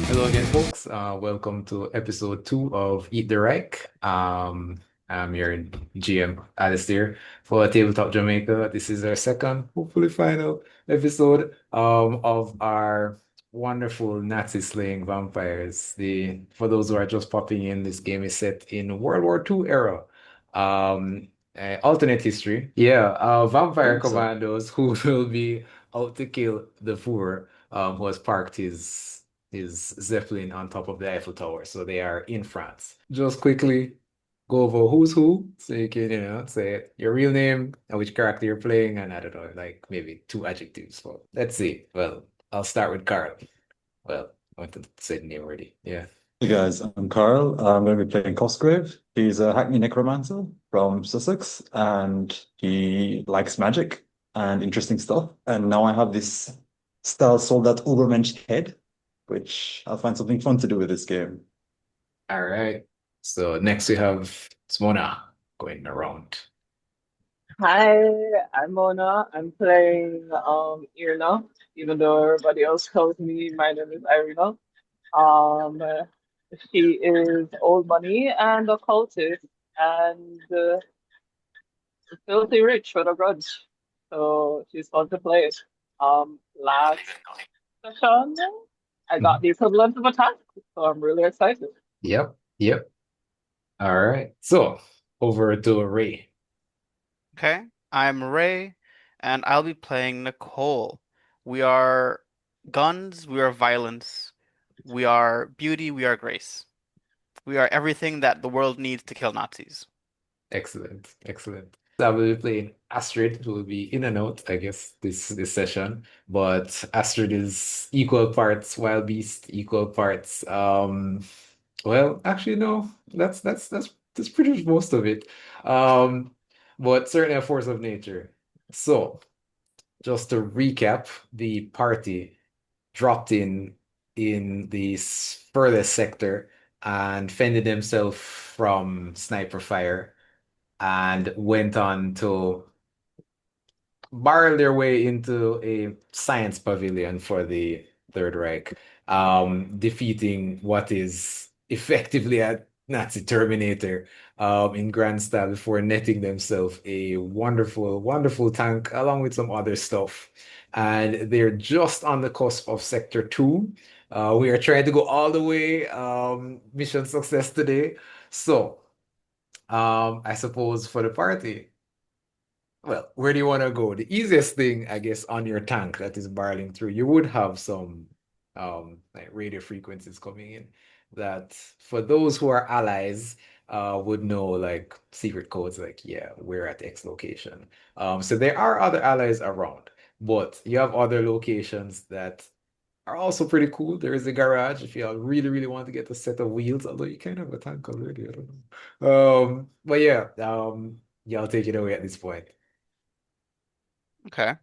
Hello again, folks. Welcome to episode 2 of Eat the Reich. I'm your GM, Alistair, for Tabletop Jamaica. This is our second, hopefully final episode of our wonderful Nazi slaying vampires. For those who are just popping in, this game is set in World War II era. Alternate history. Yeah, Vampire Think so. Commandos who will be out to kill the Fuhrer, who has parked his Zeppelin on top of the Eiffel Tower. So they are in France. Just quickly go over who's who, so you can, say your real name and which character you're playing, and I don't know, like maybe two adjectives. So let's see. Well, I'll start with Carl. Well, I want to say the name already. Yeah. Hey guys, I'm Carl. I'm going to be playing Cosgrave. He's a Hackney necromancer from Sussex, and he likes magic and interesting stuff. And now I have this style sold at Ubermensch head, which I'll find something fun to do with this game. All right. So next we have Smona going around. Hi, I'm Mona. I'm playing Iryna, even though everybody else calls me my name is Iryna. Um, she is old money and a cultist and filthy rich with a grudge. So she's fun to play. Last session, I got Mhm. the equivalent of a task, so I'm really excited. Yep. Yep. All right. So over to Ray. Okay, I'm Ray, and I'll be playing Nicole. We are guns, we are violence, we are beauty, we are grace. We are everything that the world needs to kill Nazis. Excellent. Excellent. So I will be playing Astrid, who will be in and out, I guess, this session. But Astrid is equal parts wild beast, equal parts well, actually no, that's pretty much most of it. Um, but certainly a force of nature. So just to recap, the party dropped in the furthest sector and fended themselves from sniper fire and went on to barrel their way into a science pavilion for the Third Reich, defeating what is effectively a Nazi Terminator in grand style before netting themselves a wonderful, wonderful tank along with some other stuff. And they're just on the cusp of Sector 2. We are trying to go all the way. Mission success today. So, I suppose for the party. Well, where do you want to go? The easiest thing, I guess, on your tank that is barreling through, you would have some like radio frequencies coming in that for those who are allies would know like secret codes like, yeah, we're at X location. So there are other allies around, but you have other locations that are also pretty cool. There is a garage if you really, really want to get a set of wheels, although you kind of have a tank already, I don't know. But yeah, yeah, I'll take it away at this point. Okay.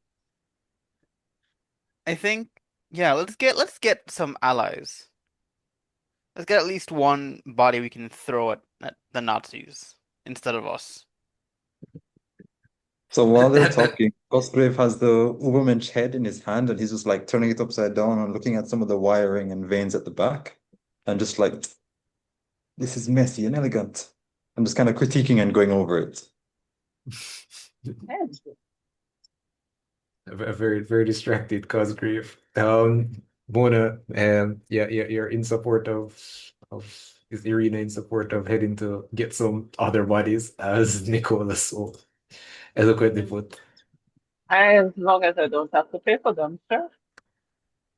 I think yeah, let's get some allies. Let's get at least one body we can throw at the Nazis instead of us. So while they're That talking, Cosgrave has the Ubermensch head in his hand, and he's just like turning it upside down and looking at some of the wiring and veins at the back, and just like, this is messy and elegant. I'm just kind of critiquing and going over it. And a very, very distracted Cosgrave. Mona, yeah, yeah, you're in support of is Iryna in support of heading to get some other bodies, as Nicola so eloquently put. as long as I don't have to pay for them, sure.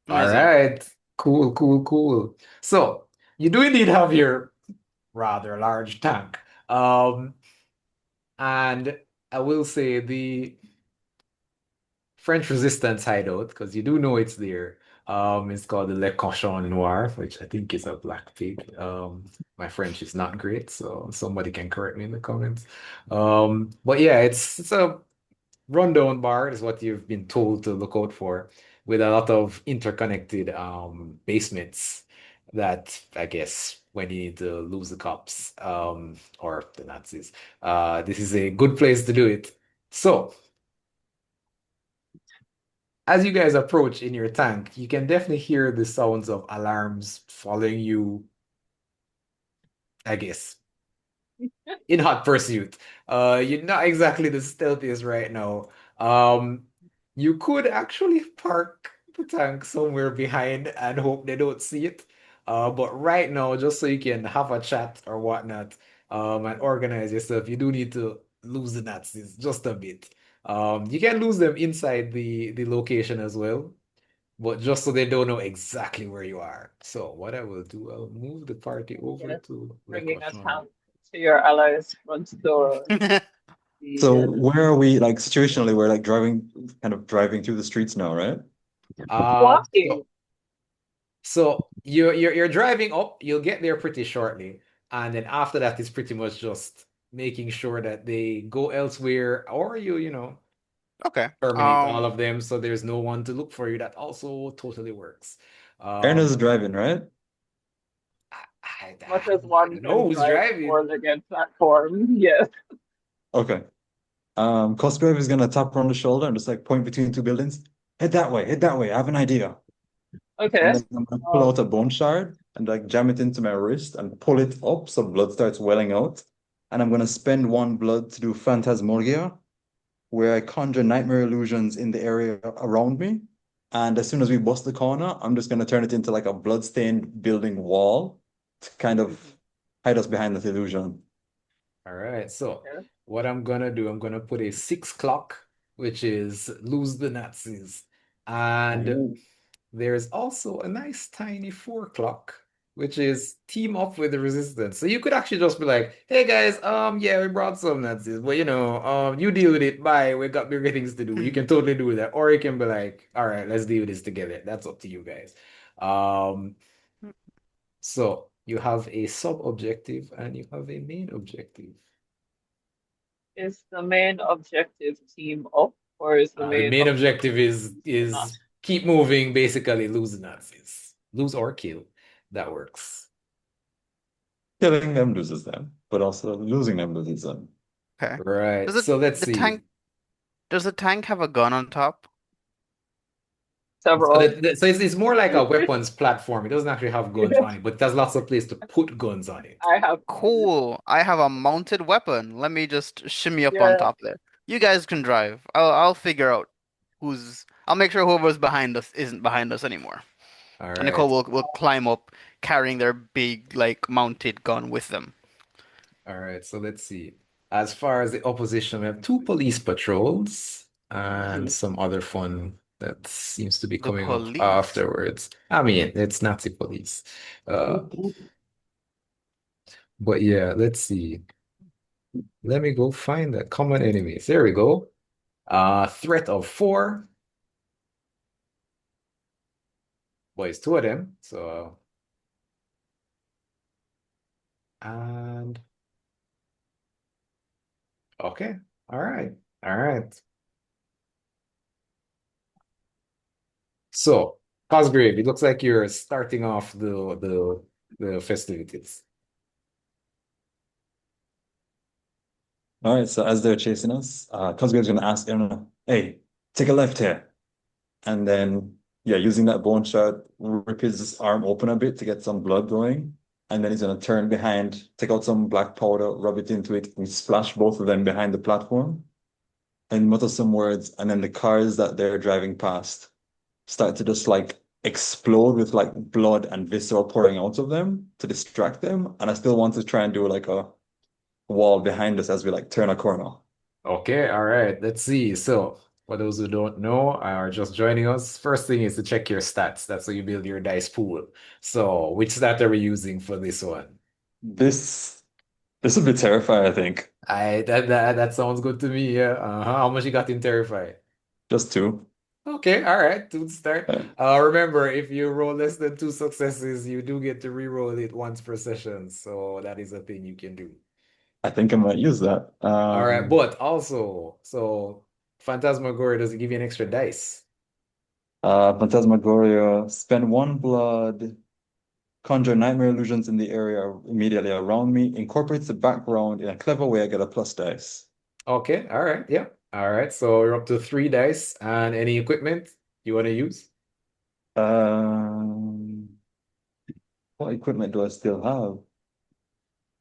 All Amazing. right, cool, cool, cool. So you do indeed have your rather large tank. And I will say the French resistance hideout, because you do know it's there. It's called the Le Cochon Noir, which I think is a black pig. My French is not great, so somebody can correct me in the comments. But yeah, it's a rundown bar, is what you've been told to look out for, with a lot of interconnected basements. that I guess when you need to lose the cops, or the Nazis, this is a good place to do it. So, as you guys approach in your tank, you can definitely hear the sounds of alarms following you, I guess, in hot pursuit. You're not exactly the stealthiest right now. Um, you could actually park the tank somewhere behind and hope they don't see it. But right now, just so you can have a chat or whatnot, and organize yourself, you do need to lose the Nazis just a bit. You can lose them inside the location as well, but just so they don't know exactly where you are. So what I will do, I'll move the party over Yes, to Le bringing a Cochon. tank to your allies' front door. So Yes. where are we, like situationally, we're like kind of driving through the streets now, right? Walking. So you're driving up, you'll get there pretty shortly, and then after that it's pretty much just making sure that they go elsewhere, or you Okay. terminate all of them so there's no one to look for you. That also totally works. Erna's Um, driving, right? Much as I one don't know can who's drive a driving. four-legged platform. Yes. Okay. Cosgrave is gonna tap her on the shoulder and just like point between two buildings. Head that way, head that way. I have an idea. And Okay. then I'm gonna pull Um, out a bone shard and like jam it into my wrist and pull it up so blood starts welling out. And I'm gonna spend one blood to do phantasmagoria, where I conjure nightmare illusions in the area around me. And as soon as we bust the corner, I'm just gonna turn it into like a blood-stained building wall to kind of hide us behind that illusion. All right, so okay. what I'm gonna do, I'm gonna put a 6 o'clock, which is lose the Nazis. And Ooh. there's also a nice tiny 4 o'clock, which is team up with the resistance. So you could actually just be like, hey guys, yeah, we brought some Nazis, but you deal with it. Bye. We got bigger things to do. You can totally do that. Or you can be like, all right, let's deal with this together. That's up to you guys. Um, so you have a sub-objective and you have a main objective. Is the main objective team up, or is the The main main objective objective is to not? is keep moving, basically lose the Nazis. Lose or kill. That works. Killing them loses them, but also losing them loses them. Okay. Right. Does it So let's the see. tank does the tank have a gun on top? So, Several. so it's more like a weapons platform. It doesn't actually have guns on Yes, it, but it has lots of place to put guns on it. I have. Cool. I have a mounted weapon. Let me just shimmy up on Yeah. top there. You guys can drive. I'll figure out I'll make sure whoever's behind us isn't behind us anymore. All And Nicole right. will climb up carrying their big like mounted gun with them. All right. So let's see. As far as the opposition, we have two police patrols and Mhm. some other fun that seems to be The coming up police. afterwards. I mean, it's Nazi police. Uh, but yeah, let's see. Let me go find the common enemies. There we go. Threat of four. Well, it's two of them. So, and okay. All right. All right. So, Cosgrave, it looks like you're starting off the festivities. All right, so as they're chasing us, Cosgrave's gonna ask Erna, hey, take a left here. And then, yeah, using that bone shot, rip his arm open a bit to get some blood going. And then he's gonna turn behind, take out some black powder, rub it into it, and splash both of them behind the platform and mutter some words. And then the cars that they're driving past start to just like explode with like blood and viscera pouring out of them to distract them. And I still want to try and do like a wall behind us as we like turn a corner. Okay, all right. Let's see. So, for those who don't know are just joining us, first thing is to check your stats. That's how you build your dice pool. So, which stat are we using for this one? This this would be terrifying, I think. That sounds good to me. Yeah. How much you got in Terrify? Just two. Okay, all right. To start. Uh, Remember, if you roll less than two successes, you do get to re-roll it once per session. So that is a thing you can do. I think I might use that. All right, but also, so Phantasmagoria does it give you an extra dice? Phantasmagoria, spend one blood. conjure nightmare illusions in the area immediately around me, incorporates the background in a clever way. I get a plus dice. Okay, all right, yeah. All right, so we're up to 3 dice and any equipment you want to use? Um, what equipment do I still have?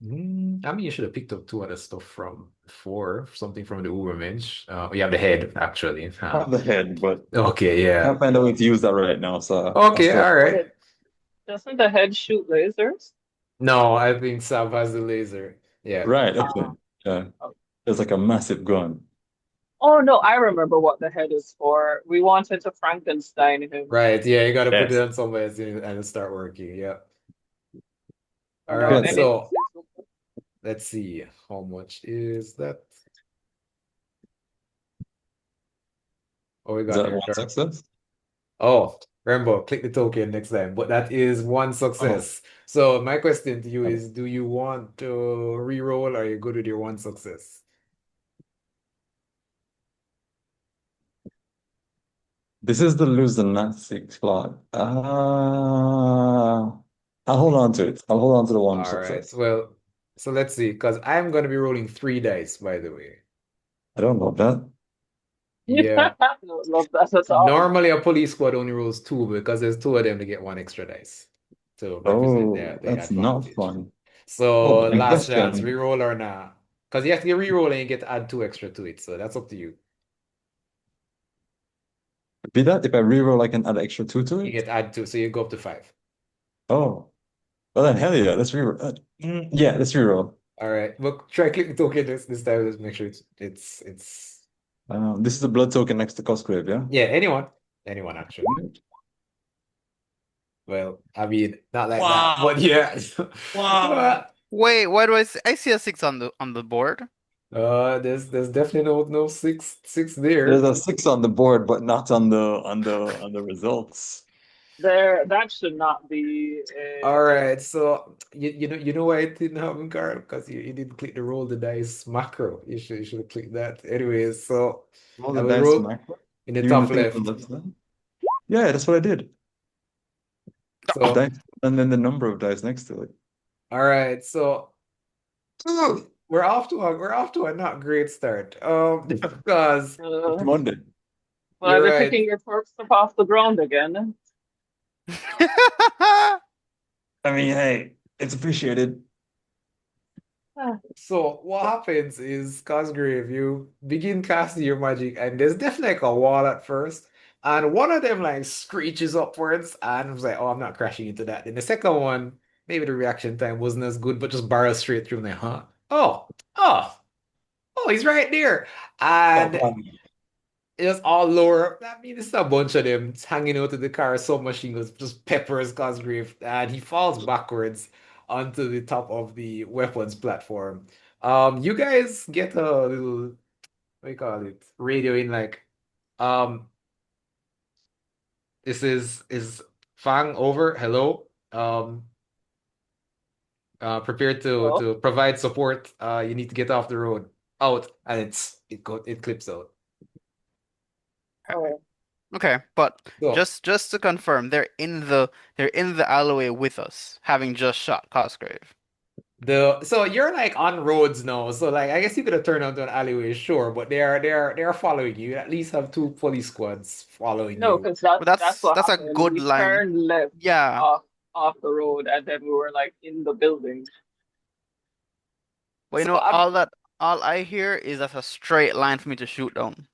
I mean, you should have picked up two other stuff from before, something from the Ubermensch. You have the head, actually. I have the head, but Okay, yeah. can't find a way to use that right now, so I'll Okay, still. all right. Wait, doesn't the head shoot lasers? No, I think Sav has the laser. Yeah. Right, Uh, okay. Yeah. oh It's like a massive gun. oh, no, I remember what the head is for. We wanted to Frankenstein him. Right, yeah, you got to put it Yes. on somewhere and it'll start working. Yeah. Oh, All no, right, Good. any. so let's see. How much is that? Oh, we Is got that there, one Carl. success? Oh, remember, click the token next time. But that is one Oh, success. So my question to you oh. is, do you want to re-roll or are you good with your one success? This is the lose the Nazi plot. I'll hold on to it. I'll hold on to the one All right. success. Well, so let's see, because I'm going to be rolling 3 dice, by the way. I don't know that. Yeah. I don't love that at all. Normally, a police squad only rolls two because there's two of them to get one extra dice to represent Oh, their that's not advantage. fun. Oh, So but my last chance, question, re-roll or not. Because you have to get re-roll and you get to add two extra to it. So that's up to you. be that if I reroll, I can add extra two to You it? get to add two, so you go up to 5. Oh, well then hell yeah, let's reroll. Yeah, let's reroll. All right. But try click the token this time. Let's make sure it's This is the blood token next to Cosgrave, yeah? yeah, anyone. Anyone actually. Well, I mean, not like that, but Wow. yeah. Wow. Wait, why do I see a 6 on the board? There's definitely no six There's there. a 6 on the board, but not on the results. That should not be All a. right, so you know why it didn't happen, Carl? Because you didn't click the roll the dice macro. You should have clicked that. Anyways, so Roll I the will dice roll macro. in the You mean the top thing on the left. left side? Yeah, that's what I did. The So dice and then the number of dice next to it. all right, so we're off to a not great start. Because It's Uh, Monday. will I you're be right. picking your corpse up off the ground again? I mean, hey, it's appreciated. Ah, So what happens is, Cosgrave, you begin casting your magic, and there's definitely like a wall at first, and one of them like screeches upwards, and I was like, oh, I'm not crashing into that. Then the second one, maybe the reaction time wasn't as good, but just barrel straight through. I'm like, huh? Oh, oh, oh, he's right there, Stop and planning. it was all lower. I mean, it's a bunch of them hanging out of the car. Submachine guns just peppers Cosgrave, and he falls backwards onto the top of the weapons platform. You guys get a little, what do you call it? Radio in like, um, this is Fang over. Hello. Prepared to oh, to provide support. You need to get off the road. Out, and it clips out. oh. Okay, but So. just to confirm, they're in the alleyway with us, having just shot Cosgrave. So you're like on roads now. So like I guess you could have turned onto an alleyway, sure, but they are following you. You at least have two police squads following No, you. because that's what That's a happened. good We line. turned left Yeah. off the road, and then we were like in the building. But you So know, I'm, all I hear is that's a straight line for me to shoot down.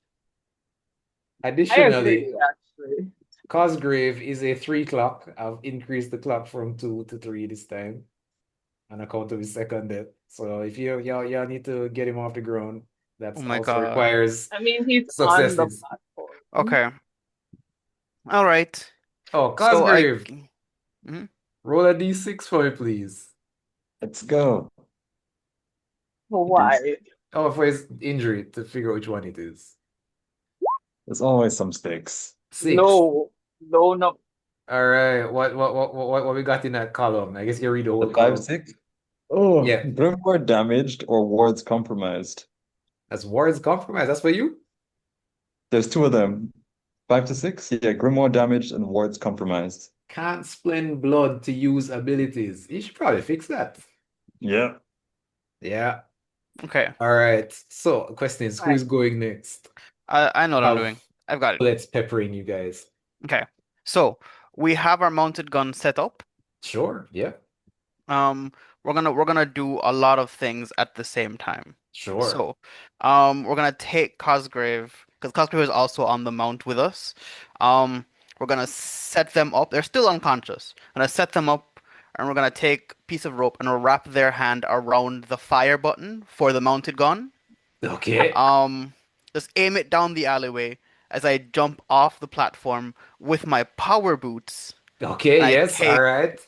I Additionally, agree, actually. Cosgrave is a 3 clock. I've increased the clock from 2 to 3 this time on account of his second death. So if y'all need to get him off the ground, Oh that's my also God. requires I mean, he's on the successes. platform. Okay. All right. Oh, So Cosgrave, Mhm. roll a d6 for me, please. Let's go. There's, Why? Oh, for his injury to figure out which one it is. there's always some stakes. 6. No, no, no. All right. What we got in that column? I guess you read the The whole five column. six. Oh, Yeah. Grimoire damaged or wards compromised. That's Ward's compromise. That's for you? There's two of them. 5 to 6? Yeah, Grimoire damaged and wards compromised. Can't spend blood to use abilities. You should probably fix that. Yeah. Yeah. Okay. All right. So, the question is, who Right. is going next? I know what I'm Have doing. I've got it. bullets peppering you guys. Okay. So we have our mounted gun set up. Sure. Yeah. Um, we're gonna do a lot of things at the same time. Sure. So, we're gonna take Cosgrave because Cosgrave is also on the mount with us. We're gonna set them up. They're still unconscious. Gonna set them up, and we're gonna take a piece of rope and we'll wrap their hand around the fire button for the mounted gun. Okay. Um, just aim it down the alleyway as I jump off the platform with my power boots. Okay. And I Yes. All take right.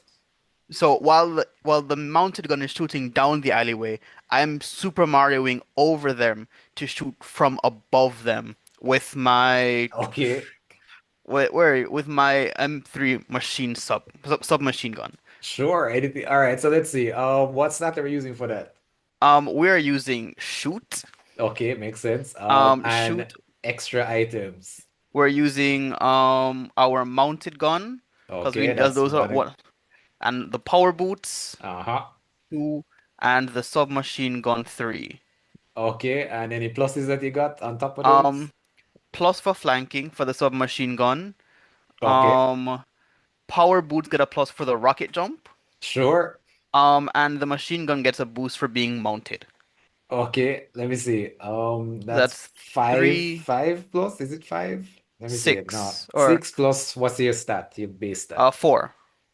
so while the mounted gun is shooting down the alleyway, I'm Super Marioing over them to shoot from above them with my Okay. with my M3 machine submachine gun. Sure. Anything. All right. So let's see. What's that we're using for that? We're using shoot. Okay, makes sense. And Shoot. extra items. We're using our mounted gun because we Okay, that's those are one. what and the power boots Uh-huh. 2 and the submachine gun 3. Okay, and any pluses that you got on top of those? Um, plus for flanking for the submachine gun. Okay, Um, power boots get a plus for the rocket jump. sure. And the machine gun gets a boost for being mounted. Okay, let me see. That's That's three, five plus. Is it five? Let me see. No, 6, or 6 plus. What's your stat? Your base stat. 4.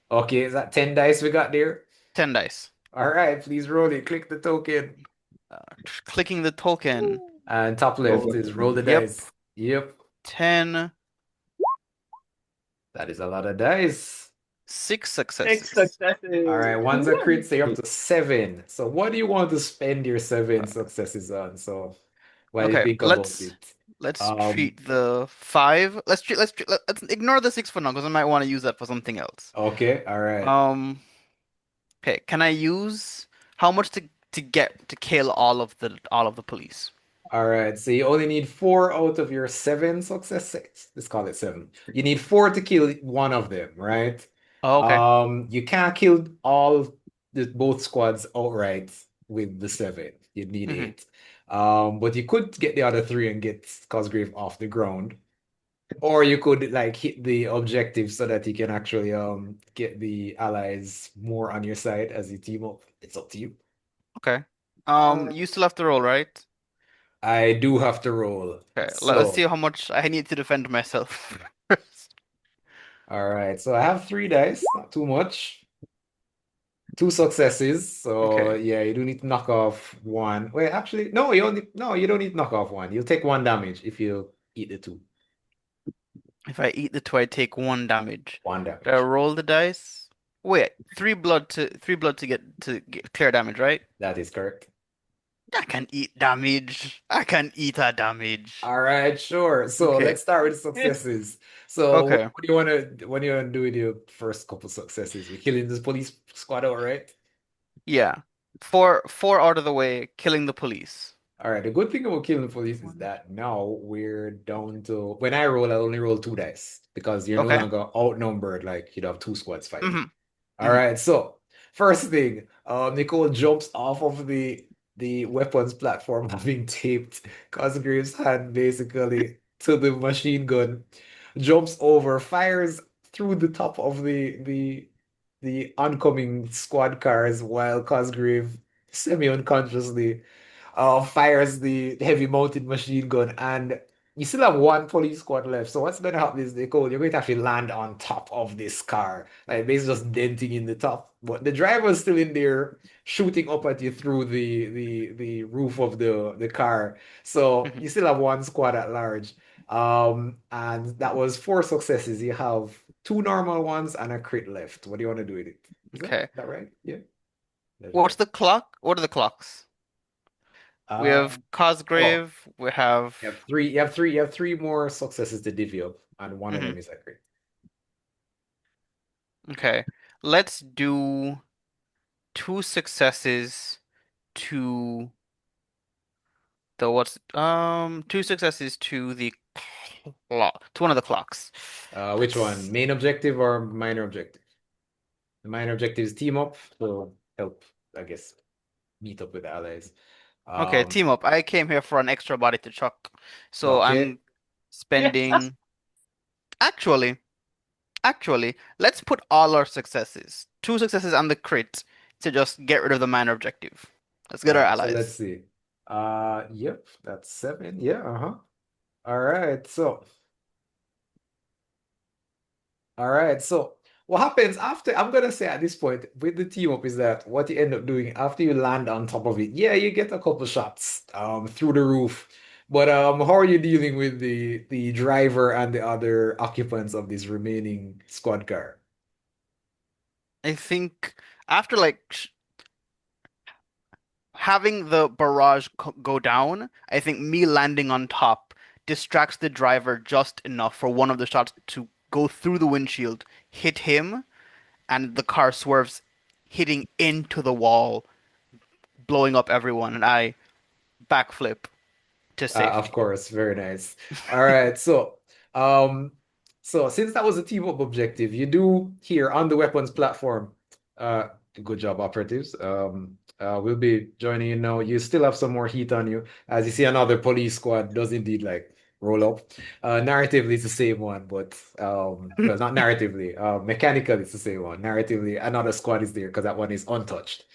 Okay, is that 10 dice we got there? 10 dice. All right, please roll it. Click the token. Uh, Clicking the token. And top left Over. is roll the Yep, dice. Yep, 10, that is a lot of dice. 6 Six successes. All right, successes. one's a crit, so you're up Wait, to 7. So what do you want to spend your Uh, 7 successes on? So while you Okay, think about let's it. let's Um, treat the 5. Let's ignore the 6 for now because I might want to use that for something else. okay, all right. Um, okay, can I use how much to get to kill all of the police? All right, so you only need 4 out of your 7 successes. Let's call it 7. You need 4 to kill one of them, right? Oh, okay. You can't kill both squads outright with the 7. You need Hmm. 8. But you could get the other 3 and get Cosgrave off the ground. Or you could like hit the objective so that you can actually get the allies more on your side as you team up. It's up to you. Okay. Uh, You still have to roll, right? I do have to roll. Okay. Let's see So, how much I need to defend myself first. all right. So I have 3 dice, not too much. 2 successes. So Okay. yeah, you do need to knock off one. Wait, actually, no, you don't need to knock off one. You'll take 1 damage if you eat the 2. If I eat the 2, I take 1 damage. One Do I damage. roll the dice? Wait, 3 blood to get clear damage, right? That is correct. I can eat damage. I can eat a damage. All right, sure. So Okay. let's start with successes. So Okay. what do you want to do with your first couple successes? You're killing this police squad out, right? Yeah. Four out of the way, killing the police. All right. The good thing about killing the police is that now we're down to when I roll, I only roll 2 dice because you're no Okay. longer outnumbered like you'd have 2 squads fighting. Hmm. All Hmm. right, so first thing, Nicole jumps off of the weapons platform, having taped Cosgrave's hand basically to the machine gun, jumps over, fires through the top of the oncoming squad cars while Cosgrave semi-unconsciously fires the heavy mounted machine gun, and you still have one police squad left. So what's going to happen is, Nicole, you're going to have to land on top of this car, like basically just denting in the top. But the driver's still in there shooting up at you through the roof of the car. So Hmm. you still have one squad at large. And that was 4 successes. You have 2 normal ones and a crit left. What do you want to do with it? Is that Okay. that right? Yeah, that's What's right. the clock? What are the clocks? We have Oh. Cosgrave. We have. You have three more successes to divvy up, and one of Hmm. them is a crit. Okay. Let's do 2 successes to the what's 2 successes to the to one of the clocks. Which one? That's Main objective or minor objective? The minor objective is team up, so help, I guess, meet up with the allies. okay, Um, team up. I came here for an extra body to chuck. So okay. I'm Yeah. spending actually, actually, let's put all our successes, two successes and the crit, to just get rid of the minor objective. Let's All get our right, so let's allies. see. Yep, that's seven. Yeah, uh-huh. All right, so all right, so what happens after, I'm gonna say at this point with the team up is that what you end up doing after you land on top of it, yeah, you get a couple shots through the roof. But how are you dealing with the driver and the other occupants of this remaining squad car? I think after like sh having the barrage go down, I think me landing on top distracts the driver just enough for one of the shots to go through the windshield, hit him, and the car swerves, hitting into the wall, blowing up everyone, and I backflip to Of safety. course, very nice. All right, um, so since that was a team up objective, you do here on the weapons platform. Uh, Good job, operatives. We'll be joining you now. You still have some more heat on you, as you see another police squad does indeed like roll up. Narratively, it's the same one, but well, not narratively. Mechanically, it's the same one. Narratively, another squad is there because that one is untouched.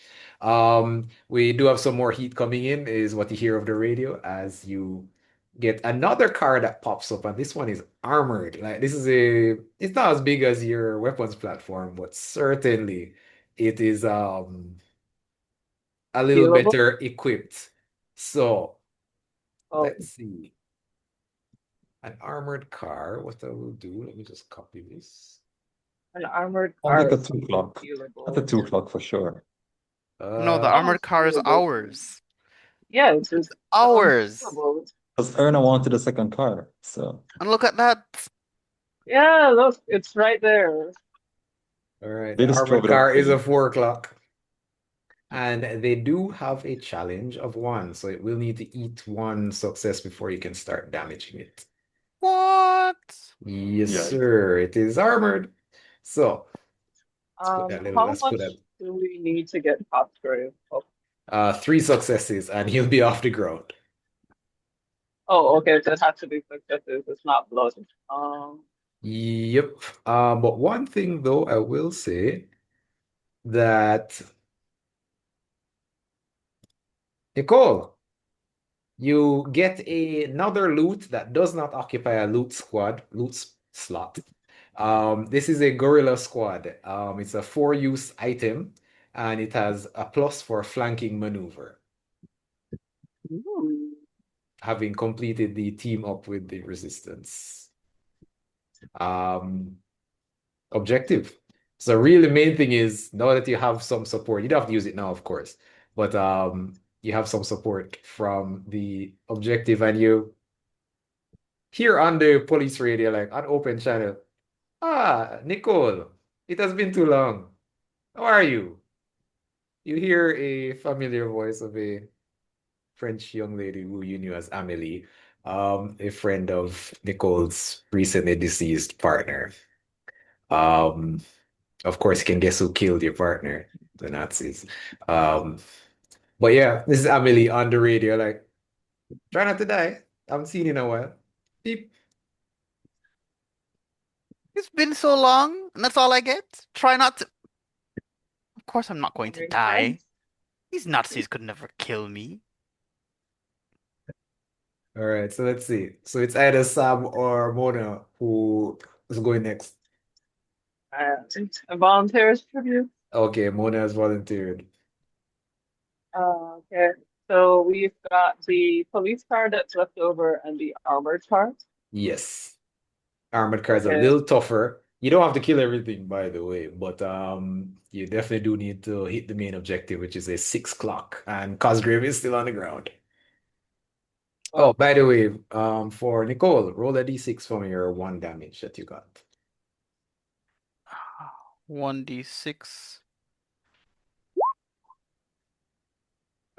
We do have some more heat coming in, is what you hear of the radio as you get another car that pops up, and this one is armored. Like this is it's not as big as your weapons platform, but certainly it is a little Healable. better equipped. So Oh, let's see. An armored car, what I will do, let me just copy this. an armored Sounds like car a is two something clock. That's a healable. two clock for sure. No, the Uh armored Sounds car is healable to me. ours. Yeah, it just sounds Ours. healable. Because Erna wanted a second car, so And look at that. Yeah, look, it's right there. all right, they the just drove armored it up car for is a you. 4 o'clock. And they do have a challenge of one, so it will need to eat one success before you can start damaging it. What? Yes, Yeah. sir. It is armored. So How let's put much that do we need to get Cosgrave? Oh, 3 successes and he'll be off the ground. oh, okay, so it has to be successes. It's not blood. Yep. But one thing though, I will say that Nicole, you get another loot that does not occupy a loot slot. This is a gorilla squad. It's a 4 use item and it has a plus for flanking maneuver, Ooh. having completed the team up with the resistance um, objective. So really the main thing is now that you have some support, you don't have to use it now, of course, but you have some support from the objective and you hear on the police radio, like on open channel, ah, Nicole, it has been too long. How are you? You hear a familiar voice of a French young lady who you knew as Amélie, a friend of Nicole's recently deceased partner. Um, of course, you can guess who killed your partner, the Nazis. Um, but yeah, this is Amélie on the radio, like, try not to die. I haven't seen you in a while. Beep. It's been so long, and that's all I get? Try not to. Of course, I'm not going to Very die. nice. These Nazis could never kill me. All right, so let's see. So it's either Sam or Mona who is going next. A volunteer's tribute. Okay, Mona has volunteered. Okay. So we've got the police car that's left over and the armored car. Yes. Armored car is a Okay. little tougher. You don't have to kill everything, by the way, but you definitely do need to hit the main objective, which is a 6 clock, and Cosgrave is still on the ground. Oh, Oh, by the way, for Nicole, roll a d6 from your 1 damage that you got. 1d6.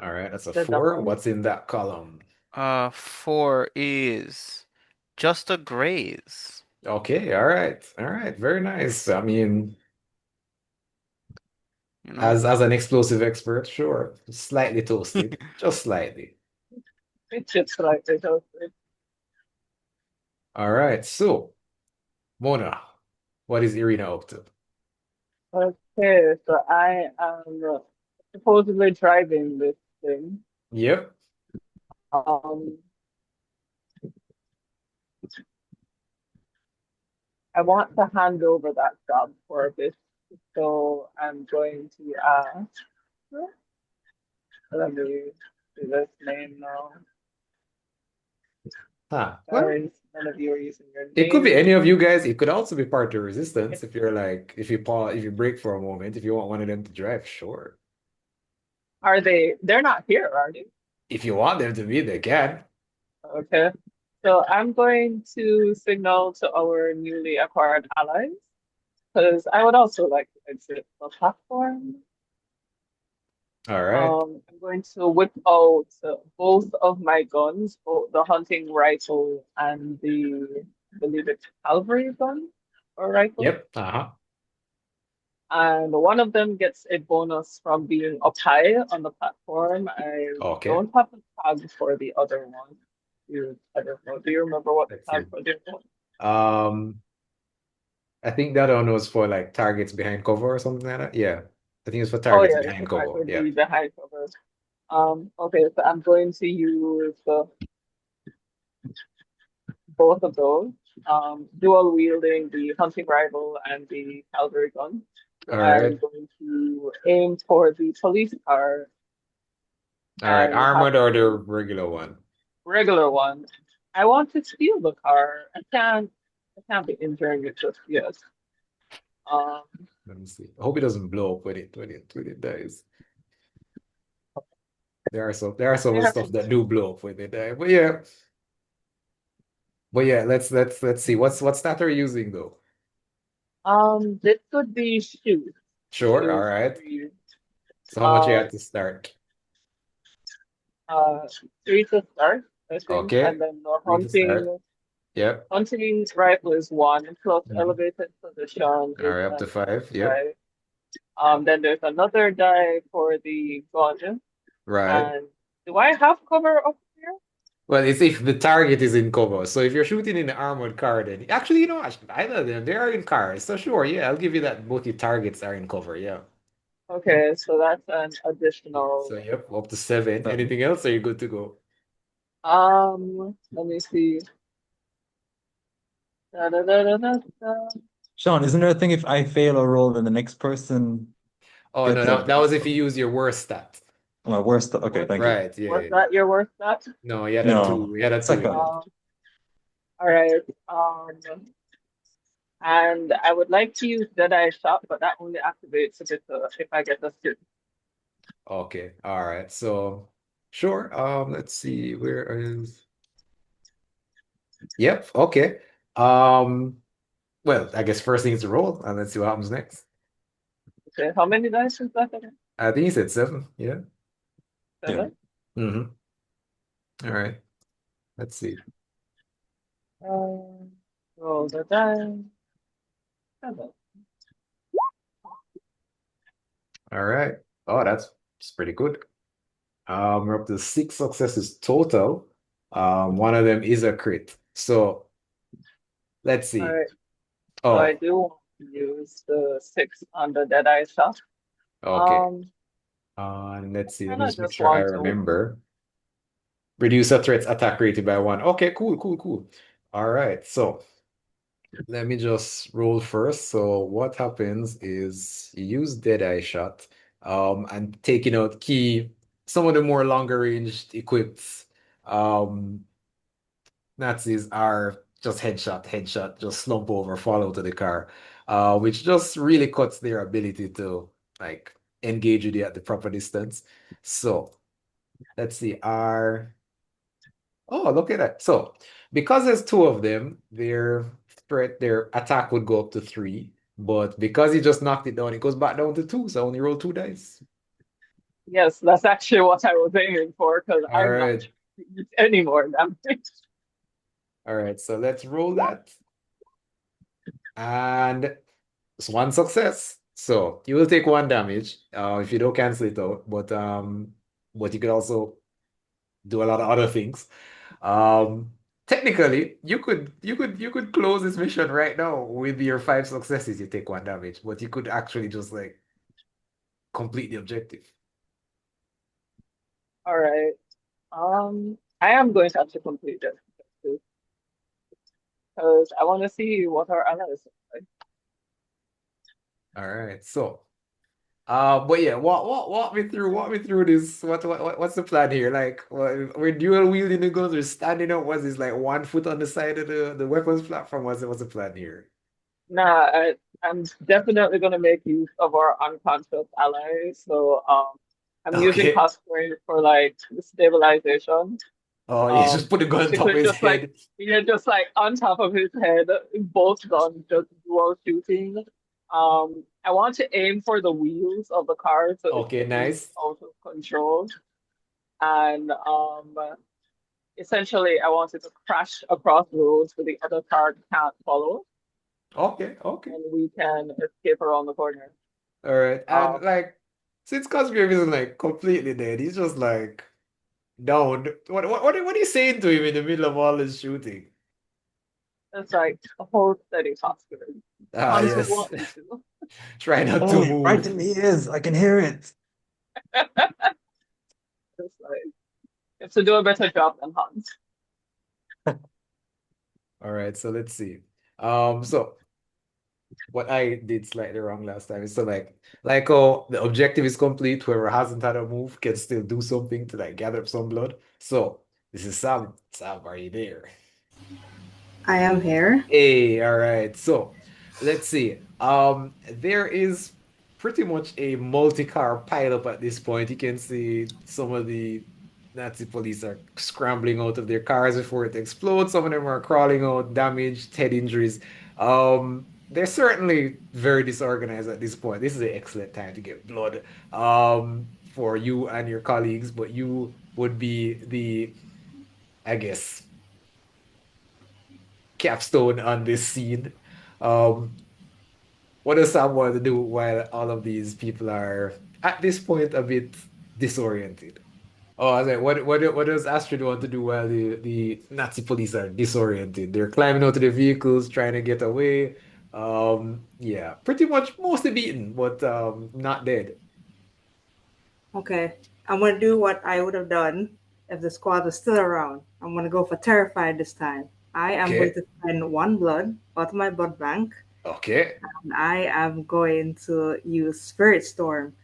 All right, that's a the 4. double. What's in that column? 4 is Just a graze. Okay, all right. All right. Very nice. I mean, You know? as an explosive expert, sure. Slightly toasted. Just slightly. It's just like they told me. All right. So, Mona, what is Iryna up to? Okay, so I am supposedly driving this thing. Yep. Um, I want to hand over that job for a bit, so I'm going to ask. Let me do this name now. Huh. Well, Sorry, none of you are using your it could be any names. of you guys. It could also be part of resistance if you're like, if you pause, if you break for a moment, if you want one of them to drive, sure. Are they? They're not here, are they? If you want them to be, they can. Okay. So I'm going to signal to our newly acquired allies because I would also like to exit the platform. All right. I'm going to whip out both of my guns, both the hunting rifle and the, I believe it's cavalry gun or rifle. Yep. Uh-huh. And one of them gets a bonus from being up high on the platform. I Okay. don't have the tag for the other one. I don't know. Do you remember what the Let's see. tag for the other one? Um, I think that one was for like targets behind cover or something like that. Yeah. I think it's for Oh targets yeah, the behind tag cover. would Yeah. be behind cover. Okay, so I'm going to use both of those, dual wielding the hunting rifle and the cavalry gun. So All I'm right. going to aim for the police car All right. and have Armored or the the regular one? regular one. I want to steal the car. I can't be injuring it just yet. Um, Let me see. I hope it doesn't blow up when it dies. There are some there stuff that do blow up when they die. But yeah, let's see. What stat are you using though? this would be shoot. Sure. All Shoot right. three. So how much you Um, had to start? uh, three to start, I think, Okay. and then the Three to start. hunting. Yep. Hunting rifle is one, plus Mhm. elevated position All is right. Up to another five. Yep. die. Then there's another die for the gun. Right. And do I have cover up here? Well, it's if the target is in cover. So if you're shooting in the armored car, then actually, either of them, they are in cars. So sure, yeah, I'll give you that both your targets are in cover. Yeah. Okay, so that's an Yeah. So additional. yep, up to seven. Um, Anything else? Are you good to go? Let me see. Da, da, da, da, da, da. Sean, isn't there a thing if I fail a roll, then the next person Oh no, gets a no, that was if bonus? you use your worst stat. My worst. Okay, Was, thank you. Right. Yeah, was yeah, yeah. that your worst stat? No, you had a No, two. You had a two in it. second. Um, all right. And I would like to use Deadeye Shot, but that only activates if I get the suit. Okay. All right. So sure. Let's see. Where is Yep, okay. Um, well, I guess first thing is to roll, and let's see what happens next. Okay, how many dice is that again? I think you said seven. Yeah. Yeah. Seven? Mm-hmm. All right. Let's see. Um, roll the die. Seven. All right. Oh, that's pretty good. We're up to six successes total. One of them is a crit. So let's All see. right, so I Oh, do want to use the six on the Deadeye Shot. okay. Um, And let's see. Let kind me of just make just sure I want to. remember. Reduce a threat's attack rated by one. Okay, cool, cool, cool. All right. So let me just roll first. So what happens is you use Deadeye Shot, and taking out some of the more longer ranged equipped um Nazis are just headshot, headshot, just slump over, fall out of the car, which just really cuts their ability to like engage with you at the proper distance. So let's see, oh, look at that. So, because there's two of them, their attack would go up to three. But because he just knocked it down, it goes back down to two. So I only roll two dice. Yes, that's actually what I was aiming for because All I'm not right. any more damage. All right, so let's roll that. And it's one success. So you will take one damage if you don't cancel it out, but you could also do a lot of other things. Technically, you could close this mission right now with your five successes. You take one damage, but you could actually just like complete the objective. All right. I am going to actually complete this because I want to see what our allies look like. All right, so but yeah, walk me through this. What's the plan here? Like, we're dual wielding the guns. We're standing up. What's this like? One foot on the side of the weapons platform. What's the plan here? Nah, I'm definitely going to make use of our unconscious allies. So, I'm using Okay. Cosgrave for like the stabilization. Oh, you just put the gun on top of Basically his just like head. you're just like on top of his head, both guns just dual shooting. I want to aim for the wheels of the car so it Okay, goes nice. out of control. And essentially I want it to crash across roads so the other car can't follow Okay, okay. and we can escape around the corner. All right. And Um, like, since Cosgrave isn't like completely dead, he's just like down. What are you saying to him in the middle of all this shooting? it's like a whole steady Cosgrave. Ah, Hans would yes. want me to. Try not to Oh, right move. in the ears. I can hear it. It's like you have to do a better job than Hans. All right, so let's see. So what I did slightly wrong last time is so like oh the objective is complete, whoever hasn't had a move can still do something to like gather up some blood. So this is Sam. Sam, are you there? I am here. Hey, all right. So let's see. There is pretty much a multi-car pileup at this point. You can see some of the Nazi police are scrambling out of their cars before it explodes. Some of them are crawling out, damaged, head injuries. They're certainly very disorganized at this point. This is an excellent time to get blood, for you and your colleagues, but you would be the, I guess, capstone on this scene. Um, what does Sam want to do while all of these people are at this point a bit disoriented? Oh, I was like, what does Astrid want to do while the Nazi police are disoriented? They're climbing out of the vehicles, trying to get away. Yeah, pretty much mostly beaten, but not dead. Okay. I'm gonna do what I would have done if the squad was still around. I'm gonna go for terrified this time. I am going Okay, to spend one blood out of my blood bank, okay, and I am going to use Spirit Storm.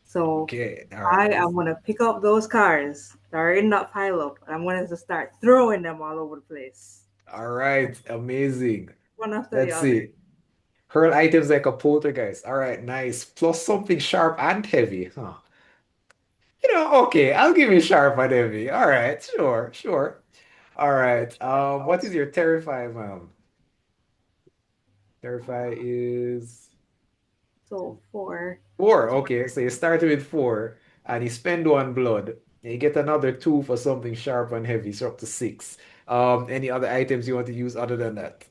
So okay. All I right, am gonna pick up those cars that are in that pile up, and I'm gonna just start throwing them all over the place, all right. Amazing. one after the Let's other. see. Hurl items like a poltergeist. All right, nice. Plus something sharp and heavy. Huh. Okay, I'll give you sharp and heavy. All right, sure, sure. All right. What is your terrify, ma'am? Terrify is So four. four. Okay, so you start with four and you spend one blood. And you get another two for something sharp and heavy, so up to six. Any other items you want to use other than that?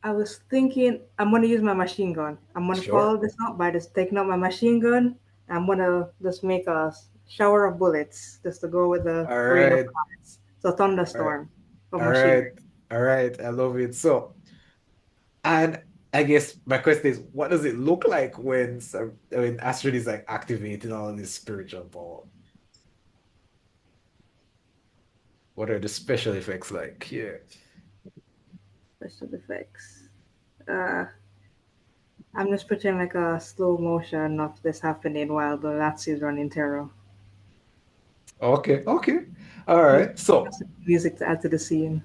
I was thinking I'm gonna use my machine gun. I'm gonna Sure. follow this up by just taking out my machine gun. I'm gonna just make a shower of bullets just to go with the All rain of right. bullets. So All right. thunderstorm of All right. machinery. All right. I love it. So, and I guess my question is, what does it look like when Astrid is like activating all this spiritual power? What are the special effects like? Yeah. Special effects. Uh, I'm just picturing like a slow motion of this happening while the Nazis running terror. Okay. Okay. All Use right. So, music to add to the scene.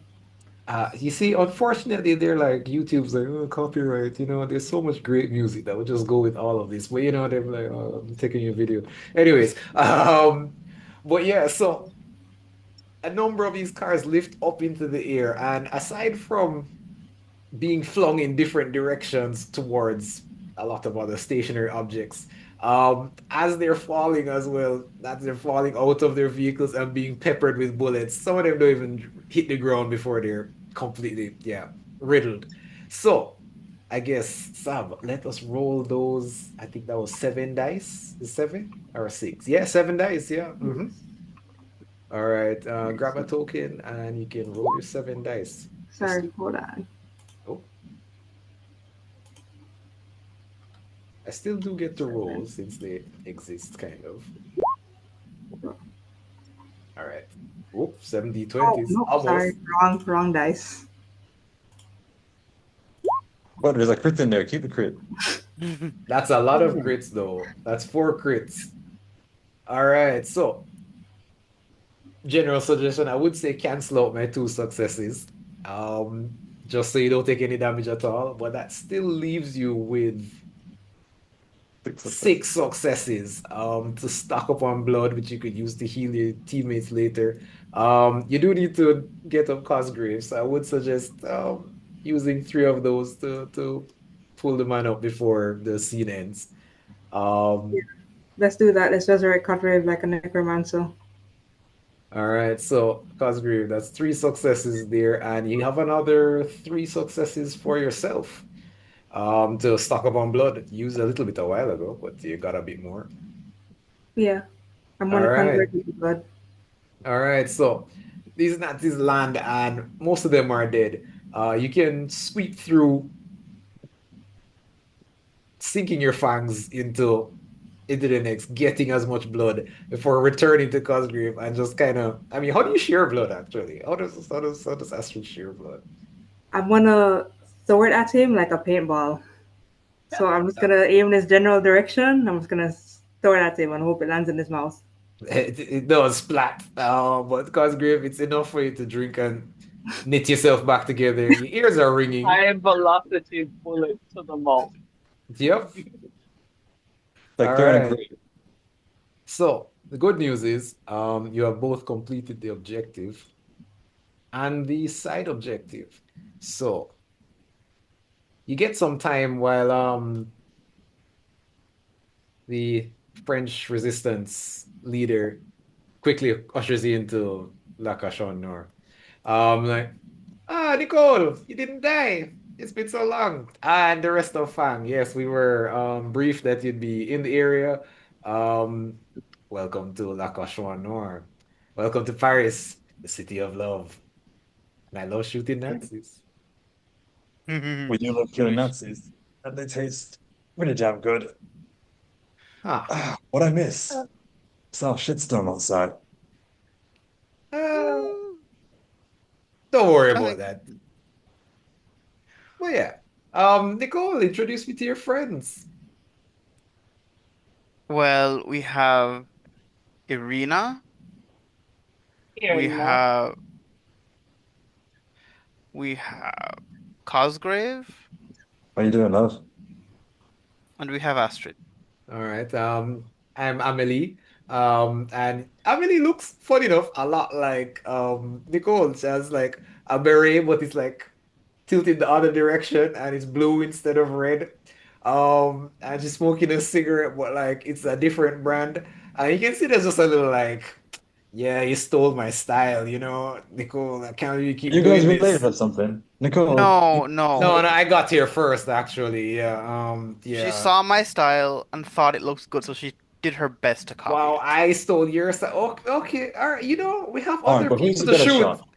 you see, unfortunately, they're like YouTube's like, oh, copyright. There's so much great music that would just go with all of this. But they're like, oh, I'm taking your video. Anyways, but yeah, so a number of these cars lift up into the air, and aside from being flung in different directions towards a lot of other stationary objects. As they're falling as well, as they're falling out of their vehicles and being peppered with bullets. Some of them don't even hit the ground before they're completely, yeah, riddled. So I guess, Sam, let us roll those. I think that was 7 dice. Is seven or six? Yeah, 7 dice. Yeah. Yes. All right. Yes. Grab a token and you can roll your 7 dice. I Sorry, still, hold on. oh, I still do get to roll 7. since they exist, kind of. All right. Oh, 70 Oh 20s. no, sorry, Almost. wrong dice. But there's a crit in there. Keep the crit. That's a lot of crits, though. That's 4 crits. All right. So, general suggestion, I would say cancel out my 2 successes. Um, just so you don't take any damage at all. But that still leaves you with 6 successes. 6 successes to stock up on blood, which you could use to heal your teammates later. You do need to get up Cosgrave, so I would suggest using 3 of those to pull the man up before the scene ends. Yeah, Um, let's do that. Let's resurrect Cotgrave like a necromancer. all right, so Cosgrave, that's 3 successes there, and you have another 3 successes for yourself. To stock up on blood. Used a little bit a while ago, but you got a bit more. Yeah, I'm All gonna right. convert it to blood. All right, so these Nazis land and most of them are dead. You can sweep through, sinking your fangs into the next, getting as much blood before returning to Cosgrave and just kind of. I mean, how do you share blood actually? How does Astrid share blood? I'm gonna throw it at him like a paintball. So I'm just gonna aim in his general direction. I'm just gonna throw it at him and hope it lands in his mouth. It does splat, but Cosgrave, it's enough for you to drink and knit yourself back together. Your ears are ringing. High velocity bullet to the mouth. Yep. Like All throwing a right. grenade. So the good news is, you have both completed the objective and the side objective. So you get some time while the French resistance leader quickly ushers you into La Cachon Nord. Like, Nicole, you didn't die. It's been so long. And the rest of fam, yes, we were briefed that you'd be in the area. Um, welcome to La Cachon Nord. Welcome to Paris, the city of love. And I love shooting Nazis. We do love killing Nazis, and they taste pretty damn good. Huh. What I miss? Saw a shitstorm outside. Uh, don't worry I about think, that. Well, yeah. Nicole, introduce me to your friends. well, we have Iryna, Here, we you know. have we have Cosgrave, What are you doing, love? and we have Astrid. All right. I'm Amelie. And Amelie looks, funny enough, a lot like Nicole. She has like a beret, but it's like tilted the other direction and it's blue instead of red. And she's smoking a cigarette, but like it's a different brand. And you can see there's just a little like, yeah, you stole my style, Nicole. I can't really keep You guys doing related this. or something? Nicole, No, no. No, no, I got here first, actually. Yeah, She yeah. saw my style and thought it looks good, so she did her best to copy Wow, it. I stole your style. Okay, okay, all right. We have all right, other but who's people the to better shoot. shot?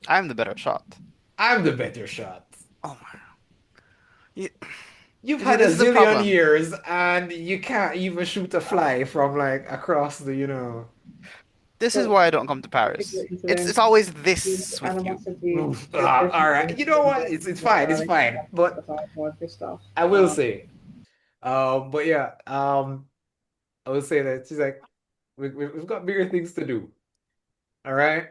I'm the better shot. I'm the better shot. Oh my. You, You've you see, had a this is the zillion problem. years and you can't even shoot a fly from like across the. This is So why I don't come to particular Paris. It's incident always with this with you. animosity, All depression, right. You know what? It's fine. It's fine. But all this stuff. I will say, but yeah, I will say that she's like, we've got bigger things to do. All right.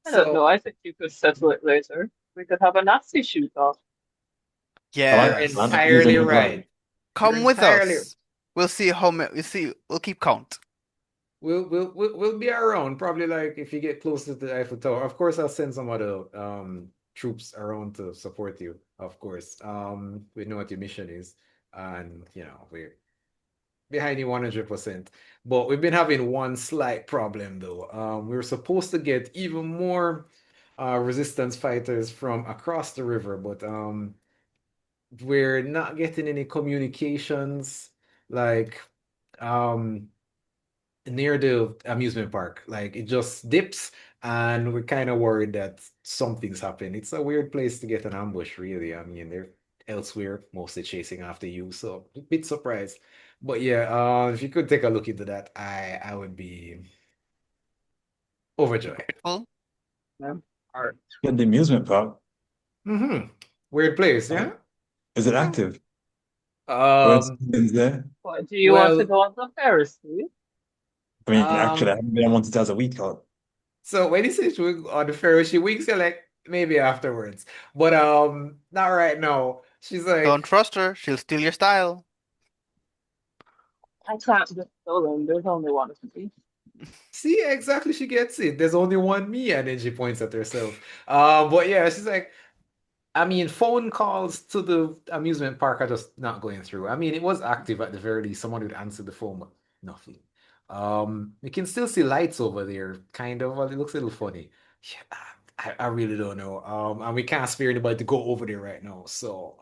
I don't know. So I think you could settle it later. We could have a Nazi shoot off. I like you're this, Yes. man. He's a entirely new plan. right. You're Come with entirely. us. We'll see how many. We'll see. We'll keep count. We'll be around. Probably like if you get closer to the Eiffel Tower. Of course, I'll send some other troops around to support you. Of course. We know what your mission is. and we're behind you 100%. But we've been having one slight problem though. We were supposed to get even more resistance fighters from across the river, but we're not getting any communications like um near the amusement park. Like it just dips, and we're kind of worried that something's happened. It's a weird place to get an ambush, really. I mean, they're elsewhere, mostly chasing after you, so a bit surprised. But yeah, if you could take a look into that, I would be overjoyed. Grateful. Art. In the amusement park, Weird place, uh, yeah? is it active? Or is Um, it there? What, do you want to well, go on the Ferris wheel? I mean, actually, I um, haven't been on one since I was a week old. so when he says she will on the ferry, she winks at like maybe afterwards. But not right now. She's Don't like, trust her. She'll steal your style. I can't get stolen. There's only one of me. see, exactly, she gets it. There's only one me, and then she points at herself. But yeah, she's like, I mean, phone calls to the amusement park are just not going through. I mean, it was active at the very least. Someone would answer the phone, but nothing. You can still see lights over there, kind of. Well, it looks a little funny. Yeah, I really don't know. And we can't spare anybody to go over there right now. So,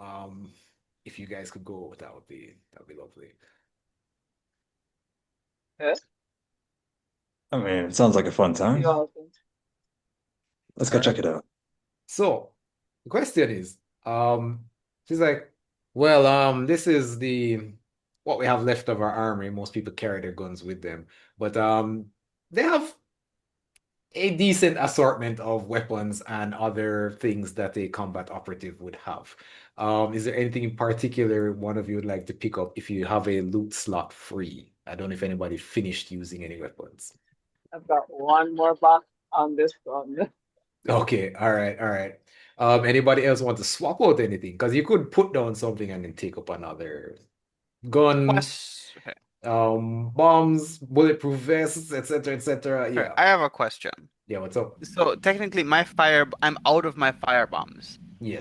if you guys could go, that would be lovely. Yes, I mean, it sounds like a fun time. you all think. Let's All go check right. it out. So the question is, she's like, well, this is the what we have left of our army. Most people carry their guns with them, but they have a decent assortment of weapons and other things that a combat operative would have. Is there anything in particular one of you would like to pick up if you have a loot slot free? I don't know if anybody finished using any weapons. I've got one more box on this one. Okay, all right, all right. Anybody else want to swap out anything? Because you could put down something and then take up another gun, Okay. bombs, bulletproof vests, etc., etc. Okay, Yeah, I have a question. yeah. What's up? So technically, I'm out of my fire bombs,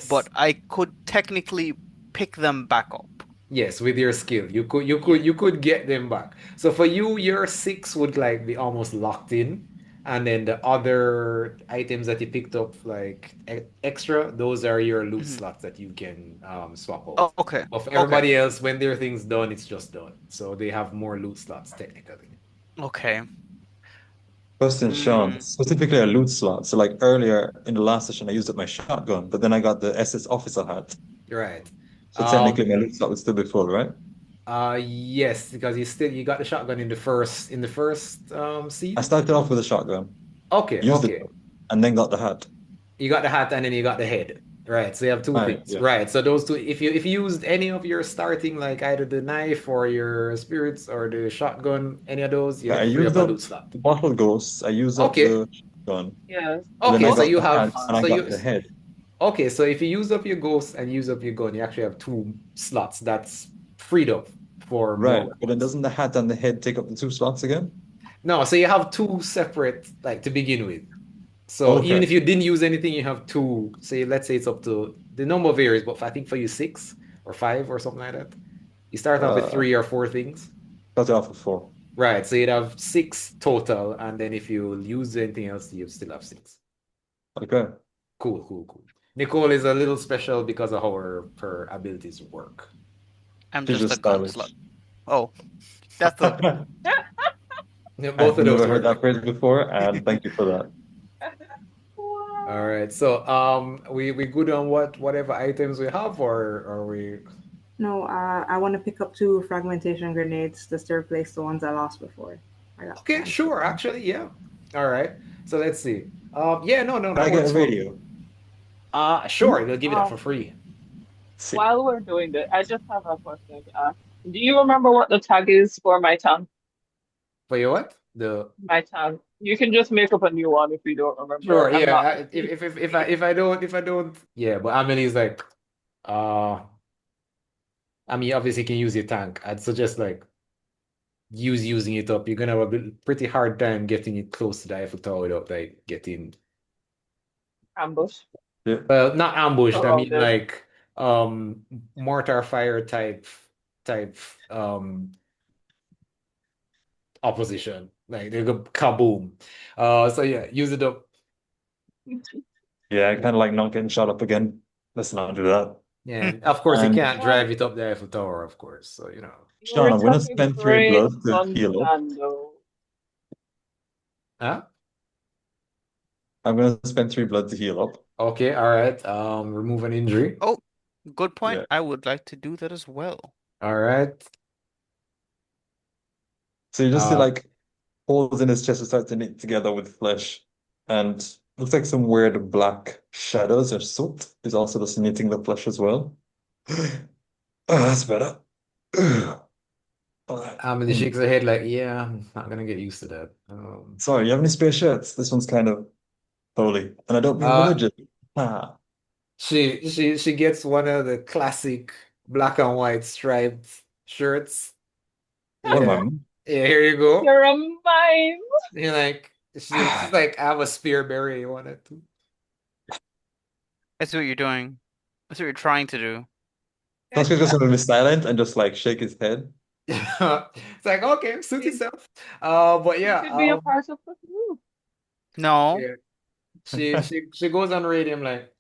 but Yes, I could technically pick them back up. yes. With your skill, you could, you Yeah. could, you could get them back. So for you, your six would like be almost locked in, and then the other items that you picked up, like extra, those are your loot Mhm. slots that you can swap out. Oh, okay. But for Okay. everybody else, when their thing's done, it's just done. So they have more loot slots technically. Okay. Question, Sean, Mm, specifically a loot slot. So, like earlier in the last session, I used up my shotgun, but then I got the SS officer hat. Right. So technically, Um, my loot slot would still be full, right? yes, because you got the shotgun in the first I scene. started off with a shotgun, Okay, used it, okay. and then got the hat. You got the hat and then you got the head. Right. So you have two Right, things. yeah. Right. So those two, if you used any of your starting, like either the knife or your spirits or the shotgun, any of those, I you'd free used up a up loot slot. the bottle ghosts, I used up Okay. the shotgun, Yes, but then Okay. I So got you the have hat and I so got you the head. okay. So if you use up your ghost and use up your gun, you actually have two slots that's freed up for more Right, but then weapons. doesn't the hat and the head take up the two slots again? No, so you have two separate, like to begin with. So even Okay. if you didn't use anything, you have two. Say, let's say it's up to the number varies, but I think for you six or five or something like that. You start off with Uh, three or four things. got it off of four. Right. So you'd have six total, and then if you use anything else, you still have six. Okay. Cool, cool, cool. Nicole is a little special because of how her abilities work. I'm She's just a just gunslut. stylish. Oh, that's a Yeah, both I've of those never heard work. that phrase before, and thank you for that. All Wow. right. So we good on whatever items we have, or are we No, I want to pick up two fragmentation grenades just to replace the ones I lost before. I got okay? plans for Sure. them. Actually, yeah. All right. So let's see. Yeah, no, no, Can I that get a works for. radio? Sure, they'll give you that for Um, free. Sick. while we're doing that, I just have a question. Do you remember what the tag is for my tongue? For your what? The My tongue. You can just make up a new one if you don't sure, remember. I'm yeah. not If I don't, yeah. But Amelie's like, uh, I mean, obviously you can use your tank. I'd suggest like using it up. You're gonna have a pretty hard time getting it close to the Eiffel Tower without like getting ambush Yeah. well, not ambushed. I mean surrounded. like mortar fire type. type opposition. Like they go kaboom. So yeah, use it up. Yeah, kind of like not getting shot up again. Let's not do that. Yeah, and of course you And can't drive it up the Eiffel Tower, of course. So you know. You Sean, were I'm gonna talking spend three great blood to guns, heal up. Lando. Huh? I'm gonna spend three blood to heal up. Okay, all right. Remove an injury. Oh, good point. Yeah. I would like to do that as well. All right. So you just see Uh, like holes in his chest that start to knit together with flesh. And looks like some weird black shadows or soot is also just knitting the flesh as well. Oh, that's better. All right. and he shakes her head like, yeah, I'm not gonna get used to that. Sorry, you have any spare shirts? This one's kind of holy. And I don't mean Uh, religious. Ah. she gets one of the classic black and white striped shirts. What am Yeah, I? yeah, here you go. You're a mime. You're like, she's like, I have a spear berry. You want it too? I see what you're doing. That's what you're trying to do. Costco's just gonna be silent and just like shake his head. It's like, okay, suit You yourself. But you yeah, could be a part of the group. No. yeah. She goes on radium like,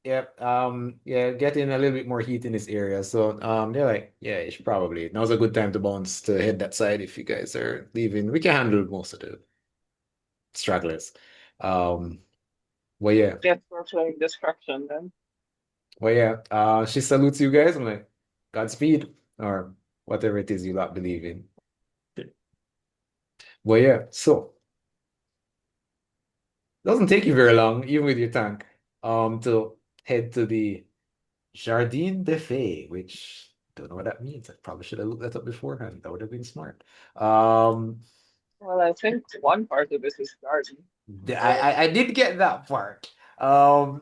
yep, yeah, getting a little bit more heat in this area. So they're like, yeah, you should probably now's a good time to bounce to head that side if you guys are leaving. We can handle most of the stragglers. Um, well yeah, Guess we're playing destruction then. she salutes you guys. I'm like, Godspeed, or whatever it is you lot believe in. Well yeah, so doesn't take you very long, even with your tank, to head to the Jardin des Fées, which don't know what that means. I probably should have looked that up beforehand. That would have been smart. Um, Well, I think one part of this is garden. I did get that part. Um,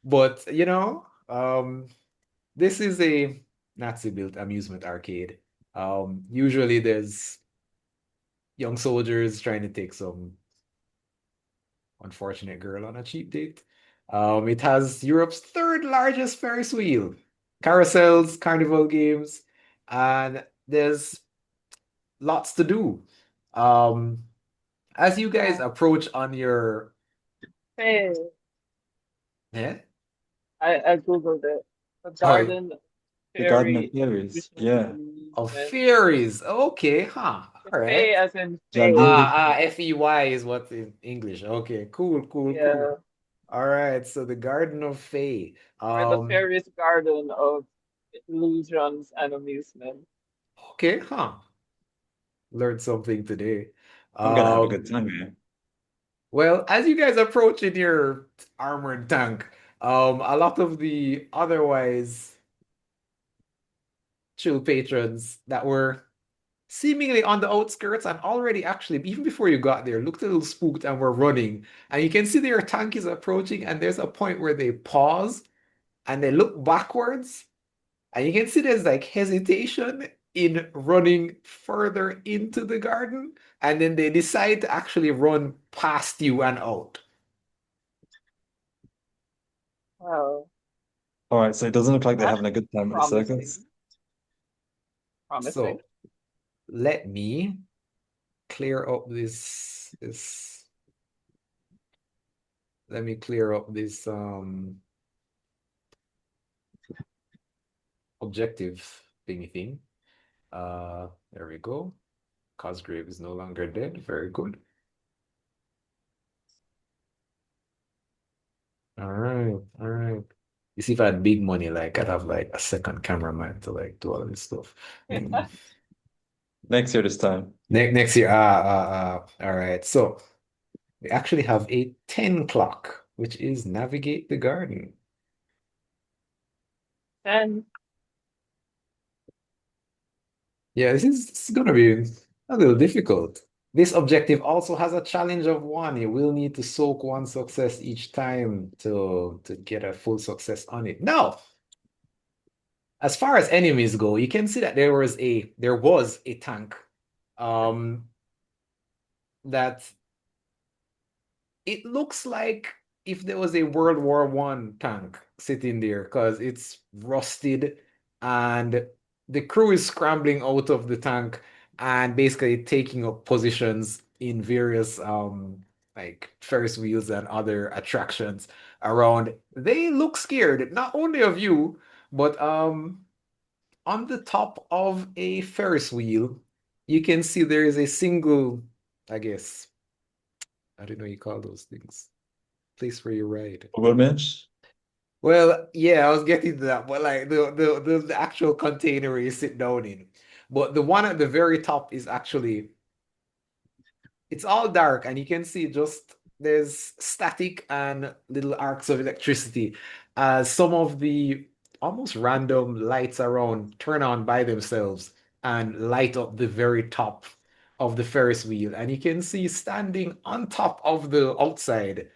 but you know, this is a Nazi-built amusement arcade. Usually there's young soldiers trying to take some unfortunate girl on a cheap date. It has Europe's third largest Ferris wheel, carousels, carnival games, and there's lots to do. Um, as you guys approach on your Hey, yeah, I googled it. The oh, garden The Garden of fairy Fairies. exhibition and Yeah. of amusement. fairies. Okay, huh. All right. Fey as in Jardin fey. des FEY is what in English. Okay, cool, cool, cool. Yeah. All right, so the Garden of Fae. Or the fairies garden of illusions and amusement. Okay, huh. Learned something today. I'm gonna have a Um, good time here. well, as you guys approach in your armored tank, a lot of the otherwise chill patrons that were seemingly on the outskirts and already actually, even before you got there, looked a little spooked and were running. And you can see their tank is approaching, and there's a point where they pause and they look backwards. And you can see there's like hesitation in running further into the garden. And then they decide to actually run past you and out. Well, All right, so it doesn't look like they're that's having a good time at the promising. circus. Promising. So let me clear up this let me clear up this objective thingy thing. There we go. Cosgrave is no longer dead. Very good. All right, all right. You see, if I had big money, like I'd have like a second cameraman to like do all this stuff. Next year this time. Next year, all right. So we actually have a 10 clock, which is navigate the garden. And Yeah, this is gonna be a little difficult. This objective also has a challenge of one. You will need to soak one success each time to get a full success on it. Now, as far as enemies go, you can see that there was a tank um that it looks like if there was a World War I tank sitting there because it's rusted and the crew is scrambling out of the tank and basically taking up positions in various like Ferris wheels and other attractions around. They look scared, not only of you, but on the top of a Ferris wheel, you can see there is a single, I guess, I don't know what you call those things. Place where you ride. Google Mitch. Well, yeah, I was getting to that, but like the actual container where you sit down in. But the one at the very top is actually it's all dark and you can see just there's static and little arcs of electricity as some of the almost random lights around turn on by themselves and light up the very top of the Ferris wheel. And you can see standing on top of the outside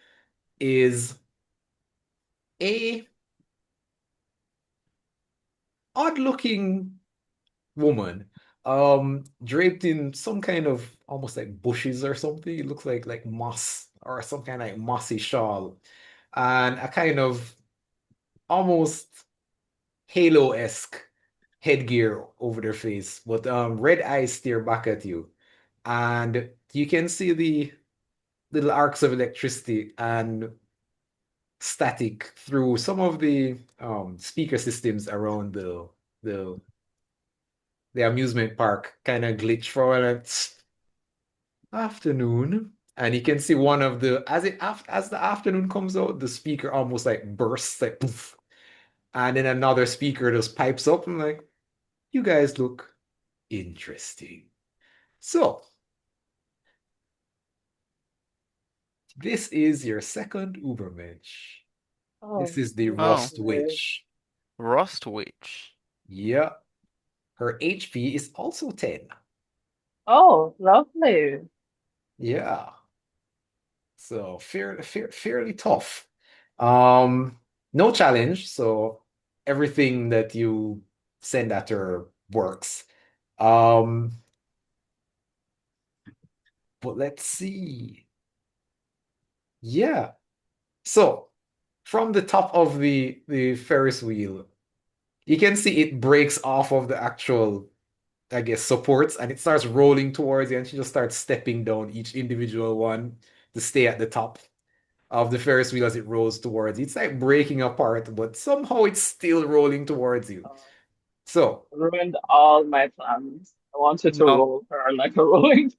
is a odd looking woman draped in some kind of almost like bushes or something. It looks like moss or some kind of like mossy shawl and a kind of almost halo-esque headgear over their face, but red eyes stare back at you and you can see the little arcs of electricity and static through some of the speaker systems around the the amusement park kind of glitch for a while. Afternoon, and you can see one of the as the afternoon comes out, the speaker almost like bursts like poof, and then another speaker just pipes up and like, you guys look interesting. So this is your second Ubermensch. This Oh, is the Oh, Rust lovely. Witch. Rust Witch. Yeah, her HP is also 10. Oh, lovely. Yeah, so fairly tough. Um, no challenge, so everything that you send at her works. Um, but let's see. Yeah. So from the top of the Ferris wheel, you can see it breaks off of the actual, I guess, supports and it starts rolling towards you, and she just starts stepping down each individual one to stay at the top of the Ferris wheel as it rolls towards you. It's like breaking apart, but somehow it's still rolling towards you. Oh, So, ruined all my plans. I wanted to No, roll her like a rolling.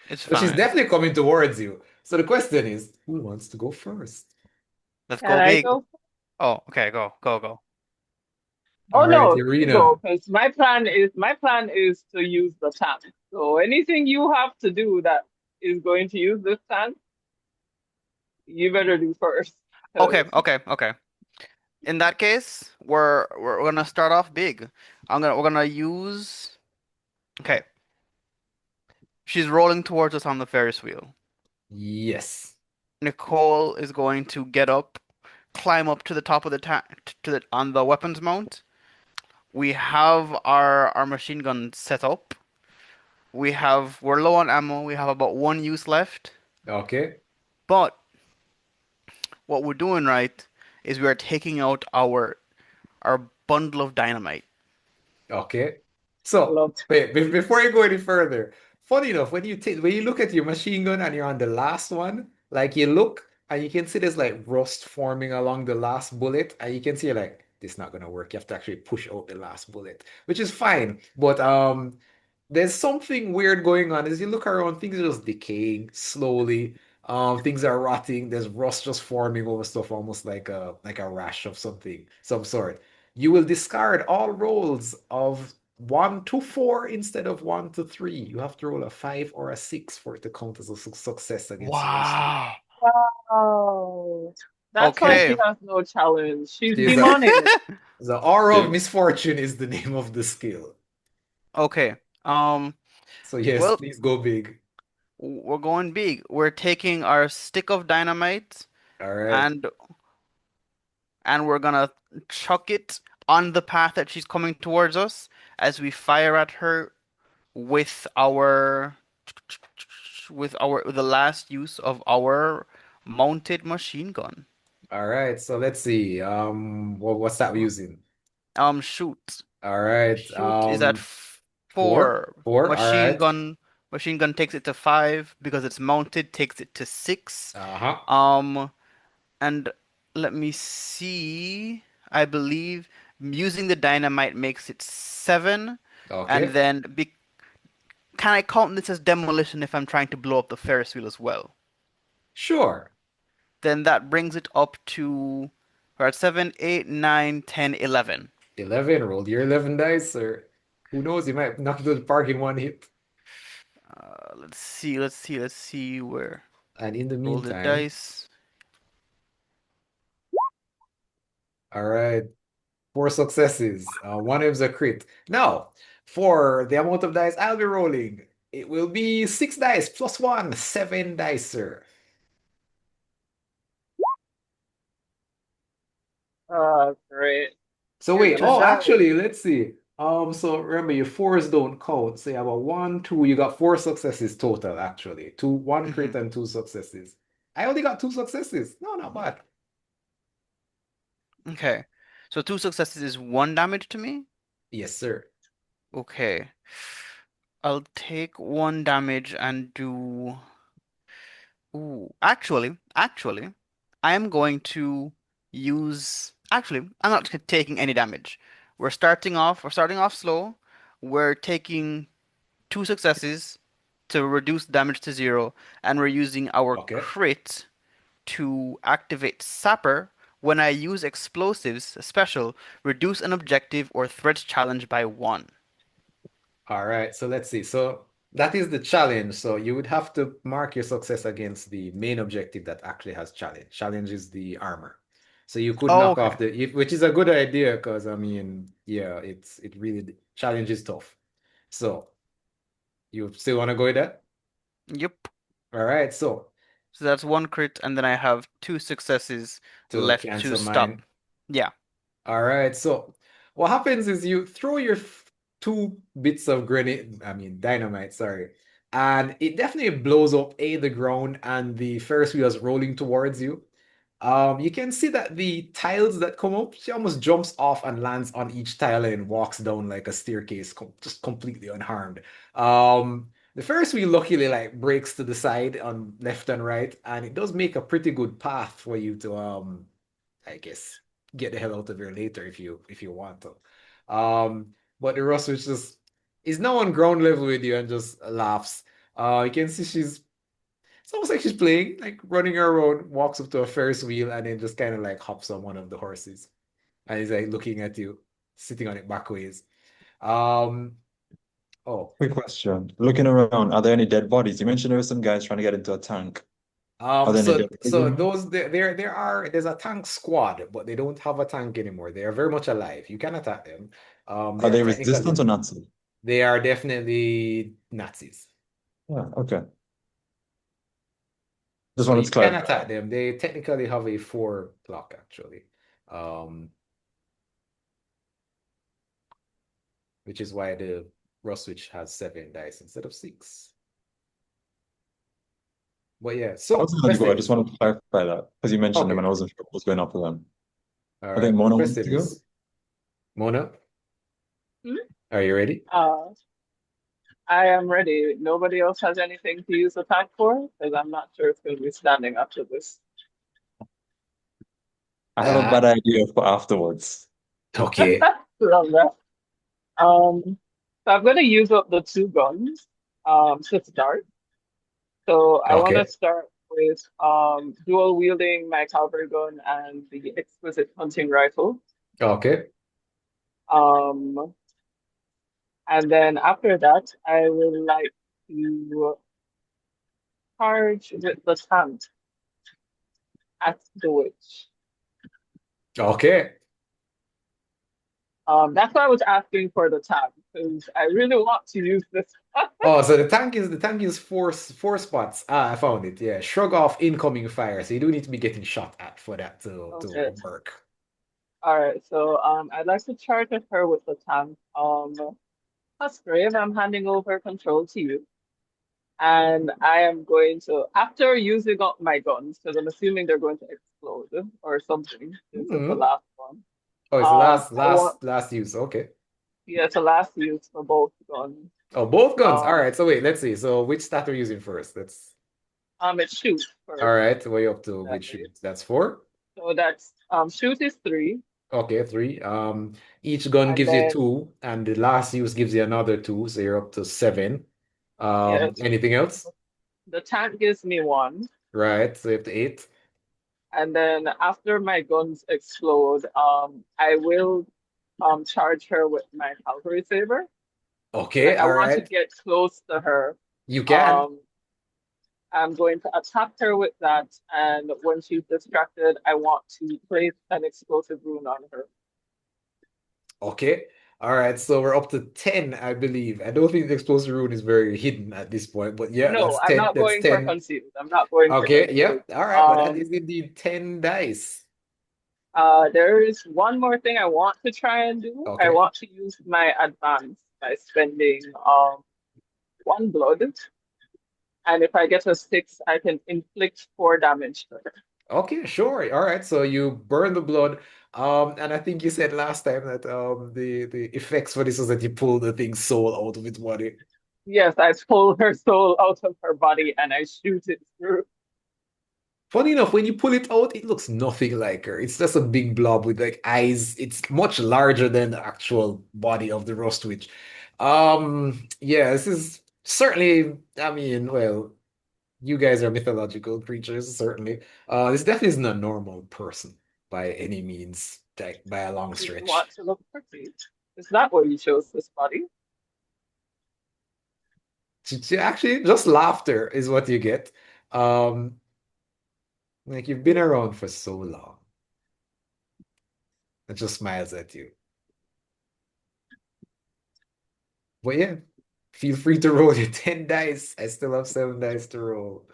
it's but she's fine. definitely coming towards you. So the question is, who wants to go first? Let's Can go I big. go? Oh, okay, go, go, go. Oh All right, no, you go, Iryna. because my plan is to use the tank. So anything you have to do that is going to use this tank, you better do first. Okay, Because okay, okay. In that case, we're gonna start off big. We're gonna use. Okay, she's rolling towards us on the Ferris wheel. Yes. Nicole is going to get up, climb up to the top of the to the on the weapons mount. We have our machine gun set up. We're low on ammo. We have about one use left. Okay. But what we're doing right is we are taking out our bundle of dynamite. Okay. I So, love wait, before you go any further, funny enough, when you look at your machine gun and you're on the last one, like you look and you can see there's like rust forming along the last bullet, and you can see like this is not gonna work. You have to actually push out the last bullet, which is fine. But there's something weird going on. As you look around, things are just decaying slowly. Things are rotting. There's rust just forming over stuff, almost like a rash of something, some sort. You will discard all rolls of 1 to 4 instead of 1 to 3. You have to roll a 5 or a 6 for it to count as a success against the rest. Wow. Oh, that's why Yeah. Okay. she has no challenge. She's She's a demonic. the aura of Yeah. misfortune is the name of the skill. Okay. Um, So yes, well, please go big. we're going big. We're taking our stick of dynamite All right. and we're gonna chuck it on the path that she's coming towards us as we fire at her with the last use of our mounted machine gun. All right. So let's see. What's that we're using? Shoot. All right. Shoot is at Four. 4. Four. All right. Machine gun takes it to 5 because it's mounted, takes it to 6. Uh-huh. And let me see. I believe using the dynamite makes it 7. And Okay. then can I count this as demolition if I'm trying to blow up the Ferris wheel as well? Sure. Then that brings it up to we're at 7, 8, 9, 10, 11. 11. Roll your 11 dice, or who knows, you might knock it to the park in one hit. Let's see where. And in the Roll the meantime, dice. all right, 4 successes. One of them's a crit. Now, for the amount of dice I'll be rolling, it will be 6 dice plus 1, 7 dice, sir. Great. So You're wait, gonna oh, die. actually, let's see. So remember, your fours don't count. So you have a 1, 2. You got 4 successes total, actually. One crit Hmm. and 2 successes. I only got 2 successes. No, not bad. Okay. So 2 successes is 1 damage to me? Yes, sir. Okay. I'll take 1 damage and do. Ooh, actually, I am going to use. Actually, I'm not taking any damage. We're starting off slow. We're taking 2 successes to reduce damage to 0, and we're using our Okay. crit to activate Sapper. When I use explosives, special, reduce an objective or threat challenge by 1. All right. So let's see. So that is the challenge. So you would have to mark your success against the main objective that actually has challenge. Challenge is the armor. So you could Oh, knock okay. off which is a good idea because I mean, yeah, it really challenge is tough. So you still want to go with that? Yep. All right. So So that's 1 crit, and then I have 2 successes to left to cancel stop. mine. Yeah. All right. So what happens is you throw your 2 bits of grenade, I mean dynamite, sorry, and it definitely blows up the ground and the Ferris wheel is rolling towards you. You can see that the tiles that come up, she almost jumps off and lands on each tile and walks down like a staircase, just completely unharmed. The Ferris wheel luckily like breaks to the side on left and right, and it does make a pretty good path for you to I guess get the hell out of here later if you want to. But the Russ which just is now on ground level with you and just laughs. You can see it's almost like she's playing, like running around, walks up to a Ferris wheel and then just kind of like hops on one of the horses. And he's like looking at you, sitting on it backways. Um, oh, Quick question. Looking around, are there any dead bodies? You mentioned there were some guys trying to get into a tank. Are there any so dead bodies around? those there's a tank squad, but they don't have a tank anymore. They are very much alive. You can attack them. They Are are they resistant technically or Nazi? they are definitely Nazis. Yeah, okay. Just So wanted you to can clarify attack that. them. They technically have a 4 block actually. Um, which is why the Rust Switch has 7 dice instead of 6. But yeah, I so wasn't going to go. I question. just wanted to clarify that because you mentioned them Okay. and I wasn't sure what was going on for them. All I think right. Mona wants Question to go. is, Mona, Hmm? are you ready? I am ready. Nobody else has anything to use attack for? Because I'm not sure it's going to be standing after this. I have a Uh, bad idea for afterwards. okay. Love that. So I'm going to use up the 2 guns to start. So I want to Okay. start with dual wielding my cavalry gun and the exquisite hunting rifle. Okay. Um, and then after that, I would like to charge with the tank at the witch. Okay. That's why I was asking for the tab because I really want to use this. Oh, so the tank is 4 spots. Ah, I found it. Yeah. Shrug off incoming fire. So you do need to be getting shot at for that to Okay. work. All right. So I'd like to charge at her with the tank. Cosgrave, I'm handing over control to you. And I am going to, after using up my guns, because I'm assuming they're going to explode or something, since it's the Hmm. last one. Oh, it's the last I want, last last use. Okay. Yeah, it's a last use for both guns. Oh, both guns. All Um, right. So wait, let's see. So which stat are you using first? Let's. it shoots All first. right. What are you up to? That Which is. shoots? That's four. So that's shoot is 3, Okay, three. Each gun and gives you then two, and the last use gives you another two, so you're up to seven. yes, Anything else? the tank gives me 1, Right. So you have to eight. and then after my guns explode, I will charge her with my cavalry saber. Okay. Like I All want to right. get close to her. You can. Um, I'm going to attack her with that, and when she's distracted, I want to place an explosive rune on her. Okay. All right. So we're up to 10, I believe. I don't think the explosive rune is very hidden at this point, but yeah, No, that's I'm 10. not That's going for 10. concealed. I'm not going for Okay. concealed. Yep. All right. But that is indeed 10 dice. There is one more thing I want to try and do. I Okay. want to use my advance by spending 1 blood, and if I get a 6, I can inflict 4 damage to her. Okay, sure. All right. So you burn the blood. And I think you said last time that the effects for this was that you pull the thing's soul out of its body. Yes, I pull her soul out of her body and I shoot it through. Funny enough, when you pull it out, it looks nothing like her. It's just a big blob with like eyes. It's much larger than the actual body of the Rust Witch. Yeah, this is certainly, I mean, well, you guys are mythological creatures, certainly. This definitely isn't a normal person by any means, like by a long You stretch. want to look pretty. Is that why you chose this body? Actually, just laughter is what you get. Um, like you've been around for so long. It just smiles at you. But yeah, feel free to roll your 10 dice. I still have 7 dice to roll.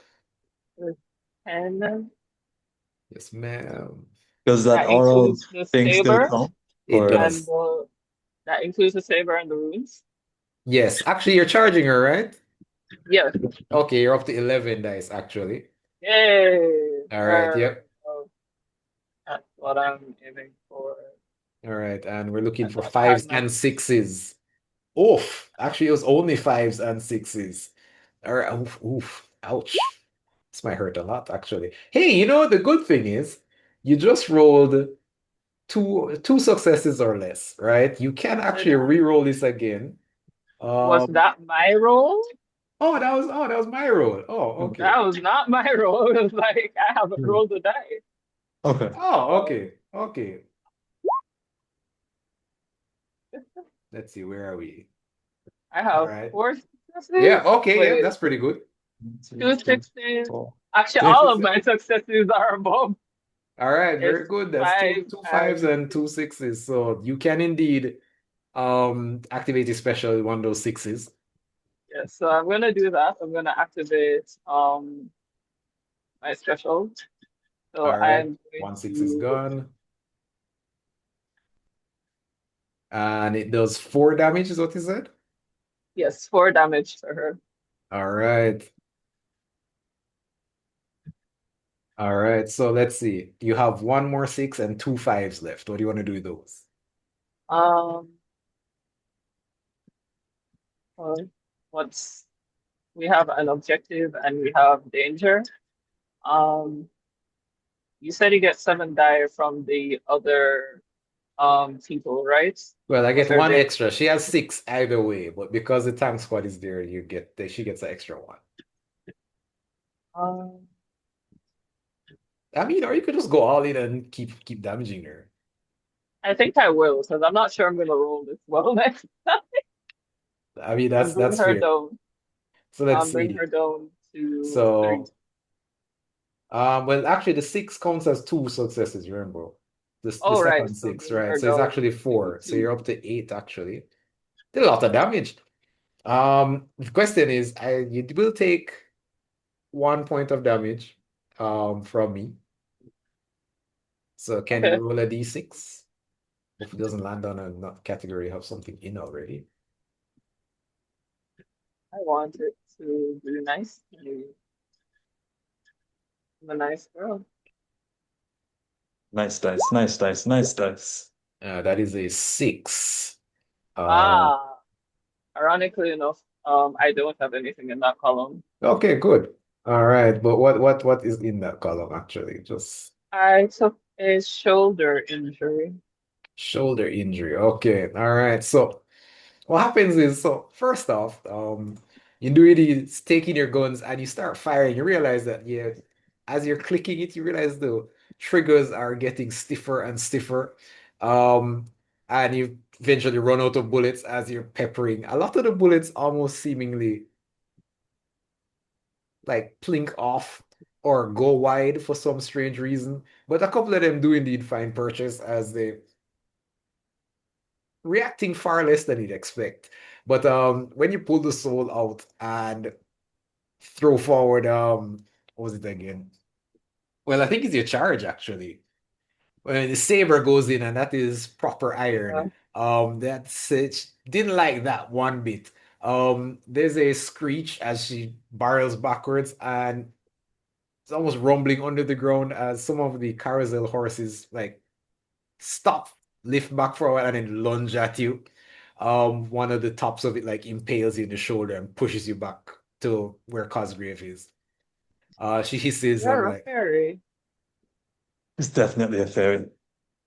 And Yes, ma'am. Does that that oral includes the thing still saber count? It Or and does. the that includes the saber and the runes. Yes, actually, you're charging her, right? Yes. Okay, you're up to 11 dice, actually. Yay. All right, There yep. we go. That's what I'm aiming for. All right, and we're looking And for then I had fives my and sixes. Oof, actually, it was only fives and sixes. All right, oof, oof, ouch. This might hurt a lot, actually. Hey, you know what the good thing is? You just rolled two successes or less, right? You can did actually re-roll this again. was Um, that my role? that was my roll. Oh, okay. That was not my role. It was like I haven't Hmm. rolled a die. Okay. Oh, Um, okay. Okay. Let's see, where are we? I All have right. 4 successes. Yeah, okay, yeah, Wait, that's pretty good. 2 6s. Four. Actually, Two all of sixes. my successes are above. All right, very It's good. That's two 5 two fives and and 2 6s. So you can indeed activate a special with one of those sixes. yeah. So I'm gonna do that. I'm gonna activate my special. So All right. I'm going 1 6 is to gone. And it does 4 damage, is what you said? yes, 4 damage to her. All right. All right. So let's see. You have one more six and two fives left. What do you want to do with those? Um, uh, what's we have an objective and we have danger. Um, you said you get 7 die from the other people, right? Well, I Was get there one danger? extra. She has six either way, but because the tank squad is there, she gets an extra one. Um, I mean, or you could just go all in and keep damaging her. I think I will because I'm not sure I'm gonna roll this well next I mean, and bring that's her fair. down. So let's Bring see. her down to 3. So, well, actually, the six counts as two successes. Remember, the All right, second so six, bring right? her So it's down actually to four. So 2. you're up to eight actually. Did a lot of damage. The question is, you will take 1 point of damage from me. So can you Okay, roll a d6? If it doesn't land on a not category, you have something in already. I want it to be nice. I'm a nice girl. Nice dice, nice dice, nice dice. That is a 6. Uh, Ah, ironically enough, I don't have anything in that column. okay, good. All right, but what is in that column actually? Just I took a shoulder injury. shoulder injury. Okay, all right. So what happens is, so first off, you do it is taking your guns and you start firing. You realize that, yeah, as you're clicking it, you realize the triggers are getting stiffer and stiffer. Um, and you eventually run out of bullets as you're peppering. A lot of the bullets almost seemingly like plink off or go wide for some strange reason. But a couple of them do indeed find purchase as they reacting far less than you'd expect. But when you pull the soul out and throw forward, what was it again? Well, I think it's your charge actually. When the saber goes in and that is proper Yeah. iron. That's it. Didn't like that one bit. There's a screech as she barrels backwards and it's almost rumbling under the ground as some of the carousel horses like stop, lift back forward, and then lunge at you. One of the tops of it like impales you in the shoulder and pushes you back to where Cosgrave is. She hisses, I'm You're a like, fairy. It's definitely a fairy.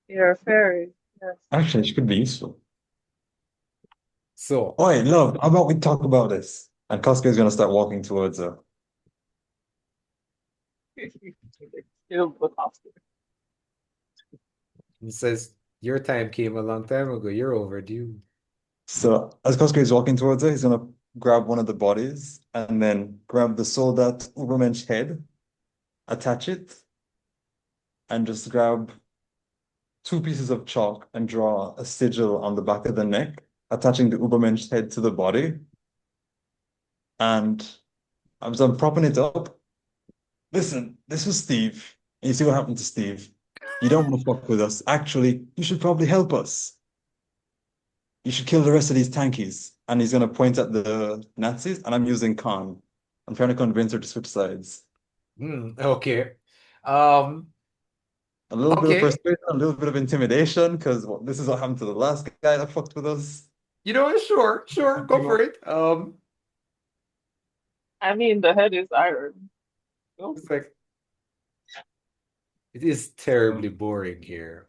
You're a fairy. Yes. Actually, she could be useful. so Oi, love, how about we talk about this? And Costco is going to start walking towards her. Still with Oscar. he says, your time came a long time ago. You're overdue. So as Costco is walking towards her, he's going to grab one of the bodies and then grab the soldat Ubermensch head, attach it, and just grab two pieces of chalk and draw a sigil on the back of the neck, attaching the Ubermensch head to the body. And as I'm propping it up, listen, this was Steve. And you see what happened to Steve. You don't want to fuck with us. Actually, you should probably help us. You should kill the rest of these tankies. And he's going to point at the Nazis, and I'm using con. I'm trying to convince her to switch sides. Okay. Um, A little bit of okay. persuasion, a little bit of intimidation, because this is what happened to the last guy that fucked with us. You know what? Sure, sure, go for it. I mean, the head is iron. Oh, It's like it is terribly boring here.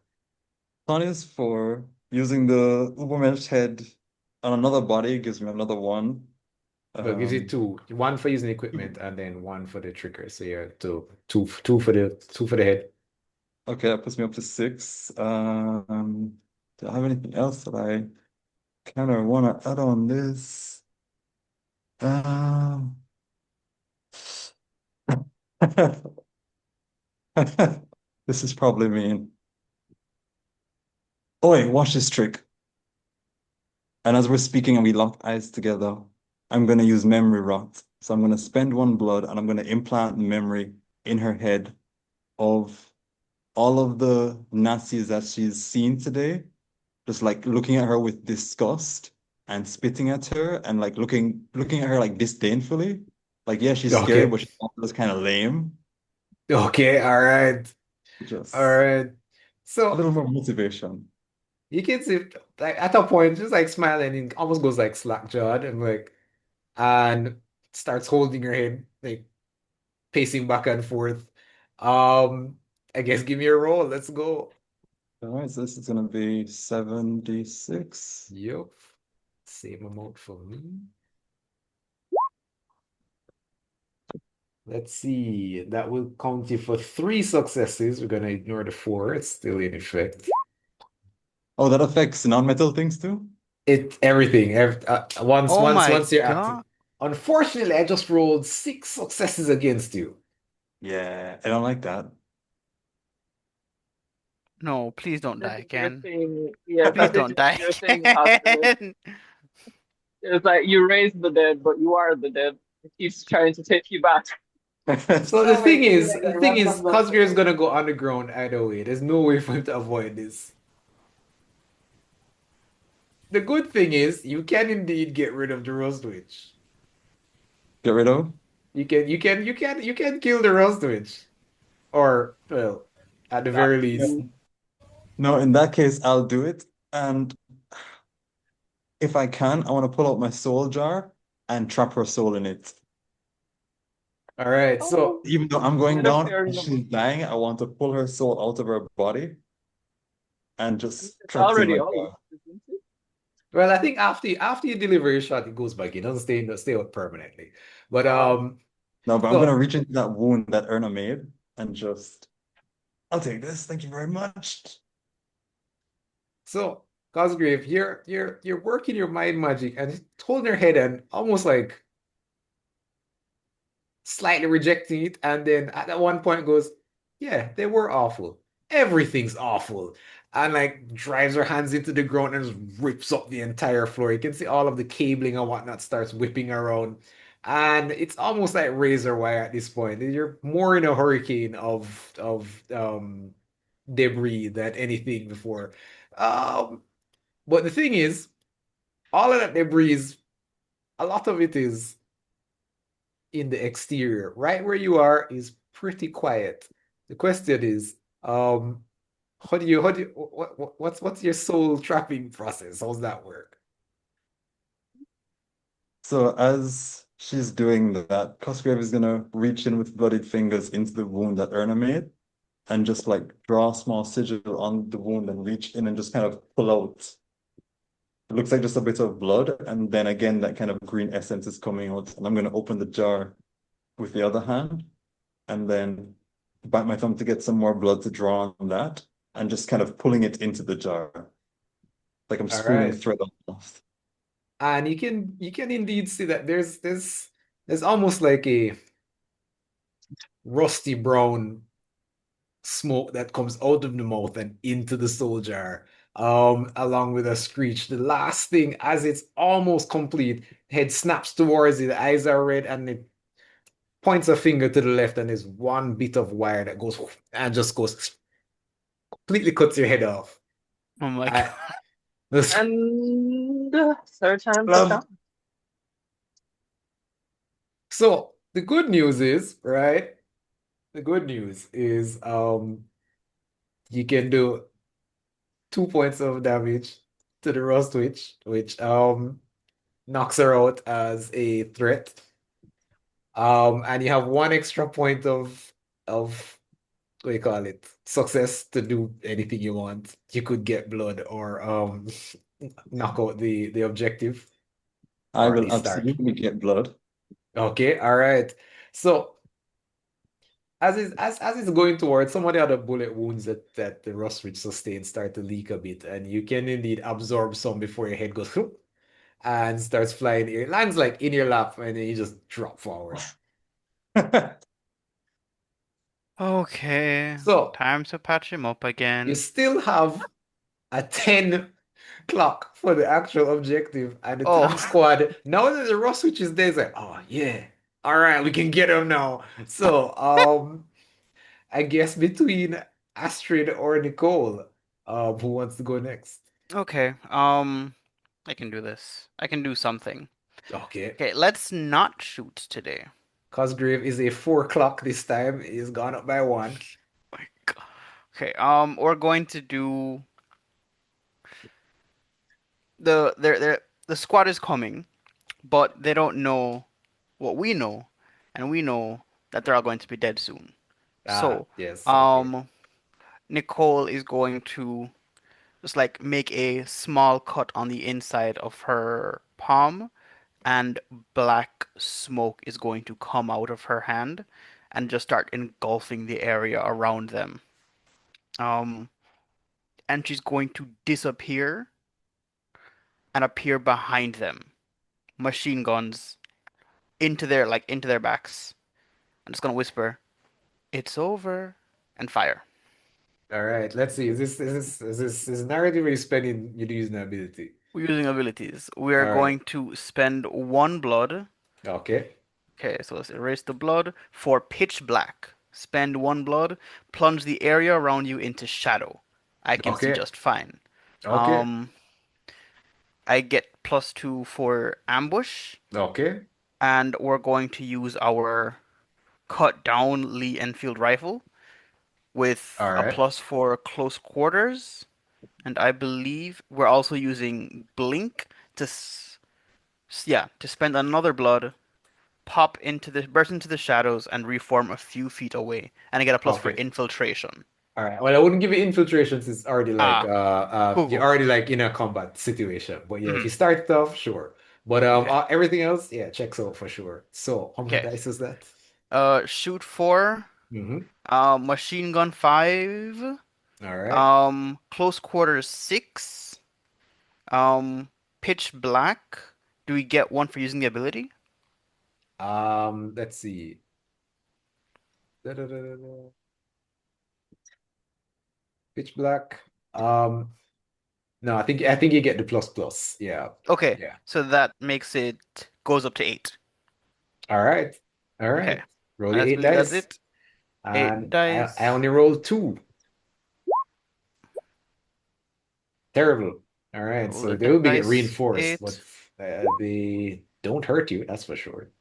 Con is for using the Ubermensch head on another body gives me another one. Well, it gives you Um, two. One for using equipment and then one for the trigger. So yeah, two for the head. okay, that puts me up to six. Do I have anything else that I kind of want to add on this? Um, this is probably mean. Oi, watch this trick. And as we're speaking and we lock eyes together, I'm going to use memory rot. So I'm going to spend one blood and I'm going to implant memory in her head of all of the Nazis that she's seen today, just like looking at her with disgust and spitting at her and like looking at her like disdainfully. Like, yeah, she's scary, Okay. but she's also kind of lame. Okay, all right. All Just right. a So little more motivation. you can see like at a point just like smiling and almost goes like slack-jawed and like and starts holding her head, like pacing back and forth. Um, I guess give me a roll. Let's go. All right, so this is going to be 76. Yep. Same amount for me. Let's see. That will count you for three successes. We're gonna ignore the four. It's still in effect. Oh, that affects non-metal things too? It everything. Once Oh once my once you're active. God. Unfortunately, I just rolled six successes against you. Yeah, I don't like that. No, please don't this die is your again. thing. Yes, Please this don't is die your thing, Astrid. again. It's like you raise the dead, but you are the dead. It keeps trying to take you back. So Oh my goodness, I got wrapped up that Cosgrave is fast. gonna go underground either way. There's no way for him to avoid this. The good thing is you can indeed get rid of the Rust Witch. Get rid of? You can kill the Rust Witch. Or well, at the That very least. too. No, in that case, I'll do it. And if I can, I want to pull out my soul jar and trap her soul in it. All right. Oh, So Even though I'm going kind of down fair and enough. she's dying, I want to pull her soul out of her body and just It's trap it in already my out, jar. isn't it? well, I think after you deliver your shot, it goes back. It doesn't stay out permanently. But Oh, No, but I'm gonna so reach into that wound that Erna made and just, I'll take this. Thank you very much. so Cosgrave, you're working your mind magic and it's holding your head and almost like slightly rejecting it, and then at that one point goes, yeah, they were awful. Everything's awful. And like drives her hands into the ground and just rips up the entire floor. You can see all of the cabling and whatnot starts whipping around. And it's almost like razor wire at this point. You're more in a hurricane of debris than anything before. Um, but the thing is, all of that debris is a lot of it is in the exterior. Right where you are is pretty quiet. The question is, what's your soul trapping process? How's that work? So as she's doing that, Cosgrave is gonna reach in with bloodied fingers into the wound that Erna made and just like draw a small sigil on the wound and reach in and just kind of pull out. It looks like just a bit of blood, and then again that kind of green essence is coming out. And I'm gonna open the jar with the other hand and then bite my thumb to get some more blood to draw on that and just kind of pulling it into the jar. Like I'm All spooling right. thread almost. And you can indeed see that there's almost like a rusty brown smoke that comes out of the mouth and into the soul jar, along with a screech. The last thing, as it's almost complete, head snaps towards it, the eyes are red, and it points a finger to the left, and there's one bit of wire that goes and just goes completely cuts your head off. Oh my God. I, this- and third time's the Um, charm. so the good news is, right? The good news is, you can do 2 points of damage to the Rust Witch, which knocks her out as a threat. And you have one extra point of what do you call it? Success to do anything you want. You could get blood or knock out the objective, I or at will least start. absolutely get blood. Okay, all right. So as it's going towards some of the other bullet wounds that the rust ridge sustained start to leak a bit, and you can indeed absorb some before your head goes whoop, and starts flying. It lands like in your lap, and then you just drop forward. Okay, So time to patch him up you again. still have a 10 clock for the actual objective, and the Oh, tank squad, now that the rust switch is there, is like, oh yeah, all right, we can get him now. So I guess between Astrid or Nicole, who wants to go next? okay. I can do this. I can do something. Okay. Okay, let's not shoot today. Cosgrave is a 4 o'clock this time. He's gone up by one. My God. Okay, we're going to do the squad is coming, but they don't know what we know, and we know that they're all going to be dead soon. Ah, So, yes, okay. um, Nicole is going to just like make a small cut on the inside of her palm, and black smoke is going to come out of her hand and just start engulfing the area around them. Um, and she's going to disappear and appear behind them, machine guns into their backs. I'm just gonna whisper, "It's over," and fire. All right, let's see. Is this narrative or you spending you using ability? We're using abilities. We are All right. going to spend one blood. Okay. Okay, so let's erase the blood for pitch black. Spend one blood, plunge the area around you into shadow. I can see Okay. just fine. Okay. Um, I get +2 for ambush, Okay. and we're going to use our cut down Lee Enfield rifle with All a right. plus for close quarters. And I believe we're also using blink to spend another blood, burst into the shadows, and reform a few feet away, and I get a plus for Okay. infiltration. All right. Well, I wouldn't give you infiltration since it's already like Ah, cool, you're cool. already like in a combat situation. But yeah, if you Mhm. start it off, sure. But Okay, everything else, yeah, checks out for sure. So how many okay. dice is that? Shoot 4, Mm-hmm. machine gun 5, All right. close quarters 6, um, pitch black. Do we get one for using the ability? Let's see. Da-da-da-da-da. Pitch black. Um, no, I think you get the plus plus. Yeah. Okay, Yeah. so that makes it goes up to 8. All right. All Okay, right. Roll your I eight believe that's dice. it. 8 And I dice. only rolled two. Terrible. All right. Roll So the they will be get dice. reinforced, but 8. they don't hurt you, that's for sure.